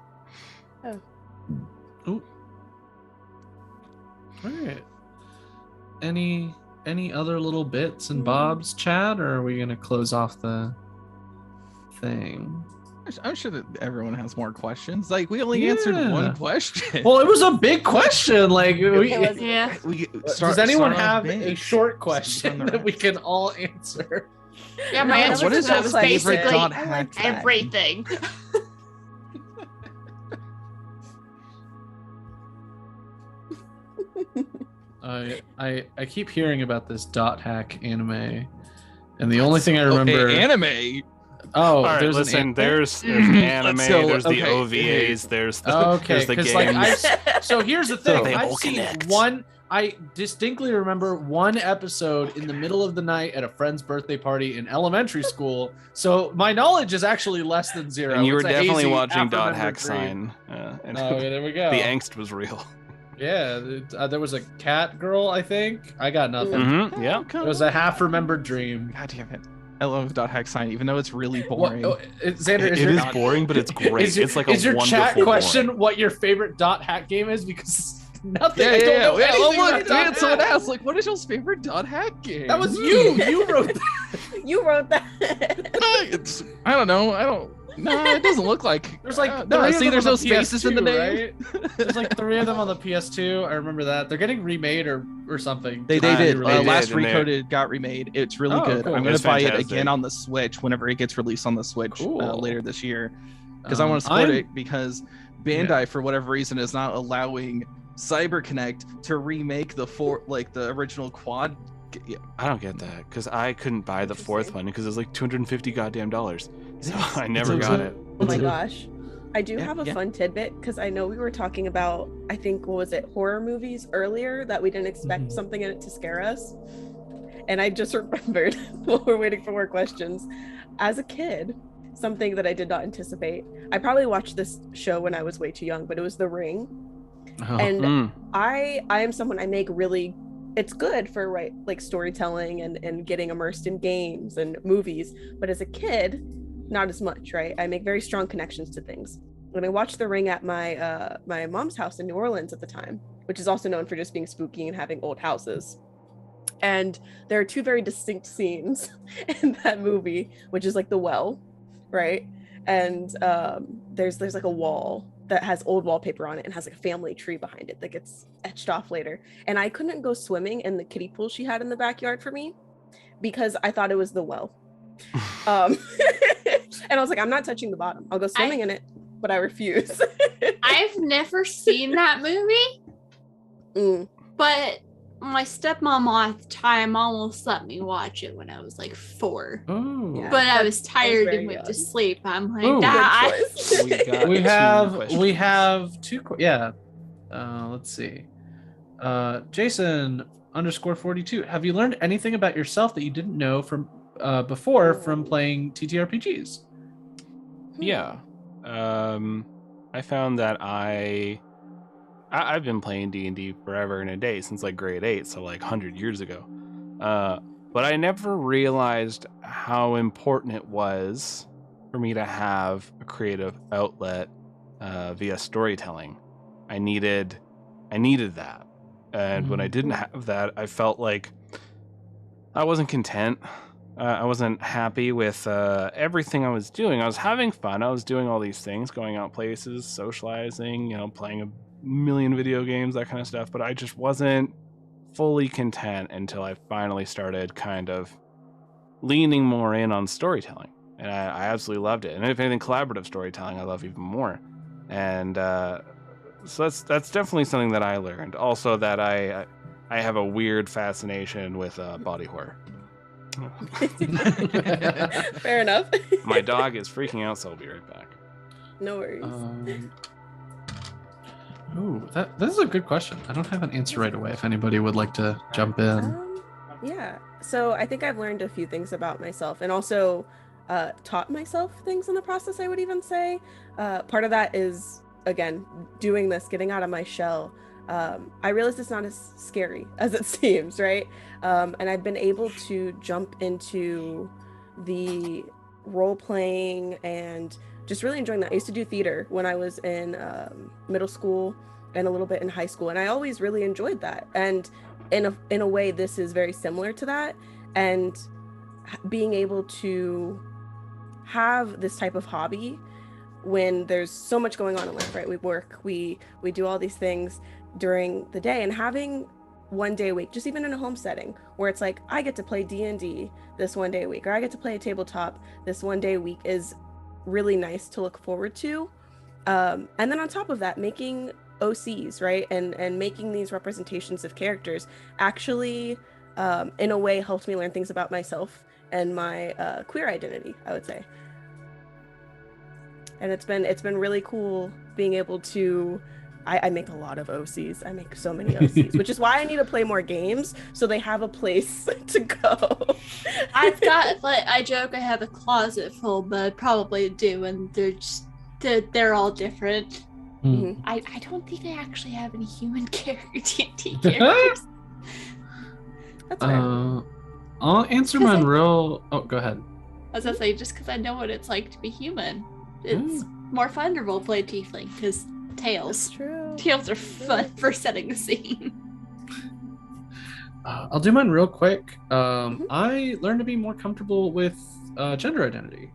All right. Any other little bits and bobs, Chad, or are we gonna close off the thing? I'm sure that everyone has more questions. Like we only answered one question. Well, it was a big question. Like, Yeah. does anyone have a big. short question that we can all answer? Yeah, my No, answer what to is that your was favorite basically dot I hack? like that. everything. I keep hearing about this dot hack anime, and the only thing I remember anime. Oh, All right, there's listen. an There's Mhm. anime. Let's go. There's the Okay. OVAs. There's the Okay, there's the because games. like so here's the thing. They I've all seen connect. one. I distinctly remember one episode in the middle of the night at a friend's birthday party in elementary school. So my knowledge is actually less than zero. and you were It's a definitely hazy, watching Dot half-remembered Hack dream. Sign. And Oh, yeah, there we go. the angst was real. Yeah, there was a cat girl. I think I got nothing. Mm-hmm. Yeah. It was a half-remembered dream. God damn it! I love dot hack sign, even though it's really What, boring. Xander, It your, is boring, but it's great. Is your, it's like is a your chat wonderful question boring. what your favorite dot hack game is? Because nothing. Yeah, I don't yeah, know yeah. anything Oh, about look, dot man, someone hack. asked, like, what is your favorite dot hack game? That was you. You wrote that. You wrote that. It's, I don't know. I don't. No, it doesn't look like. There's like no. three of See, them there's on no the spaces in the PS2, name. right? There's like 3 of them on the PS2. I remember that. They're getting remade or something. They Just did. re-released. Last and they're- Recoded got remade. It's really Oh, good. cool. I'm gonna It's buy it fantastic. again on the Switch whenever it gets released on the Switch Cool. later this year. Because I want to support it because Bandai, for whatever reason, is not allowing CyberConnect to remake the original quad. I don't get that because I couldn't buy the fourth one because it was like $250 goddamn dollars. So I never It's got a- it. Oh my gosh. I do Yeah, have a yeah. fun tidbit because I know we were talking about, I think, what was it, horror movies earlier that we didn't expect Mhm. something in it to scare us. And I just remembered while we're waiting for more questions. As a kid, something that I did not anticipate. I probably watched this show when I was way too young, but it was The Ring. Oh. And Mm. I am someone, I make really, it's good for like storytelling and getting immersed in games and movies, but as a kid, not as much, right? I make very strong connections to things. When I watched The Ring at my my mom's house in New Orleans at the time, which is also known for just being spooky and having old houses, and there are 2 very distinct scenes in that movie, which is like the well, right? And there's like a wall that has old wallpaper on it and has like a family tree behind it that gets etched off later. And I couldn't go swimming in the kiddie pool she had in the backyard for me because I thought it was the well. And I was like, I'm not touching the bottom. I'll go swimming in it, but I refuse. I've never seen that movie, Mm. but my stepmom at the time almost let me watch it when I was like 4. Ooh. Yeah. But I was tired very and went to young. sleep. I'm like, Ooh. "Nah, Good choice. We got we two have questions. 2 yeah. Let's see. Jason _42. Have you learned anything about yourself that you didn't know from before from playing TTRPGs? Yeah. I found that I've been playing D&D forever and a day since like grade 8, so like 100 years ago. But I never realized how important it was for me to have a creative outlet via storytelling. I needed that. And when I didn't have that, I felt like I wasn't content. I wasn't happy with everything I was doing. I was having fun. I was doing all these things, going out places, socializing, playing a million video games, that kind of stuff. But I just wasn't fully content until I finally started kind of leaning more in on storytelling. And I absolutely loved it. And if anything, collaborative storytelling, I love even more. And so that's definitely something that I learned. Also that I have a weird fascination with body horror. Fair enough. My dog is freaking out, so I'll be right back. No worries. This is a good question. I don't have an answer right away. If anybody would like to jump in. Yeah. So I think I've learned a few things about myself and also taught myself things in the process, I would even say. Part of that is, again, doing this, getting out of my shell. I realized it's not as scary as it seems, right? And I've been able to jump into the role playing and just really enjoying that. I used to do theater when I was in middle school and a little bit in high school, and I always really enjoyed that. And in a way, this is very similar to that. And being able to have this type of hobby when there's so much going on in life, right? We work, we do all these things during the day, and having one day a week, just even in a home setting, where it's like I get to play D&D this one day a week, or I get to play a tabletop this one day a week, is really nice to look forward to. And then on top of that, making OCs, right, and making these representations of characters actually, in a way, helped me learn things about myself and my queer identity, I would say. And it's been really cool being able to. I make a lot of OCs. I make so many OCs, which is why I need to play more games so they have a place to go. I've got, like, I joke I have a closet full, but I probably do, and they're all different. Mhm. I don't think I actually have any human D&D characters. That's fair. I'll answer mine real. Oh, go ahead. I was gonna say, just because I know what it's like to be human, it's more fun to roleplay tiefling, because That's tails. true. Tails are fun for setting the scene. I'll do mine real quick. I learned to be more comfortable with gender identity.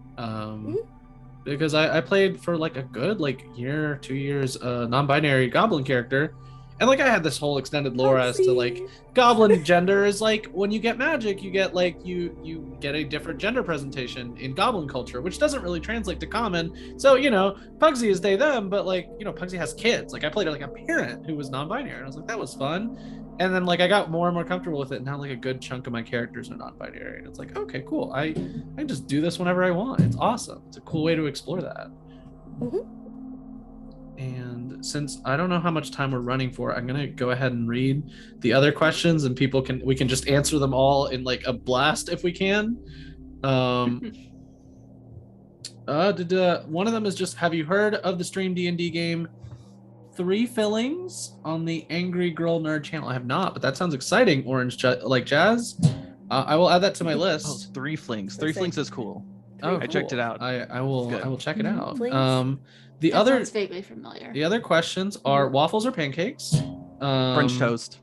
Because I played for like a good year, 2 years, non-binary goblin character, and like I had this whole extended lore as to like goblin gender is like when you get magic, you get like you get a different gender presentation in goblin culture, which doesn't really translate to common. So Pugsy is they them, but Pugsy has kids. Like I played like a parent who was non-binary, and I was like that was fun. And then like I got more and more comfortable with it, and now like a good chunk of my characters are non-binary, and it's like okay, cool. I can just do this whenever I want. It's awesome. It's a cool way to explore that. And since I don't know how much time we're running for, I'm gonna go ahead and read the other questions, and we can just answer them all in like a blast if we can. One of them is just, have you heard of the stream D&D game Three Fillings on the Angry Girl Nerd channel? I have not, but that sounds exciting. Orange Jazz. I will add that to my list. Oh, Three Flings. Three Flings is cool. Oh, I checked it out. I will check it out. Flings? That sounds vaguely familiar. The other questions are waffles or pancakes? French toast.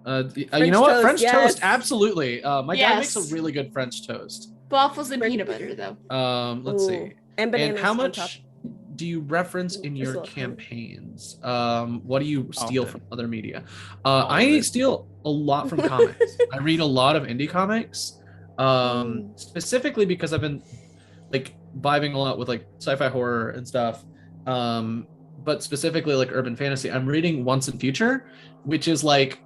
You know what? toast, French yes. toast, absolutely. My dad makes Yes. a really good French toast. Waffles and peanut butter, though. Let's see. And bananas how on much top. do you reference in Just a your little honey. campaigns? What do you steal Often. from other media? All of I it. steal a lot from comics. I read a lot of indie comics, specifically because I've been like vibing a lot with like sci-fi horror and stuff. But specifically like urban fantasy. I'm reading Once and Future, which is like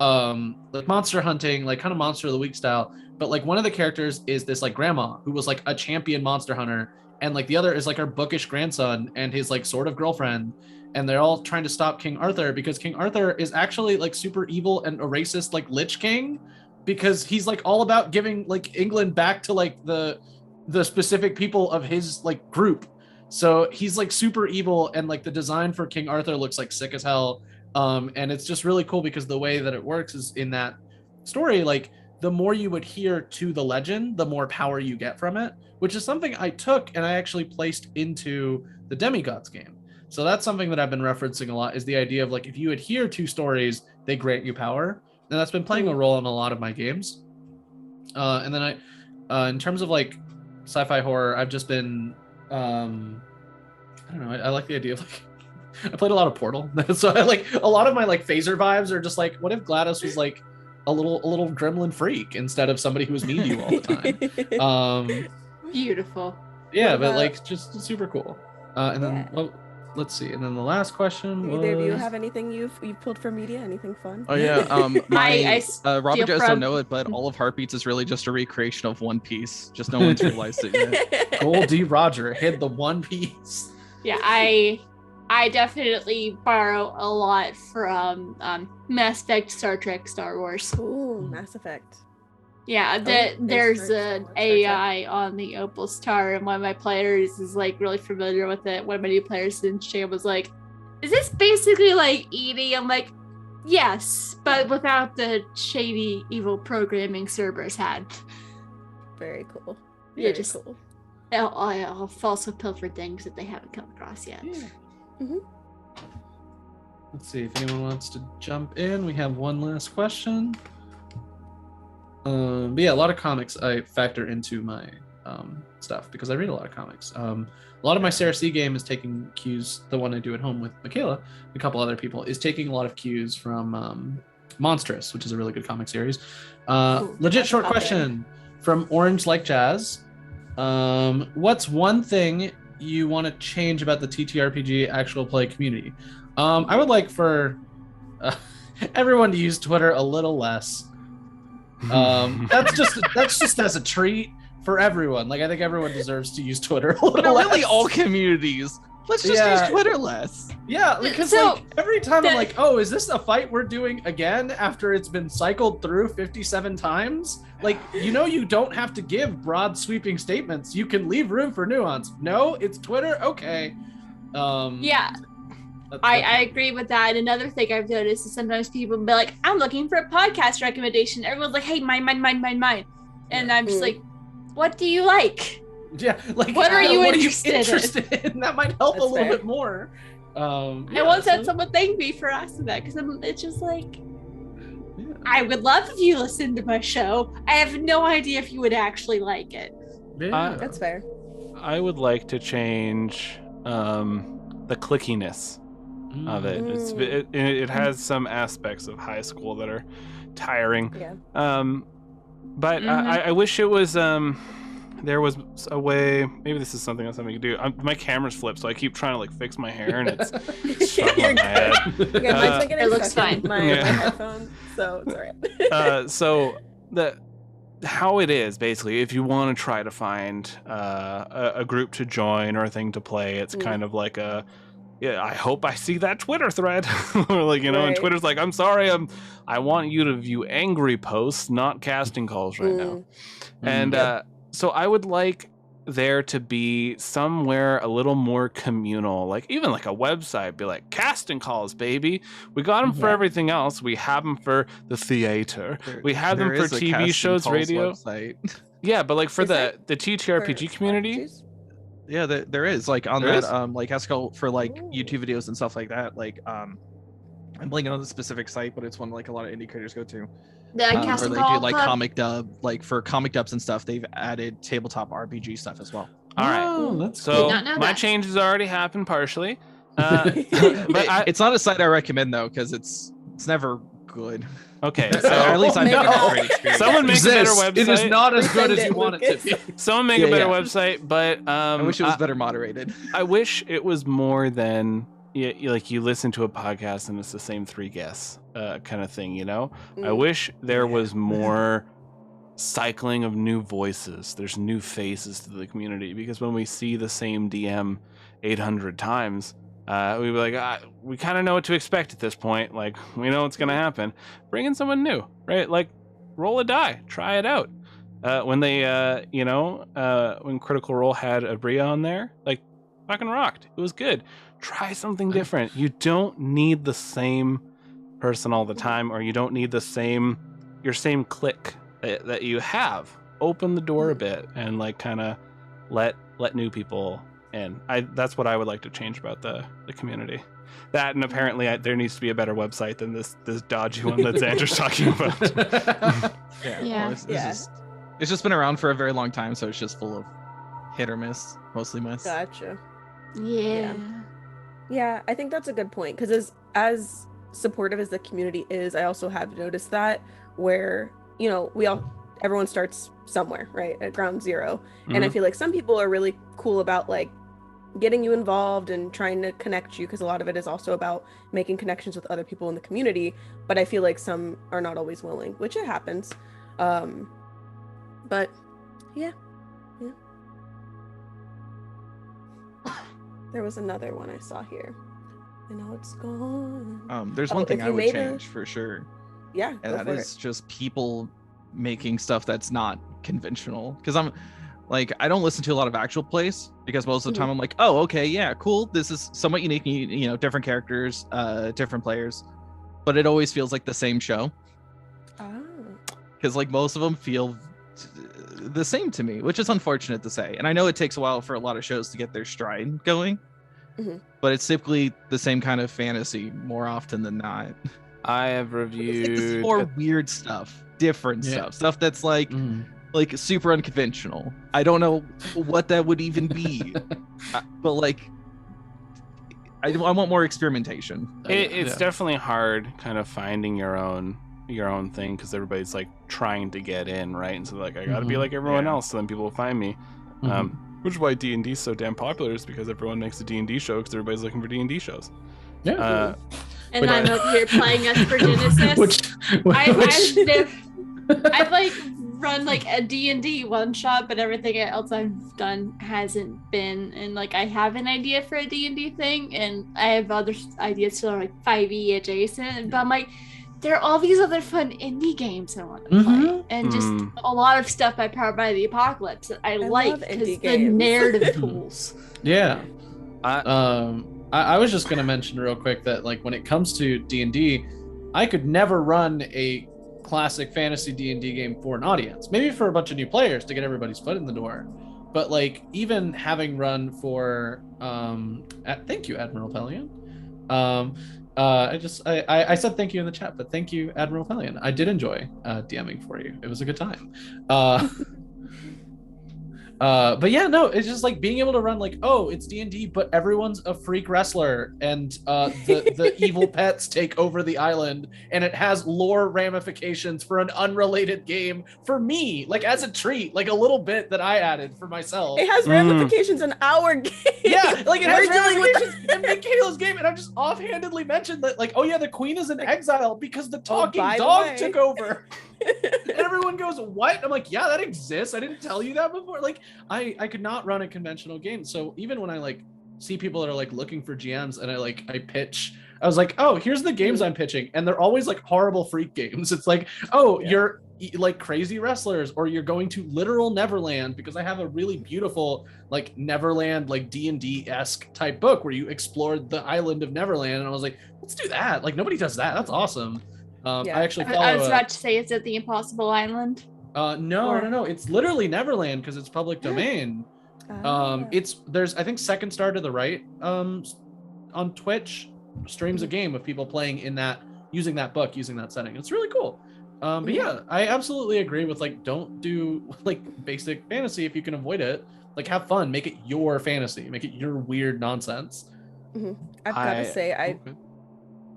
monster hunting, like kind of Monster of the Week style. But like one of the characters is this like grandma who was like a champion monster hunter, and like the other is like her bookish grandson and his like sort of girlfriend, and they're all trying to stop King Arthur because King Arthur is actually like super evil and a racist like Lich King, because he's like all about giving like England back to like the specific people of his like group. So he's like super evil, and like the design for King Arthur looks like sick as hell. And it's just really cool because the way that it works is in that story, like the more you adhere to the legend, the more power you get from it, which is something I took and I actually placed into the Demigods game. So that's something that I've been referencing a lot, is the idea of like, if you adhere to stories, they grant you power. And that's been playing a role in a lot of my games. And then in terms of like sci-fi horror, I've just been, I don't know, I like the idea of like, I played a lot of Portal, so I like a lot of my like phaser vibes are just like, what if GLaDOS was like a little gremlin freak instead of somebody who was mean to you all the time? Beautiful. Yeah, What but about- like just super cool. And then well, let's see. And then the last question was, Either of you have anything you've pulled from media? Anything fun? Oh yeah, I Robert steal Joes from- don't know it, but all of Heartbeats is really just a recreation of One Piece. Just no one's realized it yet. Goldie Roger hid the One Piece. Yeah, I definitely borrow a lot from Mass Effect, Star Trek, Star Wars. Ooh, Mass Effect. Yeah, thanks there's for an Star Trek. AI on the Opal Star, and one of my players is like really familiar with it. One of my new players in Sham was like, "Is this basically like ED?" I'm like, "Yes, but without the shady, evil programming Cerberus had." Very cool. Yeah, Very just- cool. I'll also pilfer things that they haven't come across yet. Let's see if anyone wants to jump in. We have one last question. But yeah, a lot of comics I factor into my stuff because I read a lot of comics. A lot of my Sarah C game is taking cues. The one I do at home with Michaela, a couple other people, is taking a lot of cues from Monstrous, which is a really good comic series. Legit short question from Orange Like Jazz. What's one thing you want to change about the TTRPG actual play community? I would like for everyone to use Twitter a little less. That's just as a treat for everyone. Like I think everyone deserves to use Twitter a little less. Really, all communities. Let's just use Twitter less. Yeah, because like every time I'm like, oh, is this a fight we're doing again after it's been cycled through 57 times? Like, you don't have to give broad sweeping statements. You can leave room for nuance. No, it's Twitter. Okay. Yeah. I agree with that. And another thing I've noticed is sometimes people be like, I'm looking for a podcast recommendation. Everyone's like, hey, mine. And I'm just like, what do you like? Yeah, like what are you interested in? That might help a little bit more. I once had someone thank me for asking that because it's just like, I would love if you listened to my show. I have no idea if you would actually like it. That's fair. I would like to change the clickiness of it. It has some aspects of high school that are tiring. Yeah. But I wish it was there was a way. Maybe this is something else I can do. My camera's flipped, so I keep trying to like fix my hair, and it's stuck on my head. It looks fine. My headphones, so it's alright. So how it is basically, if you want to try to find a group to join or a thing to play, it's kind of like I hope I see that Twitter thread. Or like, and Twitter's like, I'm sorry, I want you to view angry posts, not casting calls right now. And so I would like there to be somewhere a little more communal, like even like a website, be like, casting calls, baby. We got them for everything else. We have them for the theater. We have them for TV shows, radio. Website. Yeah, but like for the TTRPG community. Yeah, there is like on there that like Haskell for like YouTube videos and stuff like that. Like I'm blanking on the specific site, but it's one like a lot of indie creators go to. The where they do like comic dub, like for comic dubs and stuff. They've added tabletop RPG stuff as well. All right, that's so cool. My changes already happened partially. But it's not a site I recommend though, because it's never good. Okay, so at least I've had a great experience. Someone make a better website. It is not as good as you want it to be. Someone make a better website, but I wish it was better moderated. I wish it was more than like you listen to a podcast and it's the same three guests kind of thing, I wish there was more cycling of new voices. There's new faces to the community, because when we see the same DM 800 times, we'd be like, we kind of know what to expect at this point. Like, we know what's going to happen. Bring in someone new, right? Like, roll a die, try it out. When they, when Critical Role had Abria on there, like, fucking rocked. It was good. Try something different. You don't need the same person all the time, or you don't need your same clique that you have. Open the door a bit and like kind of let new people in. That's what I would like to change about the community. That, and apparently there needs to be a better website than this dodgy one that Xander's talking about. It's just been around for a very long time, so it's just full of hit or miss, mostly miss. Gotcha. Yeah, I think that's a good point, because as supportive as the community is, I also have noticed that where everyone starts somewhere, right, at ground zero. And I feel like some people are really cool about like getting you involved and trying to connect you, because a lot of it is also about making connections with other people in the community, but I feel like some are not always willing, which it happens. But yeah. There was another one I saw here. I know it's gone. There's one thing I would change for sure. Yeah, and that is just people making stuff that's not conventional. Because I don't listen to a lot of actual plays, because most of the time I'm like, oh, okay, yeah, cool. This is somewhat unique, different characters, different players, but it always feels like the same show. Because like most of them feel the same to me, which is unfortunate to say. And I know it takes a while for a lot of shows to get their stride going, but it's typically the same kind of fantasy more often than not. I have reviewed more weird stuff, different stuff that's like like super unconventional. I don't know what that would even be, but like I want more experimentation. It's definitely hard kind of finding your own thing, because everybody's like trying to get in, right? And so like, I gotta be like everyone else, so then people will find me. Which is why D&D is so damn popular, is because everyone makes a D&D show, because everybody's looking for D&D shows. Yeah. And I'm up here playing Aspergenesis. I've like run like a D&D one shot, but everything else I've done hasn't been. And like, I have an idea for a D&D thing, and I have other ideas that are like 5e adjacent. But I'm like, there are all these other fun indie games I want to play, and just a lot of stuff by Powered by the Apocalypse that I like because the narrative tools. Yeah. I was just gonna mention real quick that like when it comes to D&D, I could never run a classic fantasy D&D game for an audience. Maybe for a bunch of new players to get everybody's foot in the door. But like even having run for thank you, Admiral Pellion. I said thank you in the chat, but thank you, Admiral Pellion. I did enjoy DMing for you. It was a good time. But yeah, no, it's just like being able to run like, oh, it's D&D, but everyone's a freak wrestler, and the evil pets take over the island, and it has lore ramifications for an unrelated game for me, like as a treat, like a little bit that I added for myself. It has ramifications in our game. Yeah, like it has ramifications in Michaela's game, and I've just offhandedly mentioned that, like, oh yeah, the queen is in exile because the talking dog took over. And everyone goes, what? I'm like, yeah, that exists. I didn't tell you that before. Like, I could not run a conventional game. So even when I like see people that are like looking for GMs and I pitch, I was like, oh, here's the games I'm pitching. And they're always like horrible freak games. It's like, oh, you're like crazy wrestlers, or you're going to literal Neverland, because I have a really beautiful like Neverland, like D&D-esque type book where you explored the island of Neverland. And I was like, let's do that. Like, nobody does that. That's awesome. I actually follow I was about to say, is it the Impossible Island? No. It's literally Neverland because it's public domain. There's I think Second Star to the Right on Twitch streams a game of people playing in that, using that book, using that setting. It's really cool. But yeah, I absolutely agree with like, don't do like basic fantasy if you can avoid it. Like, have fun, make it your fantasy, make it your weird nonsense. I've got to say,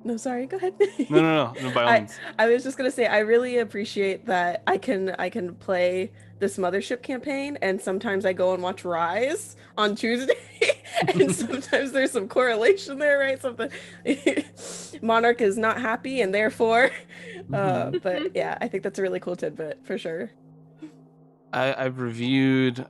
No, sorry, go ahead. No, by all means. I was just gonna say, I really appreciate that I can play this Mothership campaign, and sometimes I go and watch Rise on Tuesday, and sometimes there's some correlation there, right? Something Monarch is not happy, and therefore, but yeah, I think that's a really cool tidbit for sure. I've reviewed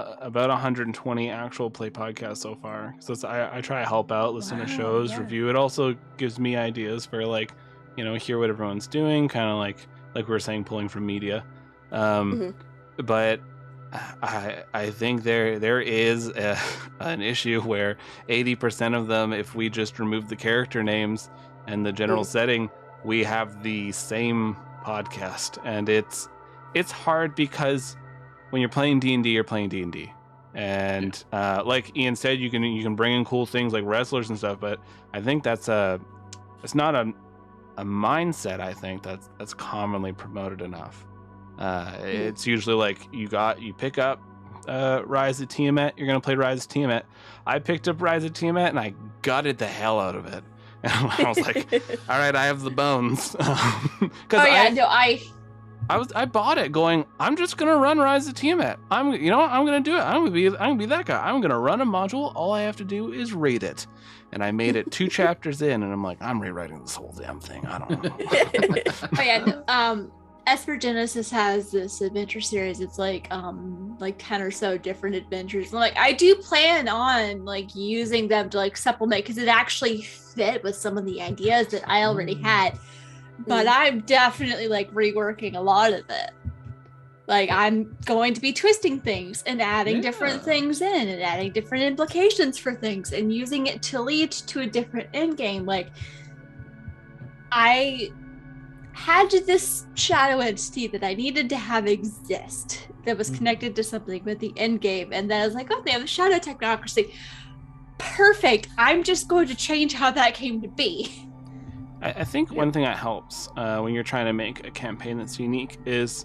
about 120 actual play podcasts so far. So I try to help out, listen to shows, review. It also gives me ideas for like, hear what everyone's doing, kind of like we were saying, pulling from media. But I think there is an issue where 80% of them, if we just remove the character names and the general setting, we have the same podcast, and it's hard because when you're playing D&D, you're playing D&D, and like Ian said, you can bring in cool things like wrestlers and stuff, but I think it's not a mindset. I think that's commonly promoted enough. It's usually like you pick up Rise of Tiamat, you're gonna play Rise of Tiamat. I picked up Rise of Tiamat and I gutted the hell out of it. And I was like, all right, I have the bones. I bought it going, I'm just gonna run Rise of Tiamat. I'm gonna do it. I'm gonna be that guy. I'm gonna run a module. All I have to do is read it. And I made it 2 chapters in, and I'm like, I'm rewriting this whole damn thing. I don't know. Aspergenesis has this adventure series. It's like 10 or so different adventures. And I do plan on using them to supplement, because it actually fit with some of the ideas that I already had. But I'm definitely reworking a lot of it. I'm going to be twisting things and adding different things in, and adding different implications for things, and using it to lead to a different end game. I had this shadow entity that I needed to have exist that was connected to something with the end game, and then I was like, oh, they have the shadow technocracy. Perfect. I'm just going to change how that came to be. I think one thing that helps when you're trying to make a campaign that's unique is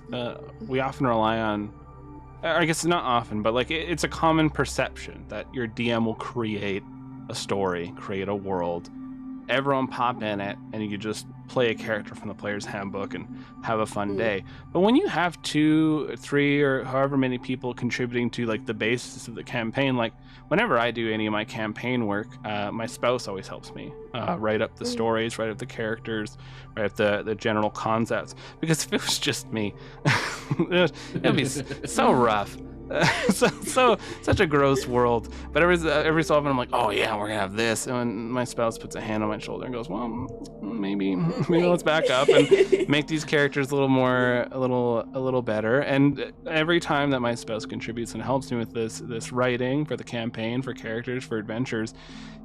we often rely on, I guess not often, but like it's a common perception that your DM will create a story, create a world, everyone pop in it, and you just play a character from the player's handbook and have a fun day. But when you have 2, 3, or however many people contributing to like the basis of the campaign, like whenever I do any of my campaign work, my spouse always helps me write up the stories, write up the characters, write up the general concepts. Because if it was just me, it'd be so rough. Such a gross world. But every so often I'm like, oh yeah, we're gonna have this, and when my spouse puts a hand on my shoulder and goes, well, maybe let's back up and make these characters a little better. And every time that my spouse contributes and helps me with this writing for the campaign, for characters, for adventures,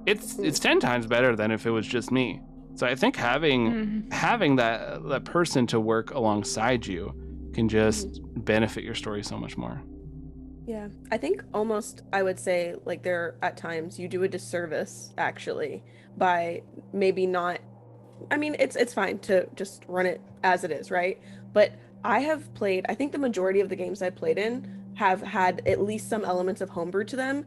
it's 10 times better than if it was just me. So I think having that person to work alongside you can just benefit your story so much more. Yeah, I think almost I would say like there at times you do a disservice actually by maybe not. I mean, it's fine to just run it as it is, right? But I have played, I think the majority of the games I've played in have had at least some elements of homebrew to them,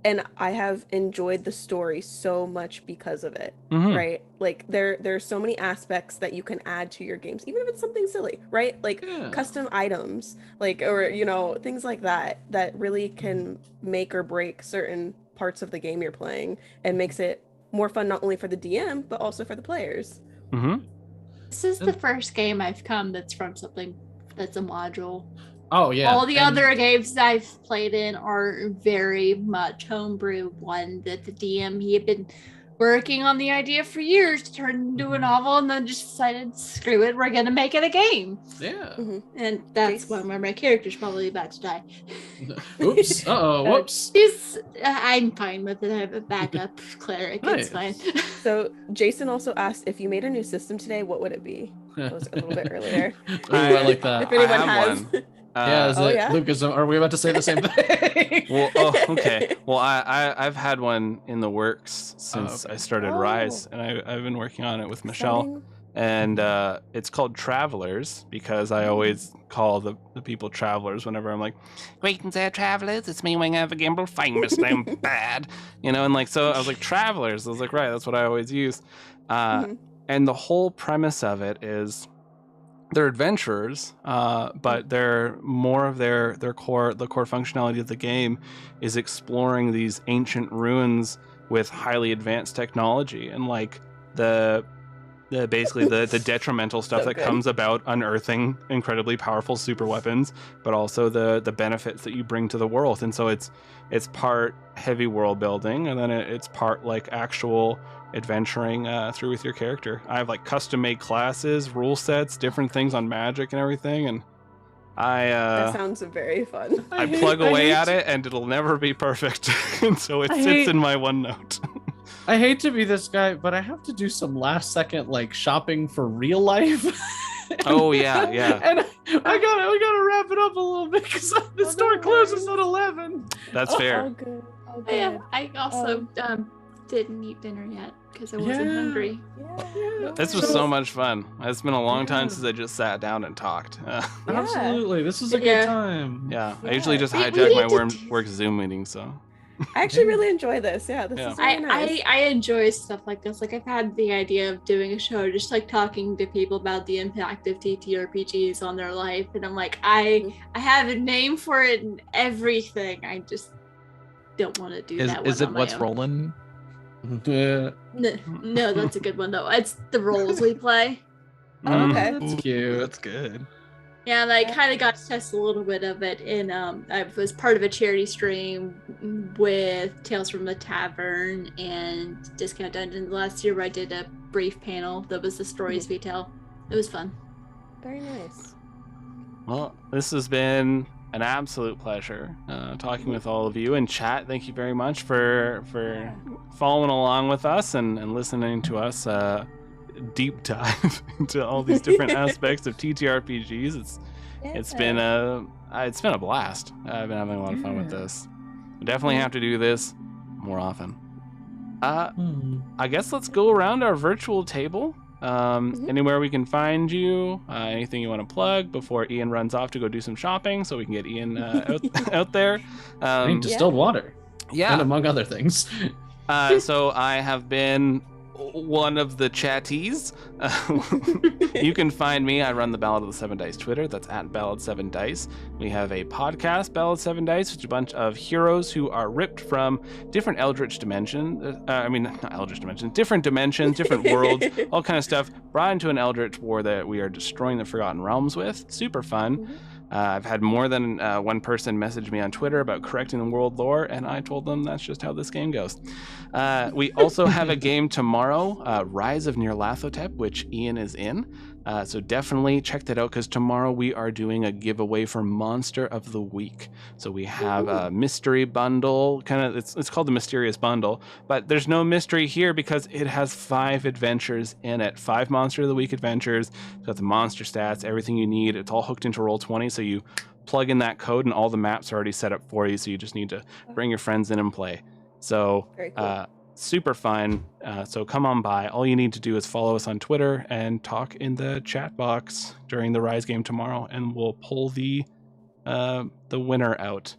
and I have enjoyed the story so much because of it, right? Like there's so many aspects that you can add to your games, even if it's something silly, right? Like custom items, like, or things like that really can make or break certain parts of the game you're playing, and makes it more fun not only for the DM but also for the players. This is the first game I've come that's from something that's a module. Oh yeah. All the other games I've played in are very much homebrew. One that the DM, he had been working on the idea for years to turn into a novel, and then just decided, screw it, we're gonna make it a game. Yeah. And that's one where my character's probably about to die. Oops. Whoops. I'm fine with it. I have a backup cleric. It's fine. So Jason also asked, if you made a new system today, what would it be? That was a little bit earlier. I like that. If anyone I have has. one. Lucas, are we about to say the same thing? Well, okay. Well, I've had one in the works since I started Rise, and I've been working on it with Michelle. And it's called Travelers, because I always call the people travelers whenever I'm like, greetings there, travelers, it's me, Wing of a Gimble, famous name bad, and like, so I was like, Travelers. I was like, right, that's what I always use. And the whole premise of it is they're adventurers, but they're more of the core functionality of the game is exploring these ancient ruins with highly advanced technology, and like basically the detrimental stuff that comes about unearthing incredibly powerful super weapons, but also the benefits that you bring to the world. And so it's part heavy world building, and then it's part like actual adventuring through with your character. I have like custom made classes, rule sets, different things on magic and everything, and that sounds very fun. I plug away at it, and it'll never be perfect. And so it sits in my OneNote. I hate to be this guy, but I have to do some last second like shopping for real life. Oh yeah. And we gotta wrap it up a little bit because the store closes at 11. That's fair. Oh, good. Yeah, I also didn't eat dinner yet because I wasn't hungry. Yeah. This was so much fun. It's been a long time since I just sat down and talked. Absolutely, this was a good time. I usually just hijack my work Zoom meeting, so. I actually really enjoy this. Yeah, this is really nice. I enjoy stuff like this. Like, I've had the idea of doing a show, just like talking to people about the impact of TTRPGs on their life, and I'm like, I have a name for it and everything. I just don't want to do that. Is it on my What's own. Rolling? No, that's a good one though. It's the roles we play. Oh, okay. That's cute. That's good. Yeah, and I kind of got to test a little bit of it in I was part of a charity stream with Tales from the Tavern and Discount Dungeons last year, where I did a brief panel that was the stories we tell. It was fun. Very nice. Well, this has been an absolute pleasure talking with all of you. And chat, thank you very much for following along with us and listening to us deep dive into all these different aspects of TTRPGs. It's been a blast. I've been having a lot of fun with this. We definitely have to do this more often. I guess let's go around our virtual table Anywhere we can find you, anything you want to plug before Ian runs off to go do some shopping so we can get Ian out there. I need distilled water. Yeah. And among other things. So I have been one of the chatties. You can find me. I run the Ballad of the 7 Dice Twitter. That's at Ballad7Dice. We have a podcast, Ballad 7 Dice, which is a bunch of heroes who are ripped from different eldritch dimensions. Not eldritch dimensions, different dimensions, different worlds, all kind of stuff, brought into an eldritch war that we are destroying the Forgotten Realms with. Super fun. I've had more than one person message me on Twitter about correcting the world lore, and I told them that's just how this game goes. We also have a game tomorrow, Rise of Nyarlathotep, which Ian is in. So definitely check that out, because tomorrow we are doing a giveaway for Monster of the Week. So we have a mystery bundle, it's called the Mysterious Bundle, but there's no mystery here because it has 5 adventures in it. 5 Monster of the Week adventures. It's got the monster stats, everything you need. It's all hooked into Roll20, so you plug in that code and all the maps are already set up for you, so you just need to bring your friends in and play. So Very cool. Super fun. So come on by. All you need to do is follow us on Twitter and talk in the chat box during the Rise game tomorrow, and we'll pull the winner out.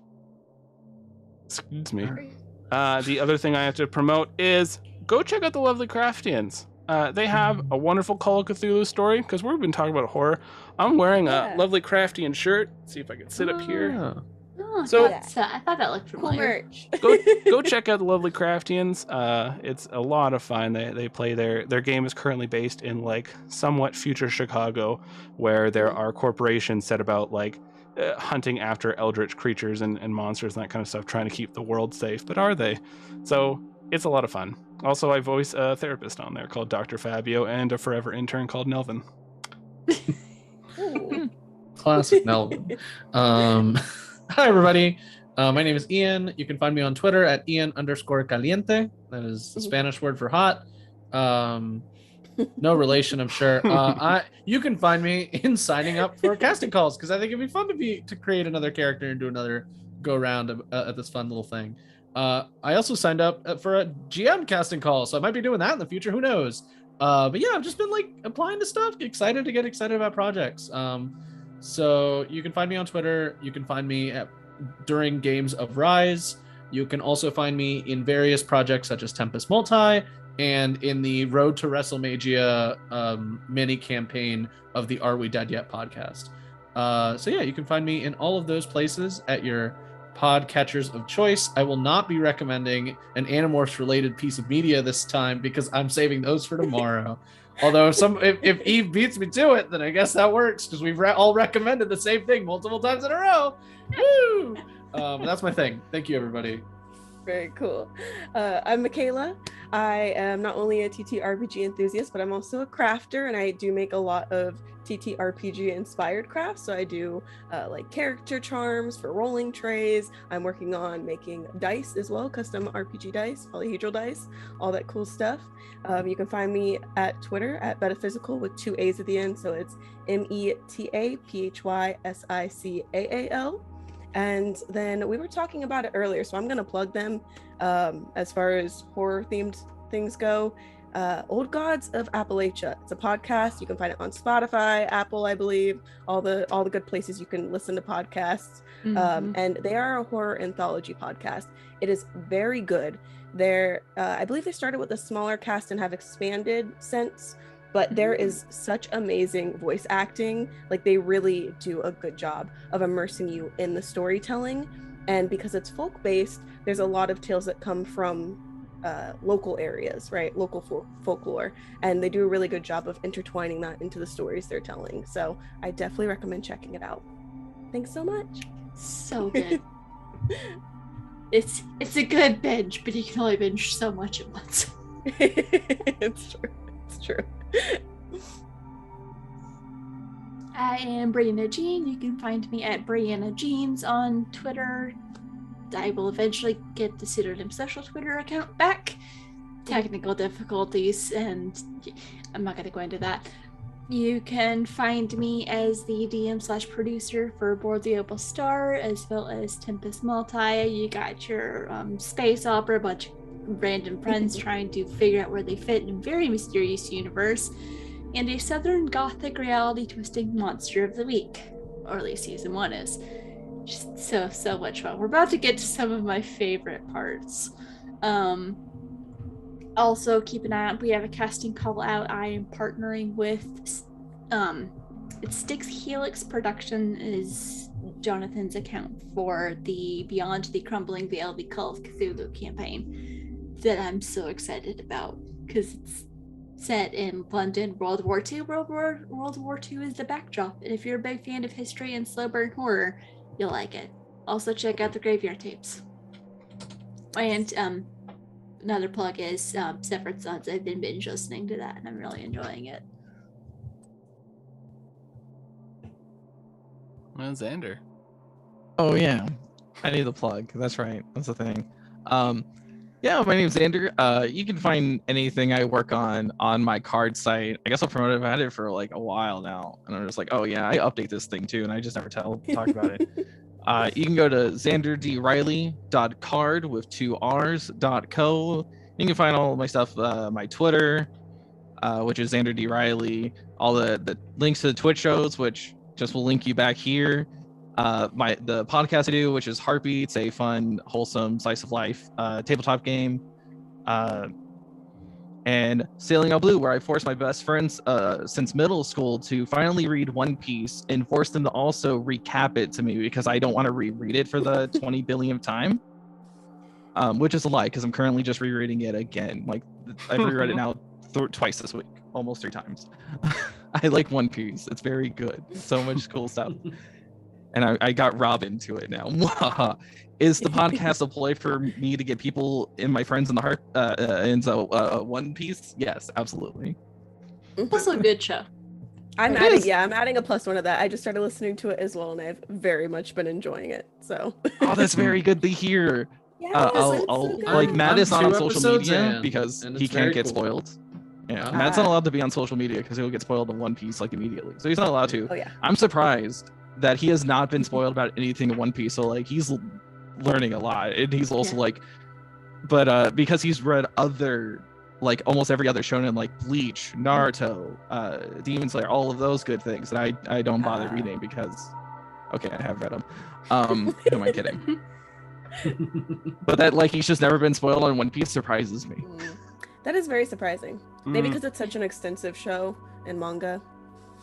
Excuse me. The other thing I have to promote is go check out the Lovely Craftians. They have a wonderful Call of Cthulhu story, because we've been talking about horror. I'm wearing a Lovely Craftian shirt. Let's see if I can sit up here. Oh, So- I thought that looked Cool familiar. merch. Go check out the Lovely Craftians. It's a lot of fun. They play their game is currently based in like somewhat future Chicago, where there are corporations set about like hunting after eldritch creatures and monsters and that kind of stuff, trying to keep the world safe. But are they? So it's a lot of fun. Also, I voice a therapist on there called Dr. Fabio, and a forever intern called Nelvin. Ooh. Classic Melvin. Hi, everybody. My name is Ian. You can find me on Twitter at Ian_Caliente. That is the Spanish word for hot. No relation, I'm sure. You can find me in signing up for casting calls, because I think it'd be fun to create another character and do another go around at this fun little thing. I also signed up for a GM casting call, so I might be doing that in the future. Who knows? But yeah, I've just been like applying to stuff, excited about projects. So you can find me on Twitter. You can find me during Games of Rise. You can also find me in various projects such as Tempest Multi and in the Road to WrestleMania mini campaign of the Are We Dead Yet podcast. So yeah, you can find me in all of those places at your podcatchers of choice. I will not be recommending an Animorphs related piece of media this time, because I'm saving those for tomorrow. Although if Eve beats me to it, then I guess that works, because we've all recommended the same thing multiple times in a row. Woo! That's my thing. Thank you, everybody. Very cool. I'm Michaela. I am not only a TTRPG enthusiast, but I'm also a crafter, and I do make a lot of TTRPG inspired crafts. So I do like character charms for rolling trays. I'm working on making dice as well, custom RPG dice, polyhedral dice, all that cool stuff. You can find me at Twitter at Metaphysical with 2 A's at the end. So it's METAPHYSICAAL. And then we were talking about it earlier, so I'm going to plug them as far as horror themed things go. Old Gods of Appalachia. It's a podcast. You can find it on Spotify, Apple, I believe, all the good places you can listen to podcasts. And they are a horror anthology podcast. It is very good. I believe they started with a smaller cast and have expanded since, but there is such amazing voice acting. Like, they really do a good job of immersing you in the storytelling. And because it's folk based, there's a lot of tales that come from local areas, right? Local folklore. And they do a really good job of intertwining that into the stories they're telling. So I definitely recommend checking it out. Thanks so much. So good. It's a good binge, but you can only binge so much at once. It's true. I am Brianna Jean. You can find me at Brianna Jeans on Twitter. I will eventually get the pseudonym social Twitter account back. Technical difficulties, and I'm not going to go into that. You can find me as the DM/producer for Board the Opal Star, as well as Tempest Multi. You got your space opera, a bunch of random friends trying to figure out where they fit in a very mysterious universe. and a Southern Gothic reality twisting monster of the week. Or at least season 1 is. Just so much fun. We're about to get to some of my favorite parts. Also, keep an eye out. We have a casting call out. I am partnering with it's Styx Helix Production is Jonathan's account for the Beyond the Crumbling Veil, the Call of Cthulhu campaign that I'm so excited about because it's set in London, World War II. World War II is the backdrop, and if you're a big fan of history and slow burn horror, you'll like it. Also, check out the Graveyard Tapes. And another plug is Severed Sons. I've been binge listening to that, and I'm really enjoying it. Well, Xander. Oh yeah, I need the plug. That's right. That's the thing. Yeah, my name's Xander. You can find anything I work on my card site. I guess I'll promote it. I've had it for like a while now, and I'm just like, oh yeah, I update this thing too, and I just never talk about it. You can go to xanderdriley.card with 2 R's.co. You can find all of my stuff, my Twitter, which is Xander D. Riley, all the links to the Twitch shows, which just will link you back here. The podcast I do, which is Heartbeat. It's a fun, wholesome slice of life tabletop game. And Sailing Out Blue, where I forced my best friends since middle school to finally read One Piece and force them to also recap it to me because I don't want to reread it for the 20 billionth time. Which is a lie because I'm currently just rereading it again. Like I've reread it now twice this week, almost 3 times. I like One Piece. It's very good. So much cool stuff. And I got Robin to it now. Is the podcast a ploy for me to get people in my friends in the heart into One Piece? Yes, absolutely. Also a good show. I'm adding a +1 of that. I just started listening to it as well, and I've very much been enjoying it. So. Oh, that's very good to hear. Yes, I'll like Matt is not on social media because he can't get cool. spoiled. Yeah, Matt's not allowed to be on social media because he'll get spoiled in One Piece like immediately. So he's not allowed to. Oh yeah. I'm surprised that he has not been spoiled about anything in One Piece. So like he's learning a lot, and he's also like, but because he's read other like almost every other shonen like Bleach, Naruto, Demon Slayer, all of those good things that I don't bother reading because okay, I have read them. Who am I kidding? But that like he's just never been spoiled on One Piece surprises me. That is very surprising. Maybe because it's such an extensive show and manga.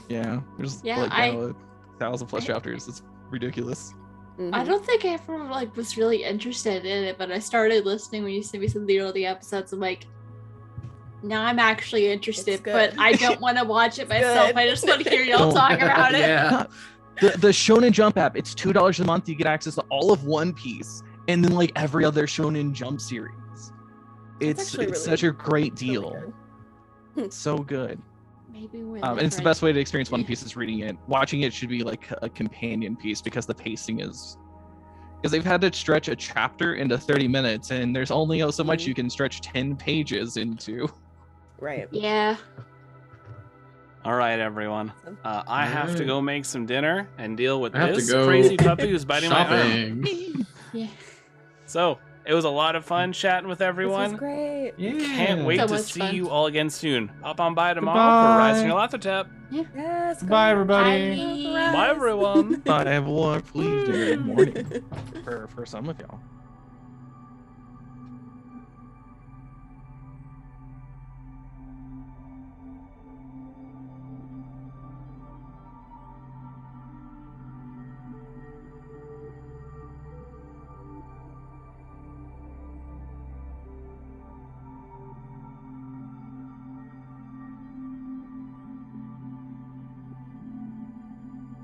Yeah, there's like 1,000+ chapters. It's ridiculous. I don't think I ever like was really interested in it, but I started listening when you sent me some of the early episodes. I'm like, now I'm actually interested, but I don't want to watch it myself. I just want to hear y'all talk about it. Yeah. The Shonen Jump app, it's $2 a month. You get access to all of One Piece and then like every other Shonen Jump series. It's really, such a great deal. Really so good. Maybe and it's the best way to experience One Piece is reading it. Watching it should be like a companion piece because the pacing is because they've had to stretch a chapter into 30 minutes and there's only so much you can stretch 10 pages into. Right. Yeah. All right, everyone. I have to go make some dinner and deal with I have this to go crazy puppy who's biting my arm. shopping. Yeah. So it was a lot of fun chatting with This everyone. was great. Yeah. Can't wait So to much see fun. you all again soon. Pop on by tomorrow Goodbye. for Rising Your Laughter Tap. Yes. Bye, everybody. Bye. Bye, everyone. Bye, everyone. Please do good morning for some of y'all.